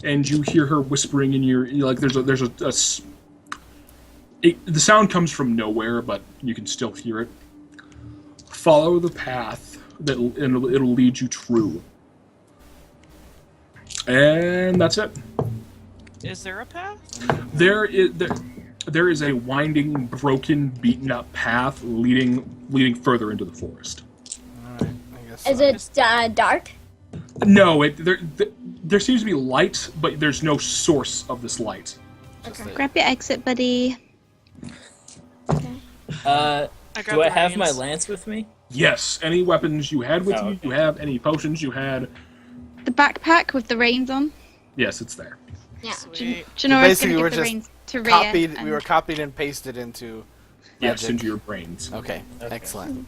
and you hear her whispering in your like. The sound comes from nowhere, but you can still hear it. Follow the path and it'll lead you true, and that's it. Is there a path? There is a winding, broken, beaten up path leading further into the forest. Alright, I guess Is so. it dark? No, there seems to be light, but there's no source of this light. Grab your exit, buddy. Okay. I Do I have my reins. lance with me? Yes, any weapons you had with Oh, you, okay. you have any potions you had. The backpack with the reins on. Yes, it's there. Yeah. Sweet. Janora's Basically, gonna we're give the just reins to Rhea. We were copied and pasted into. Yes, Magic. into your brains. Okay, Okay. excellent.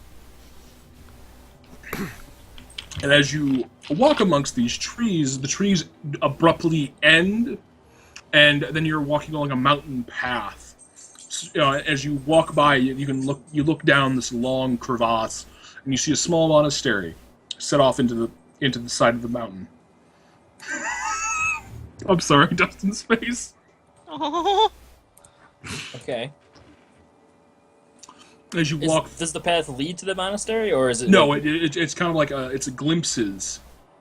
And as you walk amongst these trees, the trees abruptly end, and then you're walking along a mountain path. As you walk by, you look down this long crevasse, and you see a small monastery set off into the side of the mountain. I'm sorry, Dustin's face. Oh, Okay. As you walk, Does the path lead to the monastery, or is it? no, it's kind of like it's glimpses.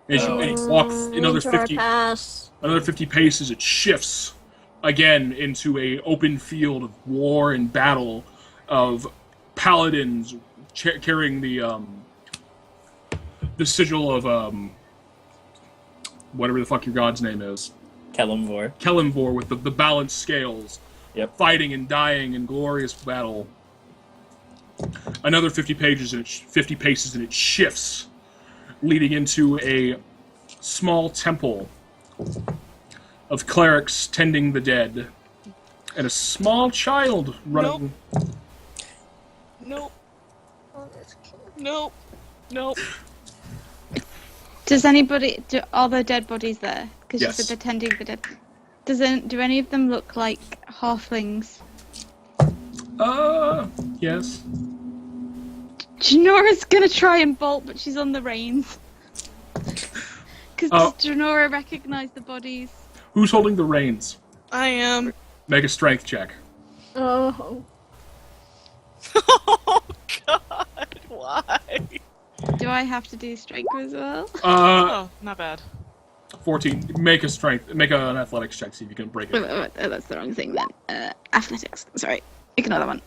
As you walk another Into our 50. pass. Another 50 paces, it shifts again into a open field of war and battle of paladins carrying the sigil of whatever the fuck your god's name is, Kelemvor. Kelemvor, with the balanced scales, Yep. fighting and dying in glorious battle. Another 50 paces and it shifts, leading into a small temple of clerics tending the dead, and a small child running. nope. Nope. Nope. Are there dead bodies there? Because you Yes. said they're tending the dead. Do any of them look like halflings? Yes. Janora's gonna try and bolt, but she's on the reins. Because Oh. does Janora recognize the bodies? Who's holding the reins? I am. Make a strength check. Oh. Oh God! Why? Do I have to do strength as well? Oh, not bad. 14. Make an athletics check, see if you can break it. Oh, that's the wrong thing then. Athletics. Sorry. Ignore that one.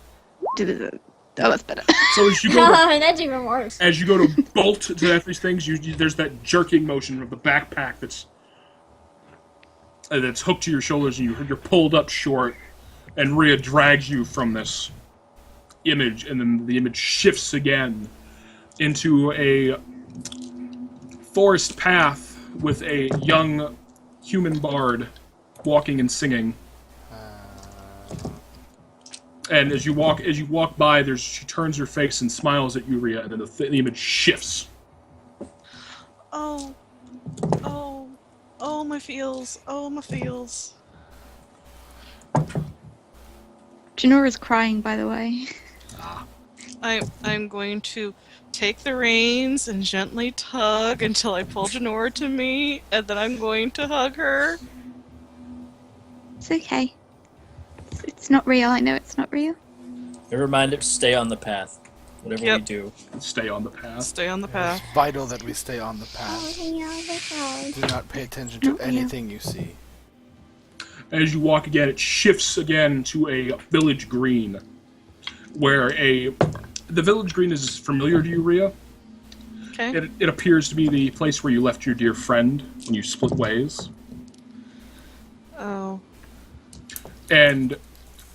Oh, that's better. So as you go to, That's even worse. as you go to bolt to these things, there's that jerking motion of the backpack that's hooked to your shoulders, and you're pulled up short, and Rhea drags you from this image, and then the image shifts again into a forest path with a young human bard walking and singing. And as you walk by, she turns her face and smiles at you, Rhea, and then the image shifts. Oh, my feels. Oh, my feels. Janora's crying, by the way. I'm going to take the reins and gently tug until I pull Janora to me, and then I'm going to hug her. It's okay. It's not real. I know it's not real. A reminder to stay on the path. Whatever Yep. we do. Stay on the path. Stay on the path. It's vital that we stay on the path. Do not pay attention to anything you see. As you walk again, it shifts again to a village green, where the village green is familiar to you, Rhea. Okay. It appears to be the place where you left your dear friend when you split ways. Oh. And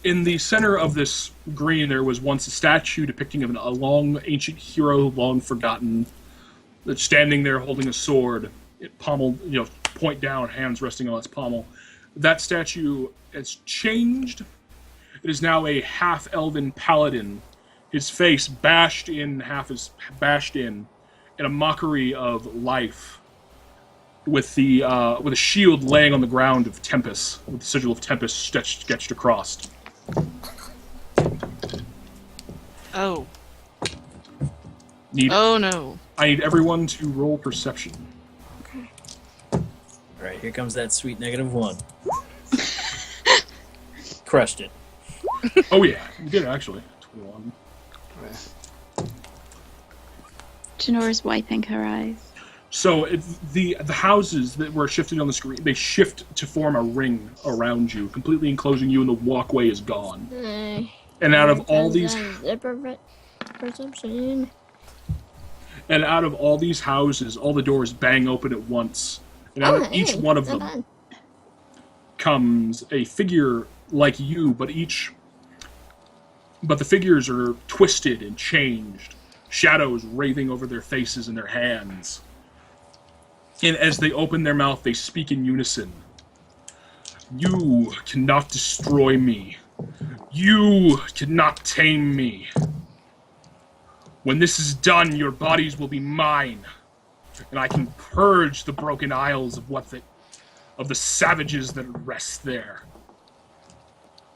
in the center of this green, there was once a statue depicting of a long ancient hero, long forgotten, that's standing there holding a sword, it pommeled, point down, hands resting on its pommel. That statue has changed. It is now a half-elven paladin, his face bashed in, in a mockery of life, with a shield laying on the ground of Tempest, with the sigil of Tempest sketched across. Oh. Need Oh no. I need everyone to roll perception. Alright, here comes that sweet -1. Crushed it. Oh yeah, you did actually. 21. Janora's wiping her eyes. So the houses that were shifted on the screen, they shift to form a ring around you, completely enclosing you, and the walkway is gone. And out of all these, Perception. and out of all these houses, all the doors bang open at once, and out of each one of them comes a figure like you, but the figures are twisted and changed, shadows wraving over their faces and their hands. And as they open their mouth, they speak in unison. You cannot destroy me. You cannot tame me. When this is done, your bodies will be mine, and I can purge the broken isles of the savages that rest there.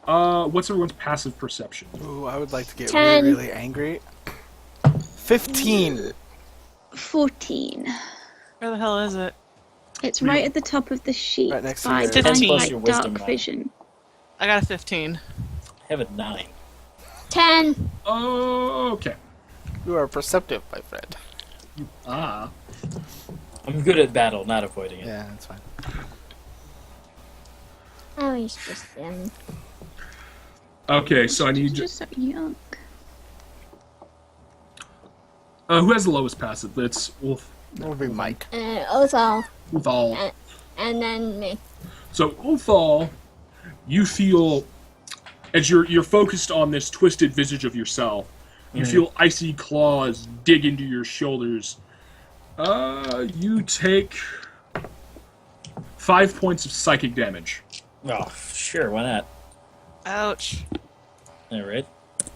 What's everyone's passive perception? Ooh, I would like to get 10. really, really angry. 15. 14. Where the hell is it? It's right at the top of the sheet. Right next to by your- Divine 15. Plus your Light, wisdom, Dark right? Vision. I got a 15. I have a 9. 10. Oh, okay. You are perceptive, my friend. Ah. I'm good at battle, not avoiding it. Yeah, that's fine. Oh, he's just Okay, so I She's need... just so young. who has the lowest passive? It's Wolf. That would be Mike. Othal, Uthal. and then me. So, Uthal, you feel... As you're focused on this twisted visage of yourself, you feel icy claws dig into your shoulders. You take 5 points of psychic damage. Oh, sure, why not? Ouch. Alright.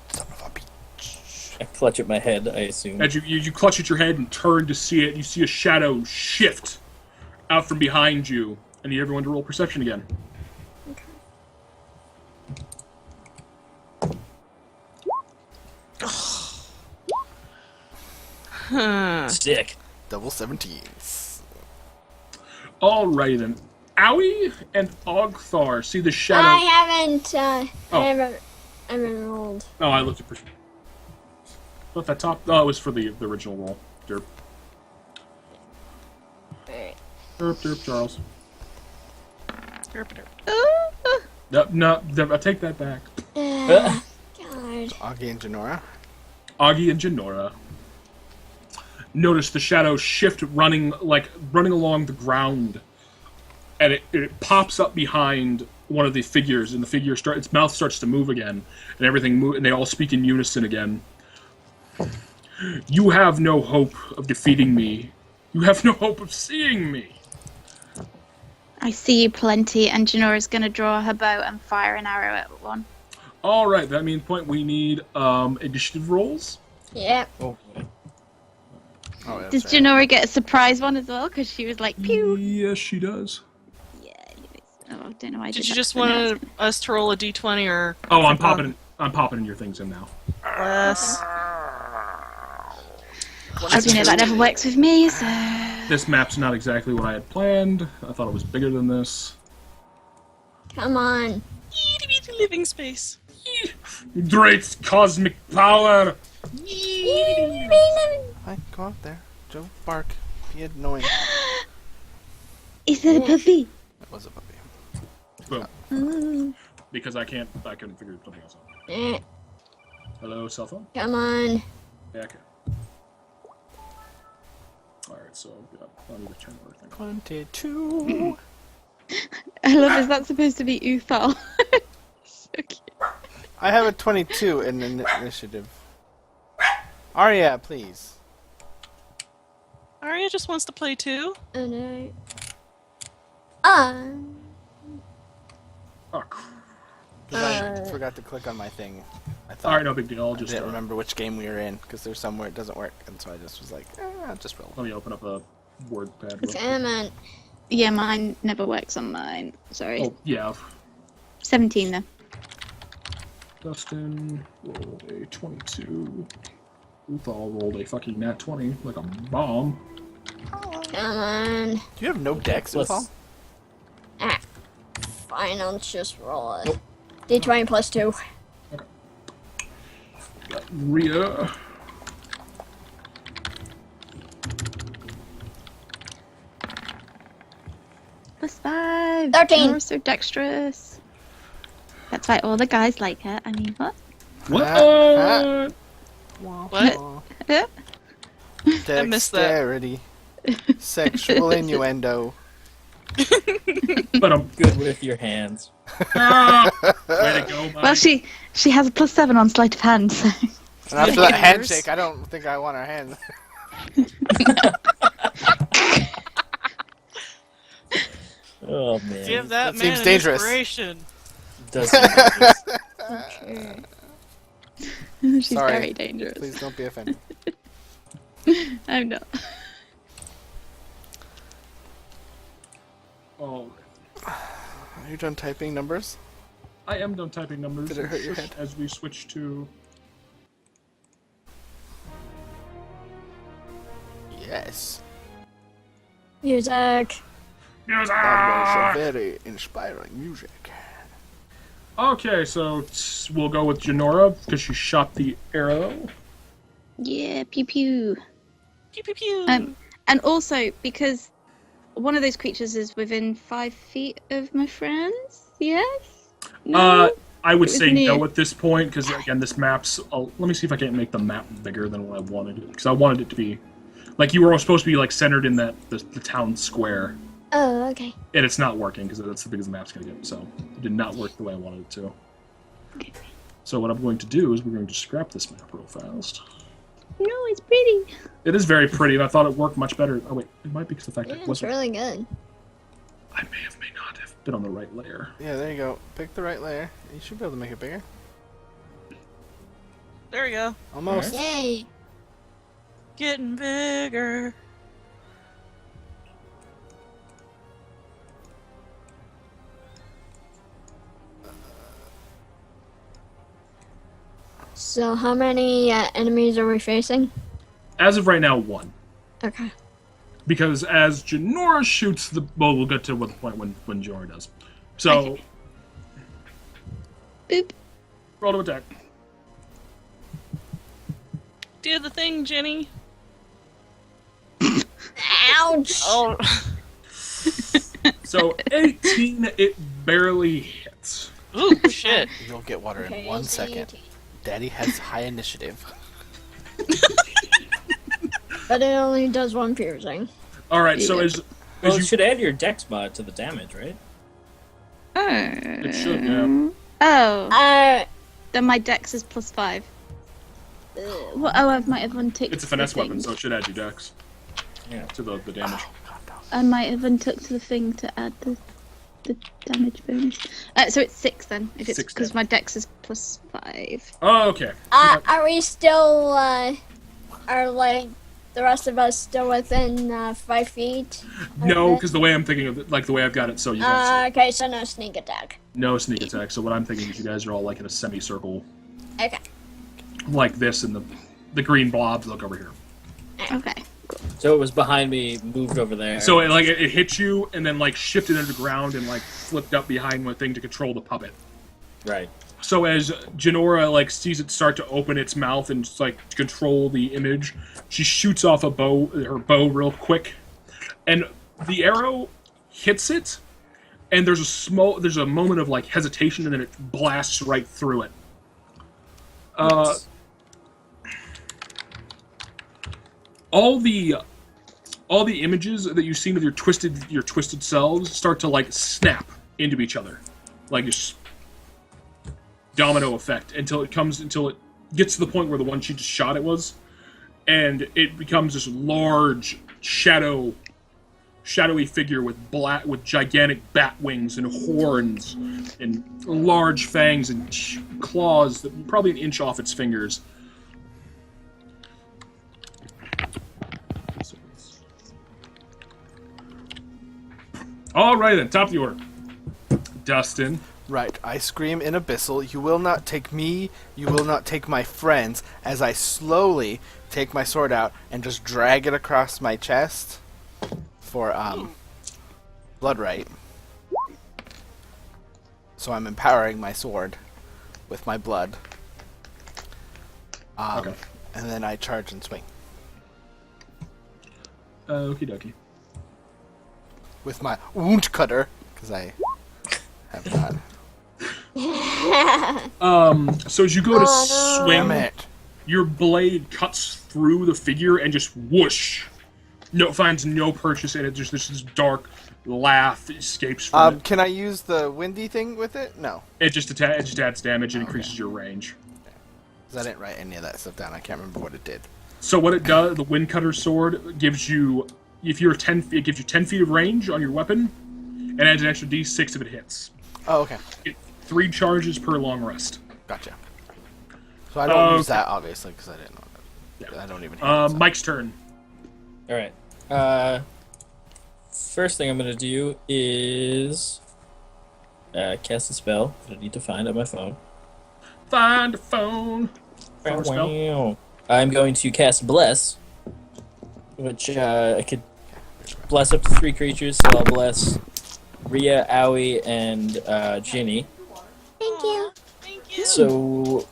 Son of a bitch. I clutch at my head, I assume. As you clutch at your head and turn to see it, you see a shadow shift out from behind you. I need everyone to roll perception again. Stick. Double 17s. Alrighty then. Owie and Ogthar see the shadow. I haven't, Oh. I haven't rolled. Oh, I looked at perception. What that top? Oh, it was for the original roll. Derp. Alright. Derp, Charles. Derp, derp. No, I take that back. God. Augie and Janora. Augie and Jinora notice the shadow shift running along the ground, and it pops up behind one of the figures, and the figure its mouth starts to move again, and everything and they all speak in unison again. You have no hope of defeating me. You have no hope of seeing me. I see you plenty, and Janora's gonna draw her bow and fire an arrow at one. All right, that means we need initiative rolls. Yep. Oh, boy. Oh, yeah, Does that's right. Janora get a surprise one as well? Because she was like, pew! Yes, she does. Yeah, you know, I don't know why I Did did you that, just but no, want us to roll a d20 or? Oh, I'm popping your things in now. Bless. as we know, that never works with me, so... This map's not exactly what I had planned. I thought it was bigger than this. Come on. Itty bitty living space. Great cosmic power! Hi, go out there. Don't bark. Be annoying. Is that a puppy? That was a puppy. Boom. Ooh. Because I couldn't figure something else out. Eh, Hello, cell phone? Come on. Yeah, okay. Alright, so, yeah, I'll need to turn everything. 22. I love, is that supposed to be Ufal? So cute. I have a 22 in initiative. Arya, please. Arya just wants to play too. Oh no. Oh, crap. 'Cause I forgot to click on my thing. I thought Alright, no big deal. I'll I just didn't remember which game we were in because there's somewhere it doesn't work, and so I just was like, I'll just roll. let me open up a word pad. Real quick. Come on. Yeah, mine never works on mine. Sorry. Oh, yeah. 17 though. Dustin rolled a 22. Uthal rolled a fucking nat 20 like a bomb. Come on. Do you have no decks, Plus- Uthal? Ah. Fine, I'll just roll it. Nope. D20 plus 2. Rhea. +5. 13. You're so dexterous. That's why all the guys like her. I mean, what? What? What? I missed that. Dexterity. Sexual innuendo. But I'm Good with your hands. Way to go, Mike. Well, she has a +7 on sleight of hand, so... And after that handshake, I don't think I want her hand. Oh man. Give That that, man seems an dangerous. inspiration. Does seem dangerous. She's Sorry. very dangerous. Please don't be offended. I'm not. Oh, Are you done typing numbers? I am done typing numbers. Did it hurt your head? As we switch to Yes. Music. music. That was a very inspiring music. Okay, so we'll go with Jinora because she shot the arrow. Yeah, pew pew. Pew pew pew. And also, because one of those creatures is within 5 feet of my friends, yes? No? I would It was say near. no at this point because again, this map's. Let me see if I can't make the map bigger than what I wanted it because I wanted it to be like you were supposed to be like centered in that the town square, Oh, okay. and it's not working because that's the biggest the map's gonna get. So it did not work the way I wanted it to. Okay. So what I'm going to do is we're going to scrap this map real fast. No, it's pretty. It is very pretty, and I thought it worked much better. Oh wait, it might be because the fact Yeah, that it it's wasn't. really good. I may not have been on the right layer. Yeah, there you go. Pick the right layer. You should be able to make it bigger. There we go. Almost. Yay. Getting bigger. So how many enemies are we facing? As of right now, 1. Okay. Because as Jinora shoots the... Well, we'll get to what the point when Jinora does. So, Okay. Boop. roll to attack. Do the thing, Jenny. Ouch! Oh. So, 18, it barely hits. Ooh, shit. You'll get water Okay, in 1 AC. second. Daddy has high initiative. But it only does 1 piercing. Alright, so Yeah. as Well, you... you should add your dex mod to the damage, right? It should, yeah. Oh, then my dex is +5. Well, I might have unticked. It's a finesse the weapon, thing. so it should add your dex Yeah. to the damage. I might have untook the thing to add the damage bonus. So it's 6 then, if it's 6 because then. my dex is +5. Oh, okay. Are we still, are like the rest of us still within 5 feet? No, Okay. because the way I'm thinking of it, like the way I've got it, so you guys Okay, so no sneak attack. no sneak attack. So what I'm thinking is you guys are all like in a semicircle, Okay. like this, and the green blobs look over here. Okay. So it was behind me, moved over there. So it hit you, and then like shifted underground and like flipped up behind one thing to control the puppet. Right. So as Jinora like sees it start to open its mouth and just, like to control the image, she shoots off her bow real quick, and the arrow hits it, and there's a moment of like hesitation, and then it blasts right through it. Nice. All the images that you've seen of your twisted selves start to like snap into each other, like just domino effect until it gets to the point where the one she just shot it was, and it becomes this large shadowy figure with gigantic bat wings and horns and large fangs and claws that probably an inch off its fingers. All right, then, top of the order. Dustin. Right, I scream in Abyssal, "You will not take me, you will not take my friends," as I slowly take my sword out and just drag it across my chest for, blood right. So I'm empowering my sword with my blood. Okay. And then I charge and swing. Okie dokie. With my wound cutter, because I have not. So as you go to swing, Damn it. your blade cuts through the figure and just whoosh. Finds no purchase in it. Just this dark laugh escapes from it. Can I use the windy thing with it? No. It just adds damage and increases your range. 'Cause I didn't write any of that stuff down. I can't remember what it did. So what it does, the Wind Cutter sword gives you, if you're 10 feet, it gives you 10 feet of range on your weapon, and adds an extra d6 if it hits. Oh, okay. 3 charges per long rest. Gotcha. So I don't use Okay. that, obviously, because I didn't know that. Yeah. I don't even have it, so. Mike's turn. All right. First thing I'm gonna do is cast a spell that I need to find on my phone. Find a phone. Phone spell. I'm going to cast Bless, which I could bless up to 3 creatures, so I'll bless Rhea, Owie, and Ginny. Thank you. Thank you. So,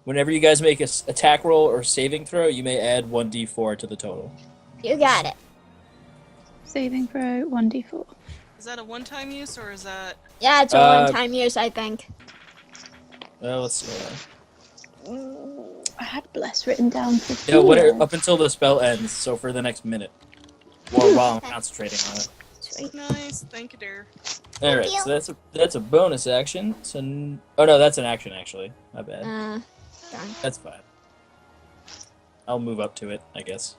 whenever you guys make an attack roll or saving throw, you may add 1d4 to the total. You got it. Saving throw 1d4. Is that a one-time use or is that? Yeah, it's a one-time use, I think. Well, let's see. I had bless written down for Yeah, four. up until the spell ends, so for the next minute. While I'm concentrating on it. Sweet. Nice. Thank you, dear. Alright, you. so that's a bonus action. So oh no, that's an action actually. My bad. Darn. That's fine. I'll move up to it, I guess.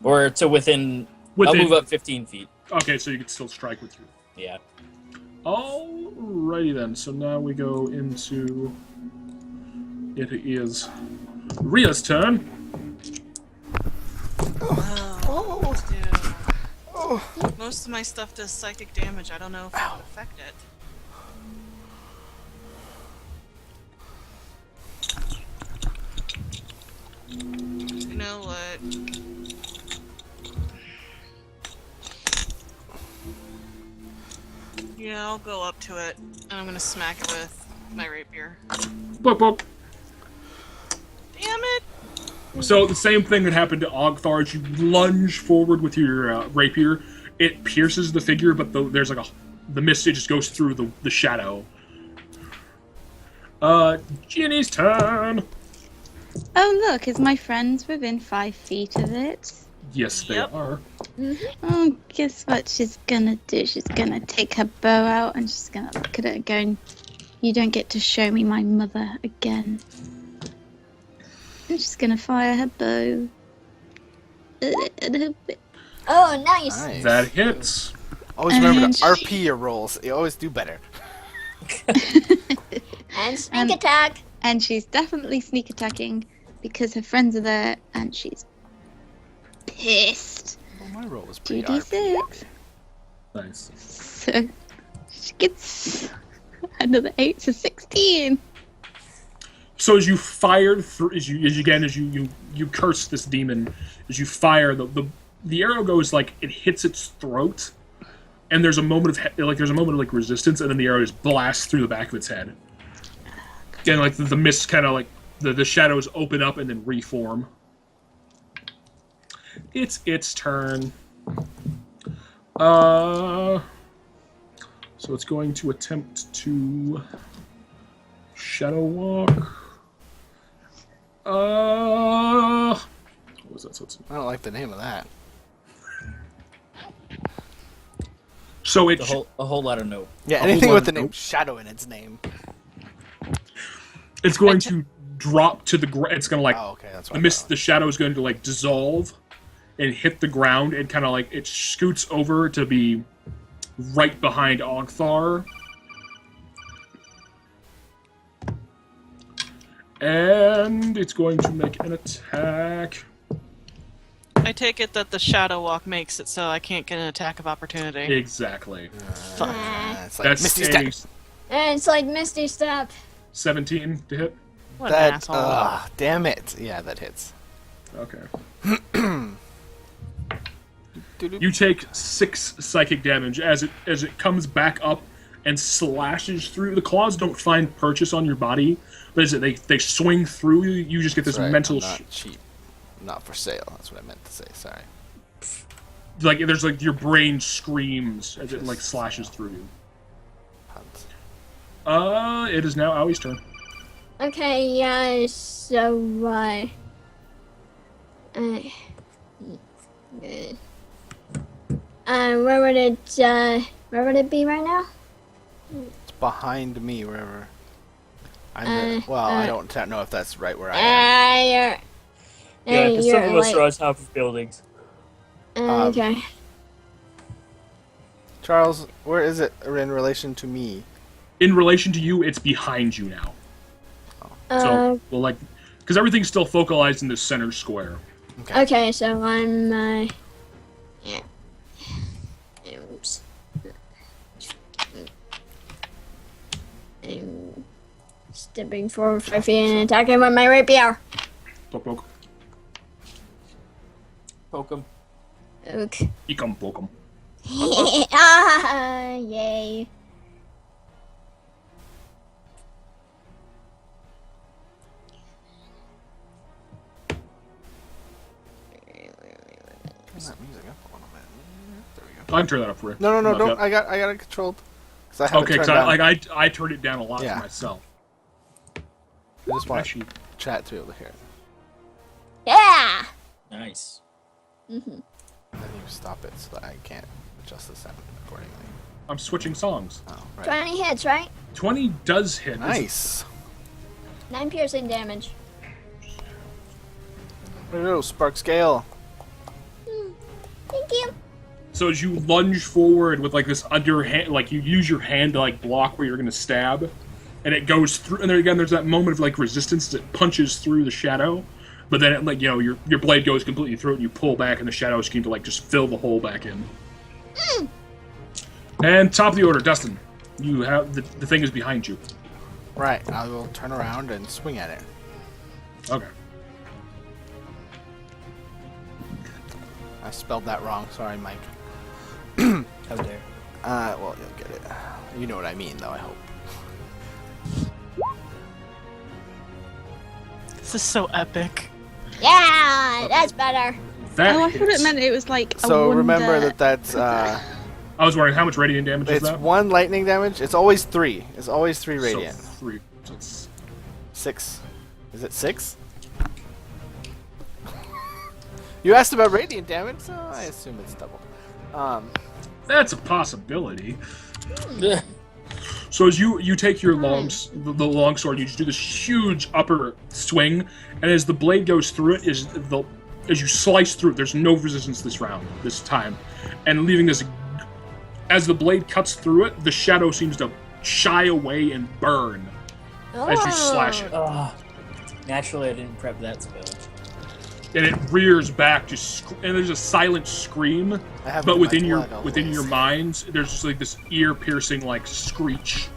Or to within I'll move up 15 feet. Okay, so you can still strike with you. Yeah. Alrighty then. So now we go into. It is Rhea's turn. Oh, dude. Most of my stuff does psychic damage. I don't know if it will affect it. You know what? Yeah, I'll go up to it, and I'm gonna smack it with my rapier. Boop, boop. Damn it! So the same thing that happened to Ogthar as you lunge forward with your rapier. It pierces the figure, but there's like the mist. It just goes through the shadow. Ginny's turn. Oh look, is my friends within 5 feet of it? Yes, they Yep. are. Oh, guess what she's gonna do? She's gonna take her bow out and she's gonna look at it and going, "You don't get to show me my mother again." And she's gonna fire her bow. Oh, nice. Nice. That hits. Always remember And to RP your rolls. You always do better. And sneak attack. And she's definitely sneak attacking because her friends are there and she's pissed. Well, my roll was pretty RP. 2d6. Nice. So she gets another 8 to 16. So as you fire through, as you curse this demon, as you fire, the arrow goes like it hits its throat, and there's a moment of resistance, and then the arrow just blasts through the back of its head. And like the mist kind of like the shadows open up and then reform. It's its turn. So it's going to attempt to shadow walk. What was that? I don't like the name of that. So it A whole lot of note. Yeah, A whole anything lot with of the name nope. Shadow in its name. it's going to drop to the ground. It's going to like Oh, okay, that's the what mist. The shadow is going to like dissolve and hit the ground, and kind of like it scoots over to be right behind Ogthar. And it's going to make an attack. I take it that the Shadow Walk makes it so I can't get an attack of opportunity. Exactly. Fuck. It's like That's Misty a Step. And it's like Misty Step. 17 to hit. What an asshole. Damn it. Yeah, that hits. Okay. You take 6 psychic damage as it comes back up and slashes through. The claws don't find purchase on your body, but they swing through you. You just get this That's right, mental I'm not cheap. Not for sale. That's what I meant to say. Sorry. like there's like your brain screams as it like slashes through you. Hunt. It is now Aui's turn. Okay, yeah, so, where would it be right now? It's behind me, wherever. I don't know if that's right where I am. Yeah, because some of us like, are on top of buildings. okay. Charles, where is it in relation to me? In relation to you, it's behind you now. So, well, like, because everything's still focalized in the center square. Okay, so I'm, yeah. Oops. I'm stepping forward 5 feet and attacking with my rapier. Poke. Poke him. Okay. You come poke him. Yay. Turn that music up a little bit. There we go. I can turn that up for you. No, Not don't. yet. I got it controlled. Cause I have Okay, it because turned down. I turned it down a lot Yeah. for myself. I just want Actually, chat to be able to hear it. Yeah! Nice. And then you stop it so that I can't adjust the sound accordingly. I'm switching songs. Oh, right. 20 hits, right? 20 does hit. Nice. 9 piercing damage. Hello, Spark Scale. Thank you. So as you lunge forward with like this underhand, like you use your hand to like block where you're gonna stab, and it goes through. And then again, there's that moment of like resistance that punches through the shadow, but then it, like your blade goes completely through it, and you pull back, and the shadow seems to like just fill the hole back in. And top of the order, Dustin. You have the thing is behind you. Right, I will turn around and swing at it. Okay. I spelled that wrong. Sorry, Mike. How dare. Well, you'll get it. You know what I mean, though, I hope. This is so epic. Yeah, that's better. That Oh, I thought hits. it meant it was like a So remember wonder- that's I was wondering how much radiant damage is it's that? 1 lightning damage. It's always 3. It's always 3 radiant. So 3. So it's 6. Is it 6? You asked about radiant damage, so I assume it's double. That's a possibility. So as you take your the long sword, you just do this huge upper swing, and as the blade goes through it, as you slice through it, there's no resistance this time, and leaving this. As the blade cuts through it, the shadow seems to shy away and burn as you slash it. Naturally, I didn't prep that spell. And it rears back, and there's a silent scream, I have it but in my within blood within always. your minds, there's just like this ear-piercing like screech.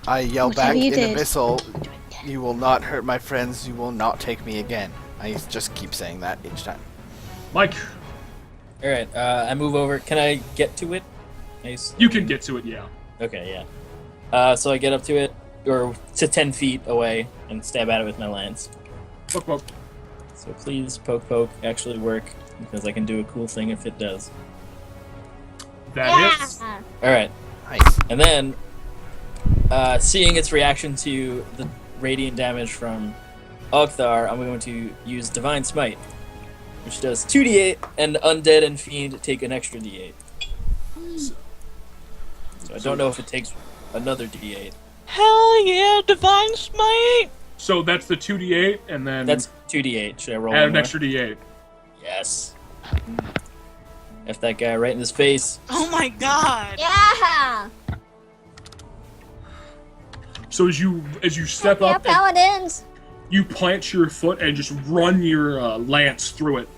I yell Whatever back you in did. Abyssal, "You will not hurt my friends, you will not take me again." I just keep saying that each time. Mike, All right, I move over. Can I get to it? Nice. you can get to it, yeah. Okay, yeah. So I get up to it, or to 10 feet away, and stab at it with my lance. Poke, poke. So please, poke actually work, because I can do a cool thing if it does. That hits. Yeah. Alright, Nice. and then, seeing its reaction to the radiant damage from Ogthar, I'm going to use Divine Smite, which does 2d8, and Undead and Fiend take an extra d8. So I don't know if it takes another d8. Hell yeah, Divine Smite! So that's the 2d8, and then That's 2d8. Should I roll add one an more? extra d8. Yes. F that guy right in his face. Oh my god! Yeah. So as you step Yeah, up, and paladins. you plant your foot and just run your lance through it.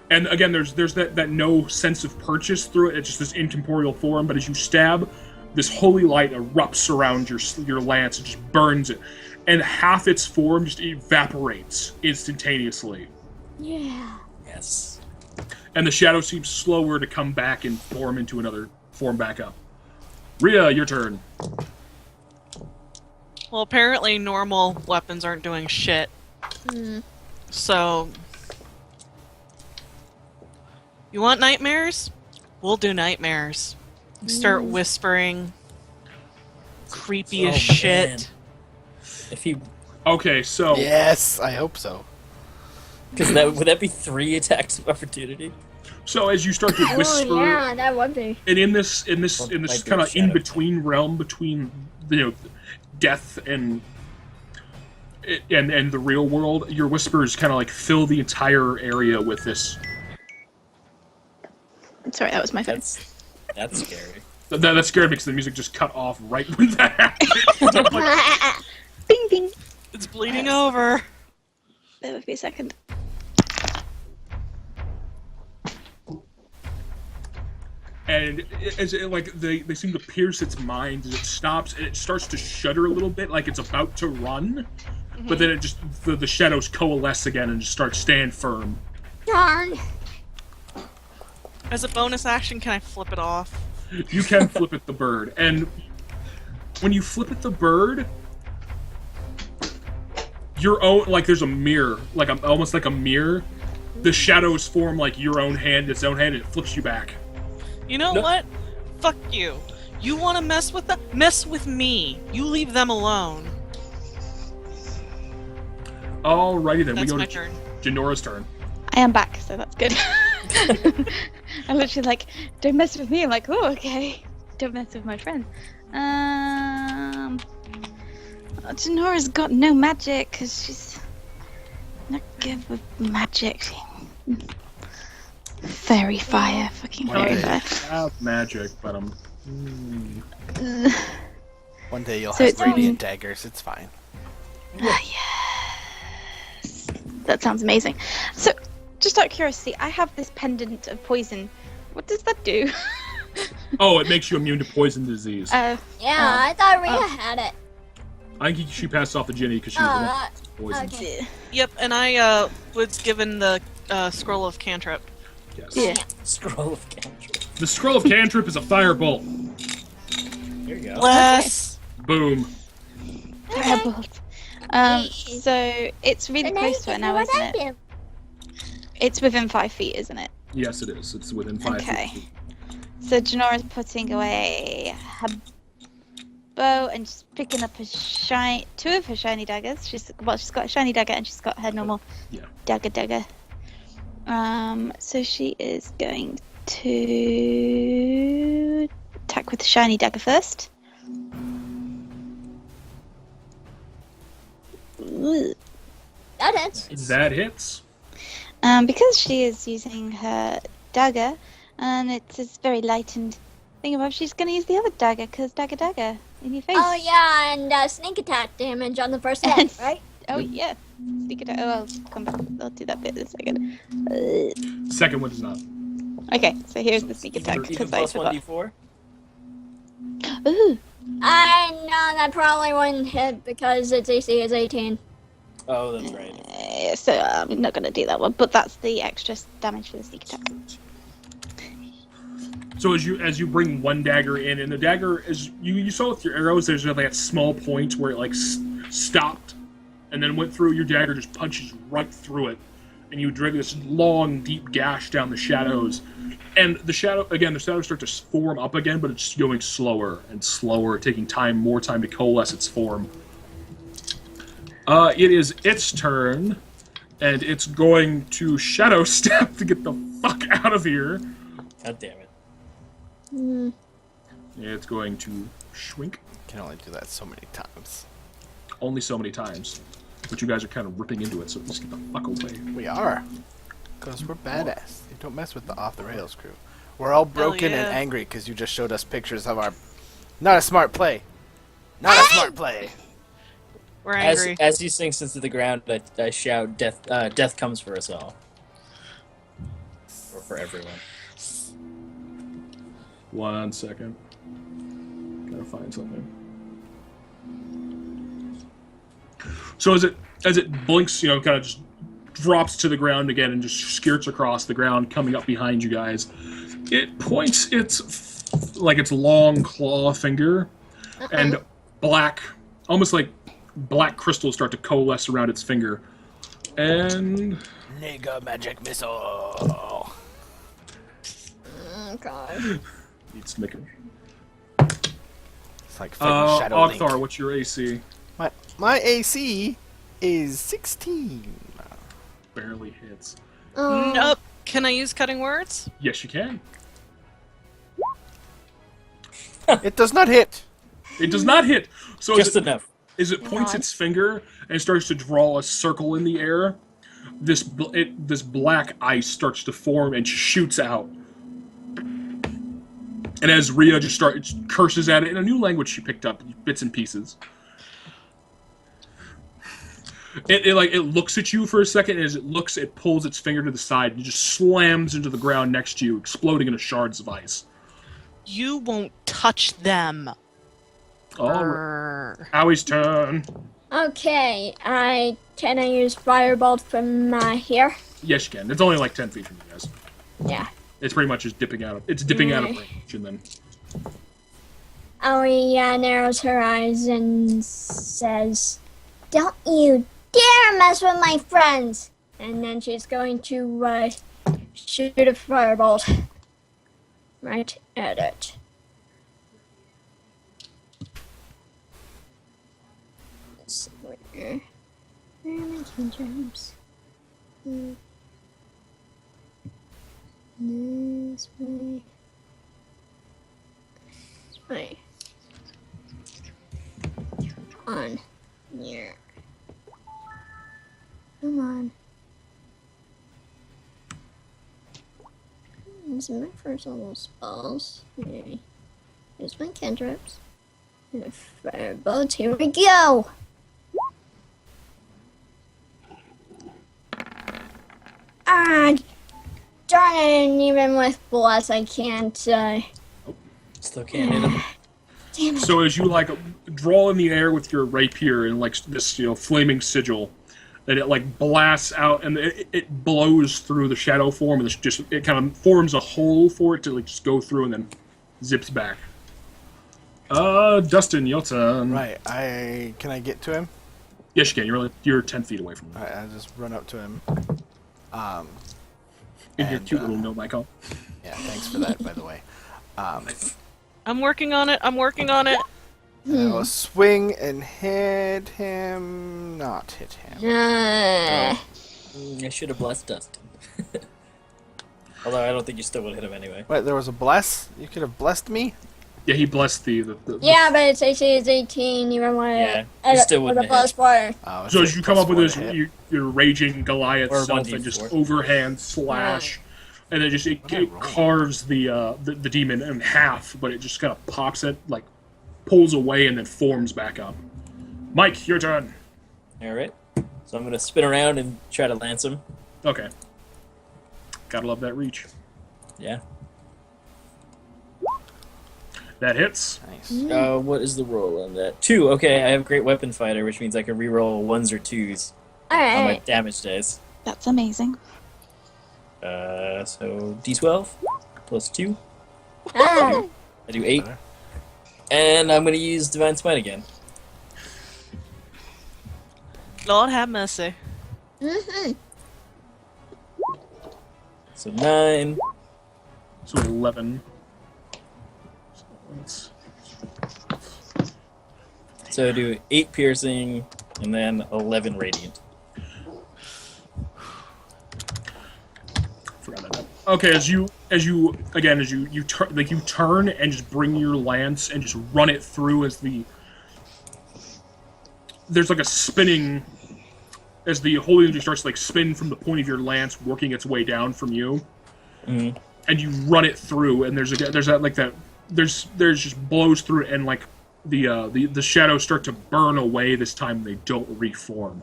And again, there's that no sense of purchase through it. It's just this incorporeal form. But as you stab, this holy light erupts around your lance and just burns it, and half its form just evaporates instantaneously. Yeah. Yes. And the shadow seems slower to come back and form back up. Rhea, your turn. Well, apparently normal weapons aren't doing shit. So... You want nightmares? We'll do nightmares. Start whispering. Creepy as Oh, shit. man. If he, Okay, so Yes, I hope so. because would that be 3 attacks of opportunity? as you start to whisper, Oh yeah, that would be. and in this Might be kind of shadow in between realm between death and the real world, your whispers kind of like fill the entire area with this. Sorry, that was my phone. That's scary. That's scary because the music just cut off right when that happened. Like, Bing, bing. It's bleeding over. There would be a second. and they seem to pierce its mind as it stops, and it starts to shudder a little bit like it's about to run, but then it just the shadows coalesce again and just start stand firm. Darn. As a bonus action, can I flip it off? You can flip at the bird, and when you flip at the bird, your own, like there's a mirror, almost like a mirror. The shadows form like your own hand, its own hand, and it flips you back. You know No. what? Fuck you. You want to mess with them? Mess with me. You leave them alone. Alrighty then, That's we go my to turn. Janora's turn. I am back, so that's good. I'm literally like, don't mess with me. I'm like, oh, okay. Don't mess with my friends. Janora's got no magic because she's not good with magic. Fairy fire, fucking fairy I fire. have magic, but One day you'll So have it's radiant daggers. It's fine. Yes. That sounds amazing. So, just out of curiosity, I have this pendant of poison. What does that do? oh, it makes you immune to poison disease. Yeah, I thought Rhea had it. I think she passed off the Ginny because she was the one who poisoned. Okay. Yep, and I was given the scroll of cantrip. Yes. Yeah. Scroll of cantrip. The scroll of cantrip is a firebolt. Here you go. Bless. Boom. Firebolt. So it's really close to it now, isn't it? It's within 5 feet, isn't it? Yes, it is. It's within 5 Okay. feet. So Janora's putting away her bow and she's picking up two of her shiny daggers. She's got a shiny dagger and she's got her normal Yeah. dagger. So she is going to attack with the shiny dagger first. Ooh. That hits. That hits. Because she is using her dagger, and it's this very lightened thing above, she's going to use the other dagger, because dagger in your face. Oh yeah, and sneak attack damage on the first hit, right? Oh yeah, sneak attack. Oh, I'll come back. I'll do that bit in a second. Second one does not. Okay, so here's the sneak attack Even because I plus forgot. 1d4. Ooh, I know that probably wouldn't hit because its AC is 18. Oh, that's right. so I'm not gonna do that one, but that's the extra damage for the sneak attack. So as you bring one dagger in, and the dagger, as you saw with your arrows, there's like that small point where it like stopped, and then went through. Your dagger just punches right through it, and you drag this long, deep gash down the shadows. And the shadows start to form up again, but it's going slower and slower, taking more time to coalesce its form. It is its turn, and it's going to shadow step to get the fuck out of here. God damn it. It's going to schwink. Can only do that so many times. Only so many times. But you guys are kind of ripping into it, so just get the fuck away. We are. Because we're badass. You don't mess with the off-the-rails crew. We're all broken and yeah. angry because you just showed us pictures of our... Not a smart play. Not a smart play. We're angry. As he sinks into the ground, I shout, "Death comes for us all." Or for everyone. 1 second. Gotta find something. So as it blinks, kind of just drops to the ground again and just skirts across the ground, coming up behind you guys. It points its long claw finger, and almost like black crystals start to coalesce around its finger. And Nigga magic missile. Oh, God. needs to make it. It's like fighting Shadow Link. Ogthar, what's your AC? My AC is 16. Barely hits. Nope. Can I use cutting words? Yes, you can. It does not hit. It does not hit. So Just enough. as it points its finger and starts to draw a circle in the air, this black ice starts to form and shoots out. And as Rhea just curses at it in a new language she picked up, bits and pieces. It looks at you for a second, and as it looks, it pulls its finger to the side and just slams into the ground next to you, exploding into shards of ice. You won't touch them. Alright. Owie's turn. Okay, can I use Firebolt from here? Yes, you can. It's only like 10 feet from you guys. Yeah. It's pretty much just dipping out of range, and then... Aoi narrows her eyes and says, "Don't you dare mess with my friends!" And then she's going to shoot a firebolt right at it. Let's see where are my cantrips? This way. This way. On here. Come on. These are my first level spells. Okay. Here's my cantrips. And firebolt. Here we go! Ah! Darn it, and even with Bless, I can't, Still can't hit him. Damn it. So as you draw in the air with your rapier and this flaming sigil, and it blasts out and it blows through the shadow form, and it kind of forms a hole for it to just go through and then zips back. Dustin, your turn. Right. Can I get to him? Yes, you can. You're 10 feet away from him. Alright, I'll just run up to him. In your and, cute little gnome icon. Yeah, thanks for that, by the way. I'm working on it. I'm working on it. And I will swing and hit him. Not hit him. I should have blessed Dustin. Although I don't think you still would hit him anyway. Wait, there was a bless? You could have blessed me? Yeah, he blessed the Yeah, but its AC is 18, even when Yeah, you still wouldn't with a plus 4. Oh, So as you come up with this, hit. your raging Goliath Or self 1d4. and just overhand slash, and then it carves the demon in half, but it just kind of pops it, pulls away and then forms back up. Mike, your turn. Alright. So I'm going to spin around and try to lance him. Okay. Gotta love that reach. Yeah. That hits. Nice. What is the roll on that? 2. Okay, I have Great Weapon Fighter, which means I can reroll 1s or 2s on my Alright. damage dice. That's amazing. So D12 plus 2. Ah. I do 8. And I'm going to use Divine Smite again. Lord have mercy. Mhm. So 9. So 11. So that's- So I do 8 piercing and then 11 radiant. Forgot that. Okay, as you turn and just bring your lance and just run it through there's like a spinning as the holy energy starts to like spin from the point of your lance, working its way down from you, Mhm. and you run it through, and there's just blows through it, and like the shadows start to burn away. This time they don't reform.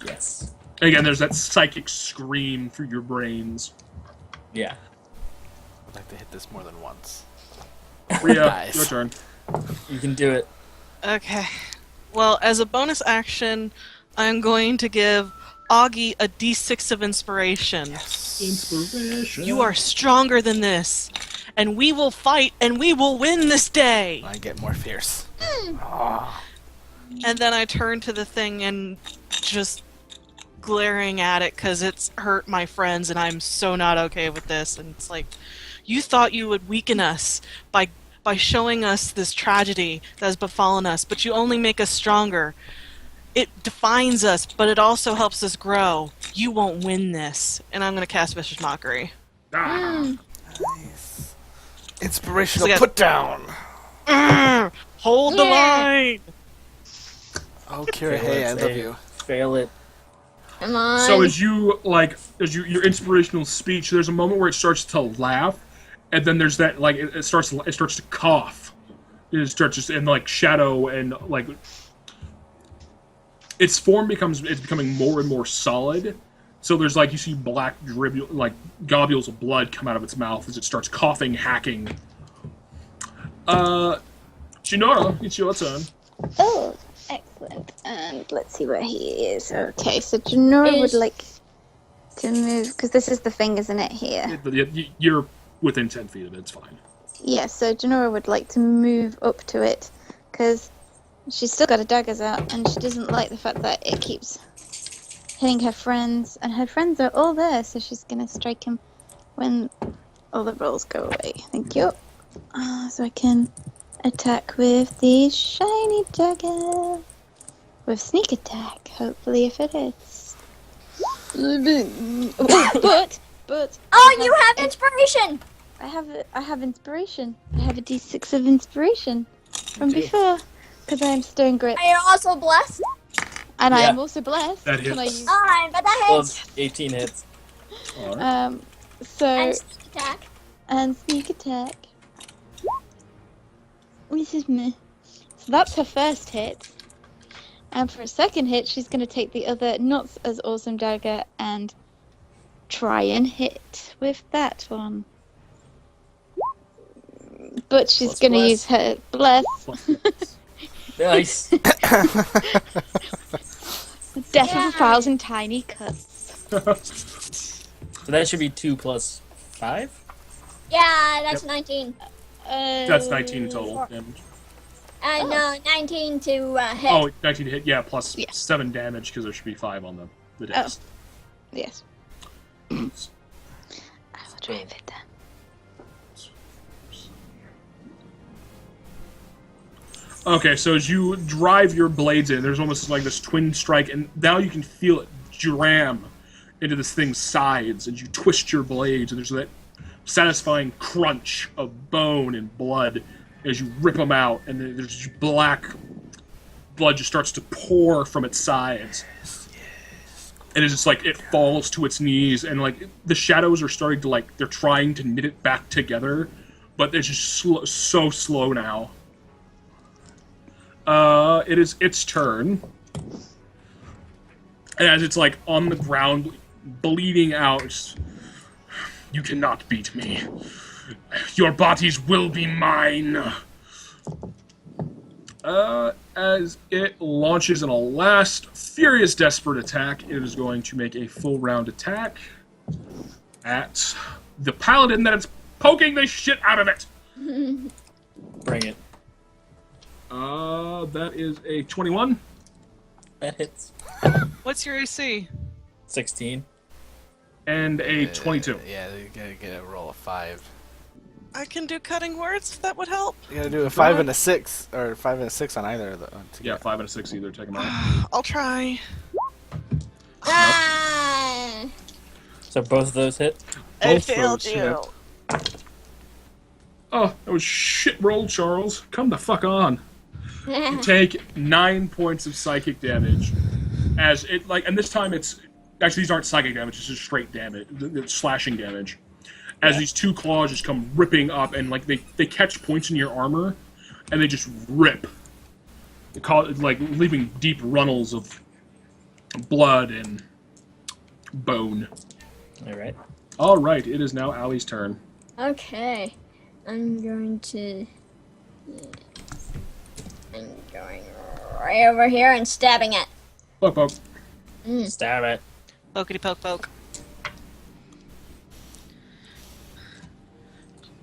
Yes. Again, there's that psychic scream through your brains. Yeah. I'd like to hit this more than once. Rhea, Nice. your turn. You can do it. Okay. Well, as a bonus action, I'm going to give Augie a d6 of inspiration. Inspiration. You are stronger than this, and we will fight, and we will win this day. I get more fierce. Ah. And then I turn to the thing and just glaring at it because it's hurt my friends, and I'm so not okay with this. And it's like, you thought you would weaken us by showing us this tragedy that has befallen us, but you only make us stronger. It defines us, but it also helps us grow. You won't win this. And I'm going to cast Vicious Mockery. Ah. Nice. Inspirational So I got- put down. Hold the Yeah. line! Oh, Kira, hey, I love you. Fail it. Come on. So as your inspirational speech, there's a moment where it starts to laugh, and then there's that like it starts to cough. It starts just and like shadow and like its form it's becoming more and more solid. So there's like you see black globules of blood come out of its mouth as it starts coughing, hacking. Jinora, it's your turn. Oh, excellent. And let's see where he is. Okay, so Jinora would Is- like to move, because this is the thing, isn't it, here? You're within 10 feet of it. It's fine. Yeah, so Jinora would like to move up to it, because she's still got her daggers out, and she doesn't like the fact that it keeps hitting her friends, and her friends are all there, so she's going to strike him when all the rolls go away. Thank you. So I can attack with the shiny dagger. With sneak attack, hopefully, if it hits. But Oh, you have inspiration! I have inspiration. I have a d6 of inspiration from before, because I am stone grip, Are you also blessed? and I Yeah. am also blessed. That Can I hits. use, Alright, but that hits. Plus 18 hits. All right. so And sneak attack. and sneak attack. This is me. So that's her first hit. And for a second hit, she's going to take the other not as awesome dagger and try and hit with that one. But she's Plus going to bless. use her bless. Nice. Death of Yeah. 1,000 tiny cuts. So that should be 2 plus 5? Yeah, that's 19. That's 19 total damage. No, 19 to hit. Oh, 19 to hit. Yeah, plus Yeah. 7 damage because there should be 5 on the dice. Yes. I will try and fit that. Okay, so as you drive your blades in, there's almost like this twin strike, and now you can feel it jam into this thing's sides, and you twist your blades, and there's that satisfying crunch of bone and blood as you rip them out, and then there's just black blood just starts to pour from its sides. And it's just like it falls to its knees, and like the shadows are starting to like they're trying to knit it back together, but it's just so slow now. It is its turn. And as it's like on the ground, bleeding out, you cannot beat me. Your bodies will be mine. As it launches in a last furious, desperate attack, it is going to make a full round attack at the paladin that is poking the shit out of it. Bring it. That is a 21. That hits. What's your AC? 16. And a 22. Yeah, you gotta get a roll of 5. I can do cutting words, if that would help. You gotta do a 5 and a 6, or 5 and a 6 on either of the. Yeah, 5 and a 6 either. Take them out. I'll try. Ah! So both of those hit? Both those hit. Oh, that was shit roll, Charles. Come the fuck on. You take 9 points of psychic damage. As it, like, and this time it's... Actually, these aren't psychic damage, it's just straight damage. It's slashing damage. As these two claws just come ripping up, and, like, they catch points in your armor, and they just rip. Like, leaving deep runnels of blood and bone. Alright. Alright, it is now Allie's turn. Okay. I'm going to... I'm going right over here and stabbing it. Poke, poke. Stab it. Pokety poke poke.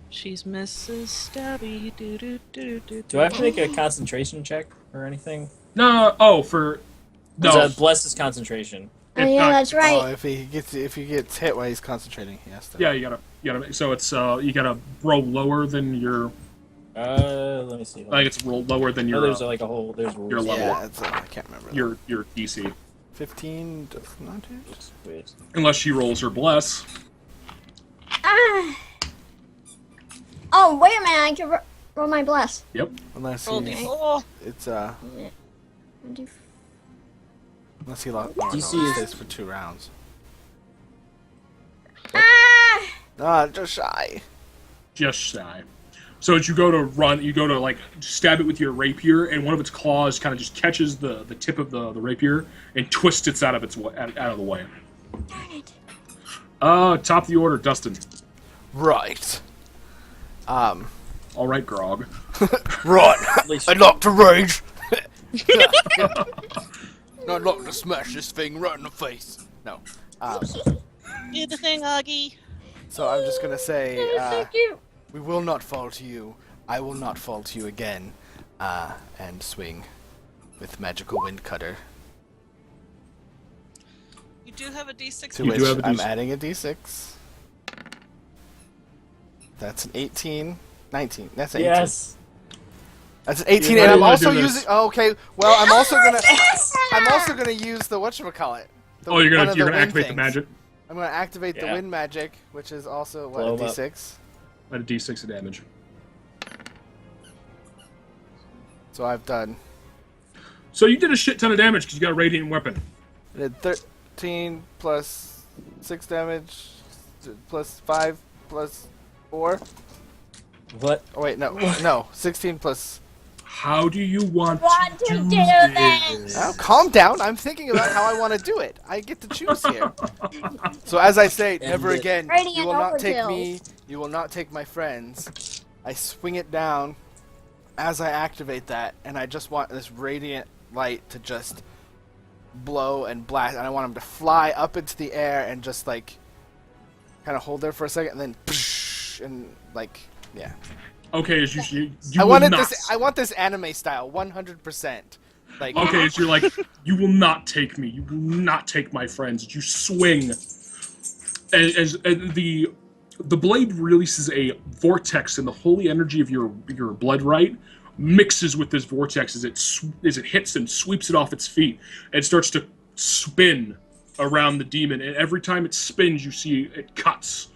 She's Mrs. Stabby. Do, do, do, do, Do I have to make a concentration check or anything? No, oh, for... No. So bless his concentration. Oh yeah, that's Oh, right. if he gets hit while he's concentrating, he has to. Yeah, you gotta. So it's you gotta roll lower than your. Let me see. I think it's roll lower than your. there's like a whole. There's rules. your level. Yeah, it's, I can't remember. Your DC. 15 does not hit. Wait. Unless she rolls her bless. Ah. Oh wait a minute, I can roll my bless. Yep. Unless Roll he, D4. it's I do- unless he lost. DC is- stays for 2 rounds. Ah! Ah, just shy. Just shy. So as you go to run, you go to like stab it with your rapier, and one of its claws kind of just catches the tip of the rapier and twists it out of the way. Darn it. Top of the order, Dustin. Right. All right, Grog. Right. least- I'd like to rage. I'd like to smash this thing right in the face. No. Do the thing, Augie. So I'm just gonna say, Thank you. we will not fall to you. I will not fall to you again. And swing with magical wind cutter. You do have a D6. To You which do have a I'm D6. adding a d6. That's an 18. 19. That's an 18. Yes. That's an 18, Yeah, and how do I'm you wanna also do this? using. Oh, okay. Well, I'm also gonna use the whatchamacallit. Oh, you're gonna activate the magic. I'm gonna activate the Yeah. wind magic, which is also Blow what, a 'em up. d6. At a D6 of damage. So I've done. So you did a shit ton of damage because you got a radiant weapon. I did 13 plus 6 damage, plus 5 plus 4. What? Oh wait, no, 16 plus. How do you want Want to do this? Oh, calm down. I'm thinking about how I want to do it. I get to choose here. So as I say, never it. again. Radiant You will not take overkill. me. You will not take my friends. I swing it down as I activate that, and I just want this radiant light to just blow and blast, and I want them to fly up into the air and just like kind of hold there for a second, and then and like yeah. Okay, as you I will wanted not. this. I want this anime style, 100%. Like Okay, as you're like, you will not take me. You will not take my friends. As you swing, as the blade releases a vortex, and the holy energy of your blood right mixes with this vortex as it hits and sweeps it off its feet, and starts to spin around the demon. And every time it spins, you see it cuts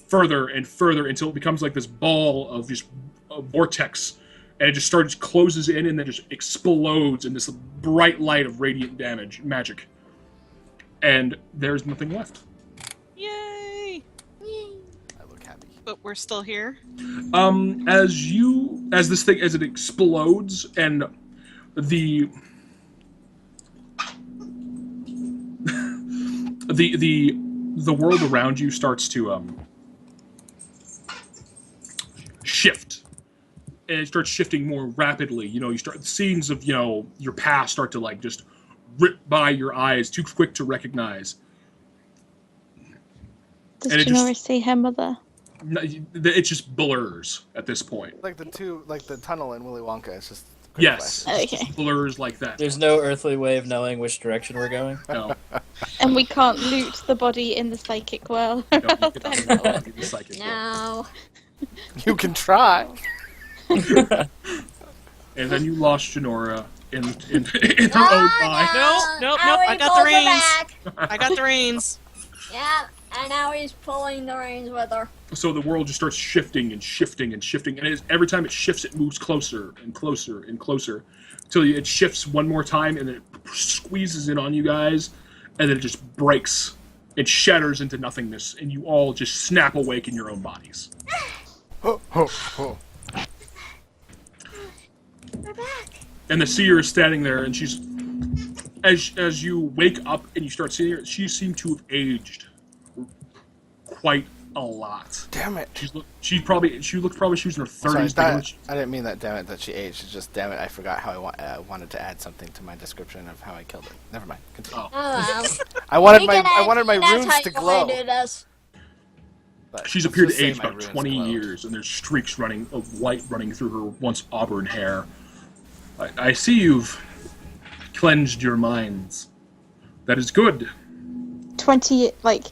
further and further until it becomes like this ball of just a vortex, and it just closes in and then just explodes in this bright light of radiant magic, and there's nothing left. Yay! I look happy. But we're still here. As it explodes, and the the world around you starts to shift, and it starts shifting more rapidly. You start scenes of your past start to like just rip by your eyes, too quick to recognize. Does And it Jinora just- see her mother? It just blurs at this point. Like the tunnel in Willy Wonka. It's just Yes, Okay. it just blurs like that. There's no earthly way of knowing which direction we're going. No, And we can't loot the body in the psychic world. no, you cannot be the psychic. No. You can try. And then you lost Jinora in her own mind. Nope, Now I he got the pulls her reins. back. I got the reins. Yeah, and now he's pulling the reins with her. So the world just starts shifting and shifting and shifting, and every time it shifts, it moves closer and closer and closer, until it shifts one more time, and then it squeezes in on you guys, and then it just breaks. It shatters into nothingness, and you all just snap awake in your own bodies. Ho, ho, ho. We're back. And the seer is standing there, and she's as you wake up and you start seeing her, she seemed to have aged quite a lot. Damn it. She looked probably she was in her Sorry, 30s. I didn't mean that. Damn it, that she aged. It's just damn it. I forgot how I wanted to add something to my description of how I killed it. Never mind. Continue. Oh. Oh, well. I wanted We my can I add- wanted my that's runes how to you glow. wanna do this. But She's let's appeared just to say age my about runes 20 glowed. years, and there's streaks running of light running through her once auburn hair. I see you've cleansed your minds. That is good. 20, like,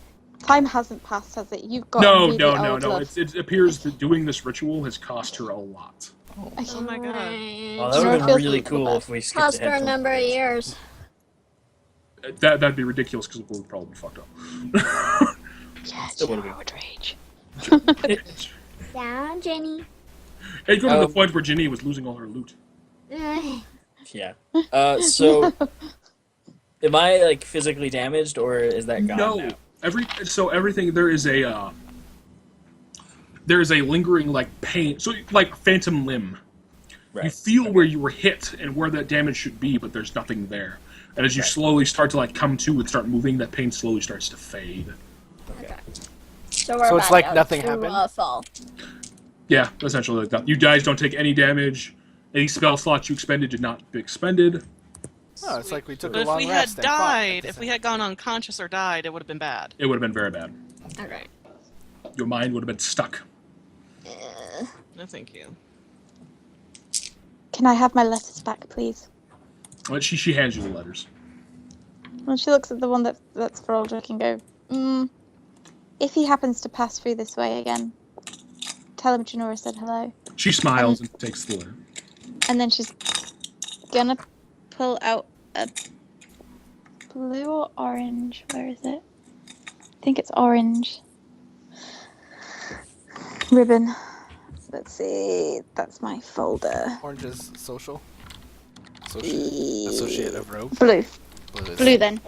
time hasn't passed, has it? You've got No, really no, old no. love. It appears that doing this ritual has cost her a lot. Okay. Oh my god. Well, that would Jinora have been feels really the cool best. if we skipped Cost her ahead. a number of years. That'd be ridiculous because the world would probably be fucked up. Yeah, Still would've Jinora would rage. Down, Jenny. It got to the point where Ginny was losing all her loot. Yeah. So, am I like physically damaged, or is that gone No, now? everything there is a lingering like pain, so like phantom limb. Right. You feel where you were hit and where that damage should be, but there's nothing there. And as you slowly start to like come to and start moving, that pain slowly starts to fade. Okay. So, we're So it's about like to nothing to, happened? Fall. Yeah, essentially like that. You guys don't take any damage. Any spell slots you expended did not be expended. Oh, it's like we took But a if long we had rest and fought at died, the if same- we had gone unconscious or died, it would have been bad. It would have been very bad. Okay. Your mind would have been stuck. No, thank you. Can I have my letters back, please? But she hands you the letters. Well, she looks at the one that's for Aldrich and go, if he happens to pass through this way again, tell him Jinora said hello. She smiles and takes the letter. And then she's gonna pull out a blue or orange. Where is it? I think it's orange. Ribbon. Let's see. That's my folder. Orange is social. Associate of rope. Blue. Blue is Blue then.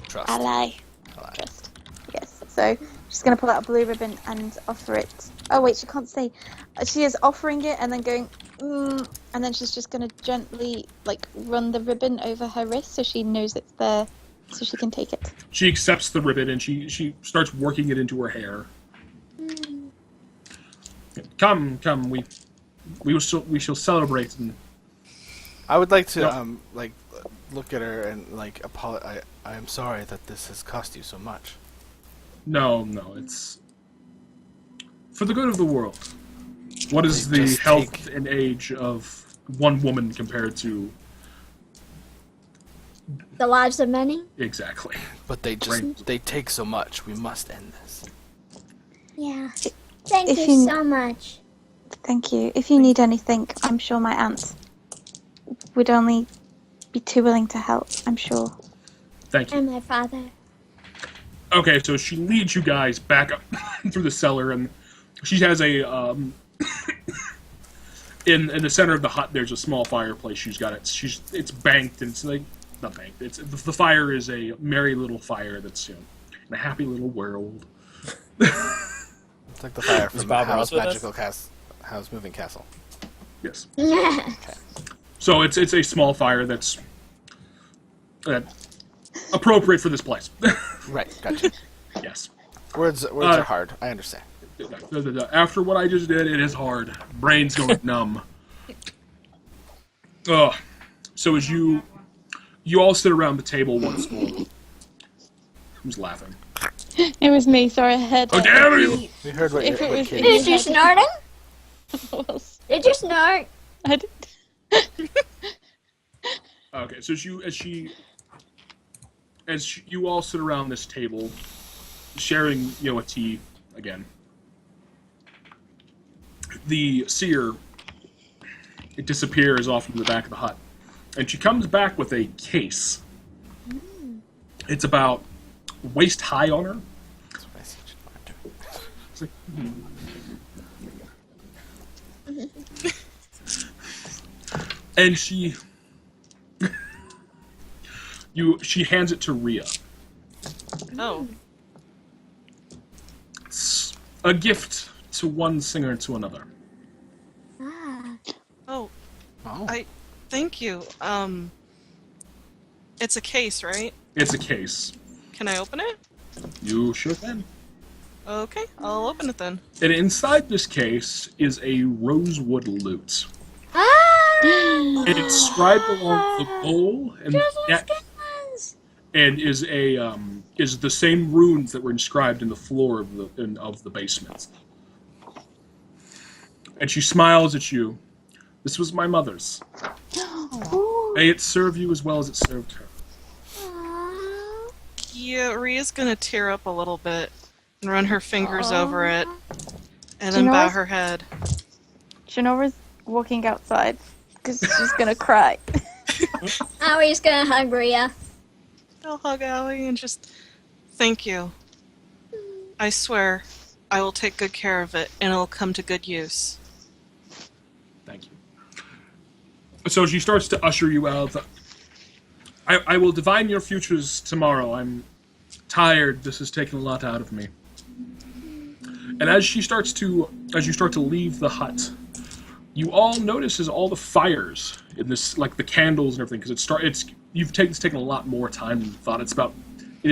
trust. Ally. Ally. Trust. Yes. So she's gonna pull out a blue ribbon and offer it. Oh wait, she can't say. She is offering it and then going, and then she's just gonna gently like run the ribbon over her wrist so she knows it's there, so she can take it. She accepts the ribbon and she starts working it into her hair. Come, we shall celebrate. And I would like to No. like look at her and like I am sorry that this has cost you so much. no, it's for the good of the world. What is They the just health take- and age of one woman compared to The lives of many? exactly? But they just Right. they take so much. We must end this. Yeah. Thank If you you- so much. Thank you. If you need anything, I'm sure my aunt would only be too willing to help. I'm sure. Thank you. And my father. Okay, so she leads you guys back up through the cellar, and she has a in the center of the hut. There's a small fireplace. She's got it. It's banked, and it's like not banked. It's the fire is a merry little fire that's in a happy little world. It's like the fire Is from Bob How's Ross with Magical How's Moving Castle. Yes. Yeah. So it's a small fire that appropriate for this place. Right, gotcha. Yes. Words are hard. I understand. After what I just did, it is hard. Brain's going numb. Ugh. So as you all sit around the table once more. Who's laughing? It was me. Sorry, I heard. Oh, damn you! We heard what If it what was kid- me- Did you snorting? Did you snort? I did. Okay, so as you all sit around this table, sharing, a tea again. The seer, it disappears off into the back of the hut, and she comes back with a case. It's about waist high on her. That's what I see you want to do. It's like, and she hands it to Rhea. Oh. It's a gift to one singer to another. Oh, Oh. thank you. It's a case, right? It's a case. Can I open it? You sure can. Okay, I'll open it then. And inside this case is a rosewood lute. Ah! And it's inscribed along the bowl and the neck, and is the same runes that were inscribed in the floor of the basement. And she smiles at you. This was my mother's. May it serve you as well as it served her. Yeah, Rhea's gonna tear up a little bit and run her fingers over it, and then bow her head. Jinora's walking outside because she's gonna cry. Awie's gonna hug Rhea. I'll hug Allie and just thank you. I swear, I will take good care of it, and it'll come to good use. Thank you. So she starts to usher you out. I will divine your futures tomorrow. I'm tired. This has taken a lot out of me. And as you start to leave the hut, you all notice all the fires in this, like the candles and everything, because it's taken a lot more time than you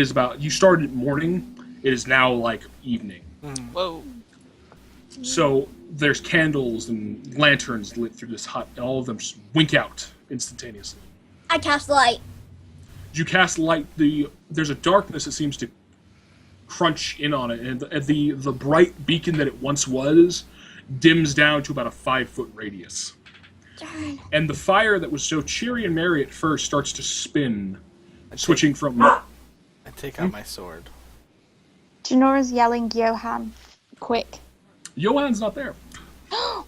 thought. You started at morning. It is now like evening. Whoa. So there's candles and lanterns lit through this hut, and all of them just wink out instantaneously. I cast light. You cast light. There's a darkness that seems to crunch in on it, and the bright beacon that it once was dims down to about a 5-foot radius. Darn. And the fire that was so cheery and merry at first starts to spin, switching from. I take out my sword. Jinora's yelling, Johan, quick. Johan's not there.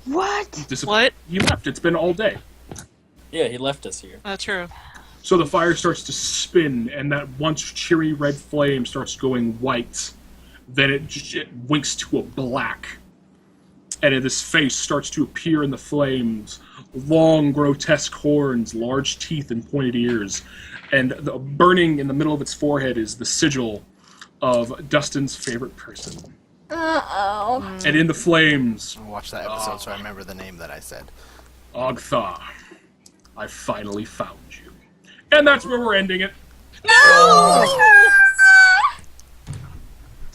What? What? He left. It's been all day. Yeah, he left us here. True. So the fire starts to spin, and that once cheery red flame starts going white. Then it winks to a black. And this face starts to appear in the flames. Long, grotesque horns, large teeth, and pointed ears. And burning in the middle of its forehead is the sigil of Dustin's favorite person. Uh-oh. And in the flames, I'll watch that episode so I remember the name that I said. Ogtha, I finally found you. And that's where we're ending it.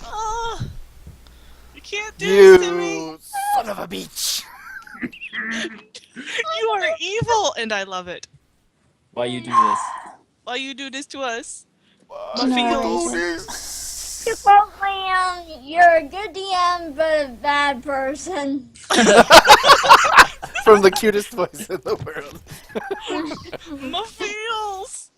Oh, you can't do this to me. You son of a bitch! You are evil, and I love it. Why you do this? Why you do this to us? You're a good DM, but a bad person. From the cutest voice in the world. My feels.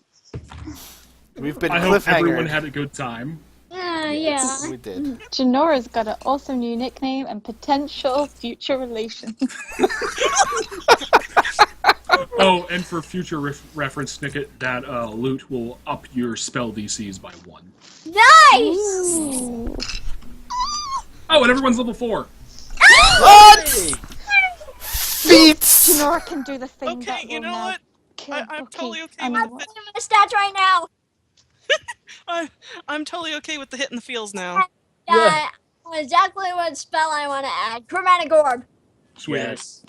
We've been I hope everyone cliffhangered. had a good time. Yeah. We did. Jinora's got an awesome new nickname and potential future relations. Oh, and for future reference, Snicket, that loot will up your spell DCs by 1. Nice! Oh, and everyone's level 4. What? Hey! Feet! Jinora can do the thing Okay, that will you know now what? kill I'm Bucky totally okay and with I'm it. putting my stats right now. I'm totally okay with the hitting the feels now. Yeah. Exactly what spell I want to add. Chromatic Orb. Sweet. Yes.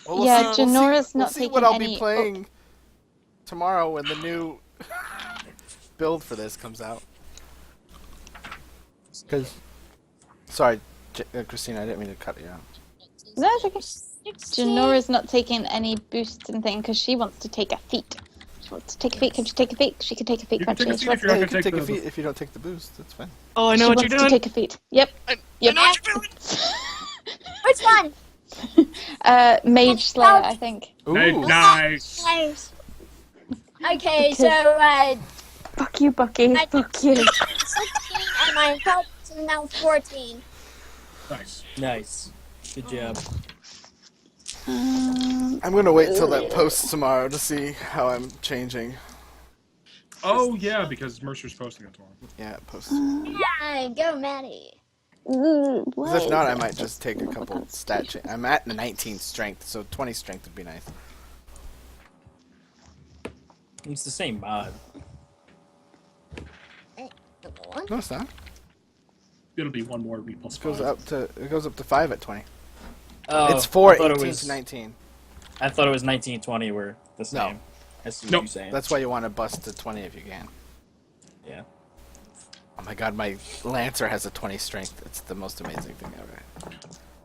Well, Yeah, see, Jinora's we'll not see taking what I'll be any- playing tomorrow when the new build for this comes out. Because, sorry, Christina, I didn't mean to cut you out. No, it's okay. Janora's not taking any boosts and thing because she wants to take a feat. She wants to take a feat. Can she take a feat? She can take a feat. You can Can't take she? a feat if you're Yeah, not you gonna can take take a the- feat if you don't take the boost. That's fine. Oh, I know She what wants you're to doing. take a feat. Yep. I Yep. know what you're doing. Which one? Mage Slayer, I think. Ooh. Nice. Nice. Okay, Because- so Fuck you, Bucky. I- Fuck you. 16 and my intelligence is now 14. Nice. Nice. Good job. I'm gonna wait till that posts tomorrow to see how I'm changing. Oh yeah, because Mercer's posting it tomorrow. Yeah, it posts. Yeah, go Maddie. 'Cause if not, I might just take a couple stat change. I'm at 19 strength, so 20 strength would be nice. It's the same mod. No, it's not. It'll be one more week plus It goes 5. up to 5 at 20. Oh, It's 4, I thought 18 it was, to 19. I thought it was 19, 20 were the same. I see what Nope. you're saying. That's why you want to bust to 20 if you can. Yeah. Oh my god, my Lancer has a 20 strength. It's the most amazing thing ever.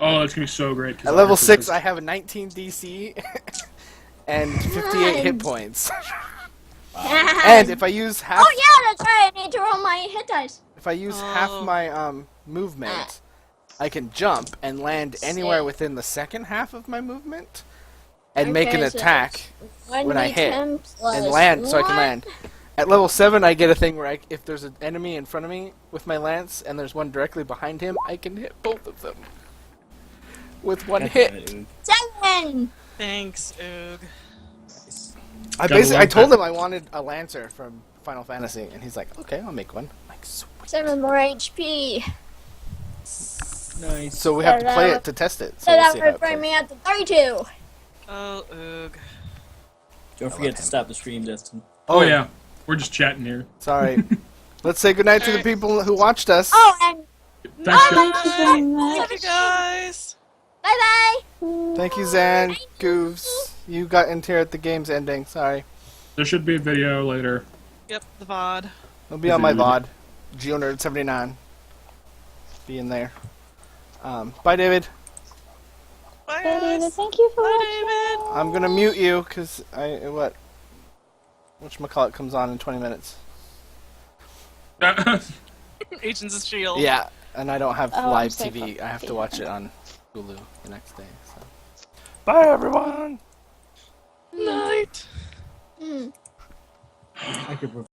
Oh, it's gonna be so great. 'cause At level Arthur 6, is- I have a 19 DC and 58 hit points. And if I use half, Oh yeah, that's right. I need to roll my hit dice. if I use half Oh. my movement, I can jump and land anywhere within the second half of my movement, and make an Okay, so attack when I hit 1d10 plus and land, so I can 1. land. At level 7, I get a thing where if there's an enemy in front of me with my lance and there's one directly behind him, I can hit both of them with one God hit. damn it, Oog. 7. Thanks, Oog. Nice. I told him I wanted a Lancer from Final Fantasy, and he's like, okay, I'll make one. I'm like, sweet. 7 more HP. Nice. So we have to So play that it to test it. So we'll that see how would it bring plays. me up to 32. Oh, Oog. Don't love forget to him. stop the stream, Justin. Oh yeah, we're just chatting here. Sorry. Let's say goodnight to the people who watched us. Oh, and Thanks, bye guys. Thank you, guys. bye. Thank you, Zan. Goofs. You got into here at the game's ending. Sorry. There should be a video later. Yep, the VOD. It'll be on my VOD. GeoNerd79. Be in there. Bye, David. Bye, David, guys. thank you for Bye, watching. David. I'm gonna mute you because whatchamacallit comes on in 20 minutes. Agents of S.H.I.E.L.D. Yeah, and I don't have Oh, I'm live so TV. fucking I have to busy. watch it on Hulu the next day. So. Bye, everyone. Night. Hmm. I could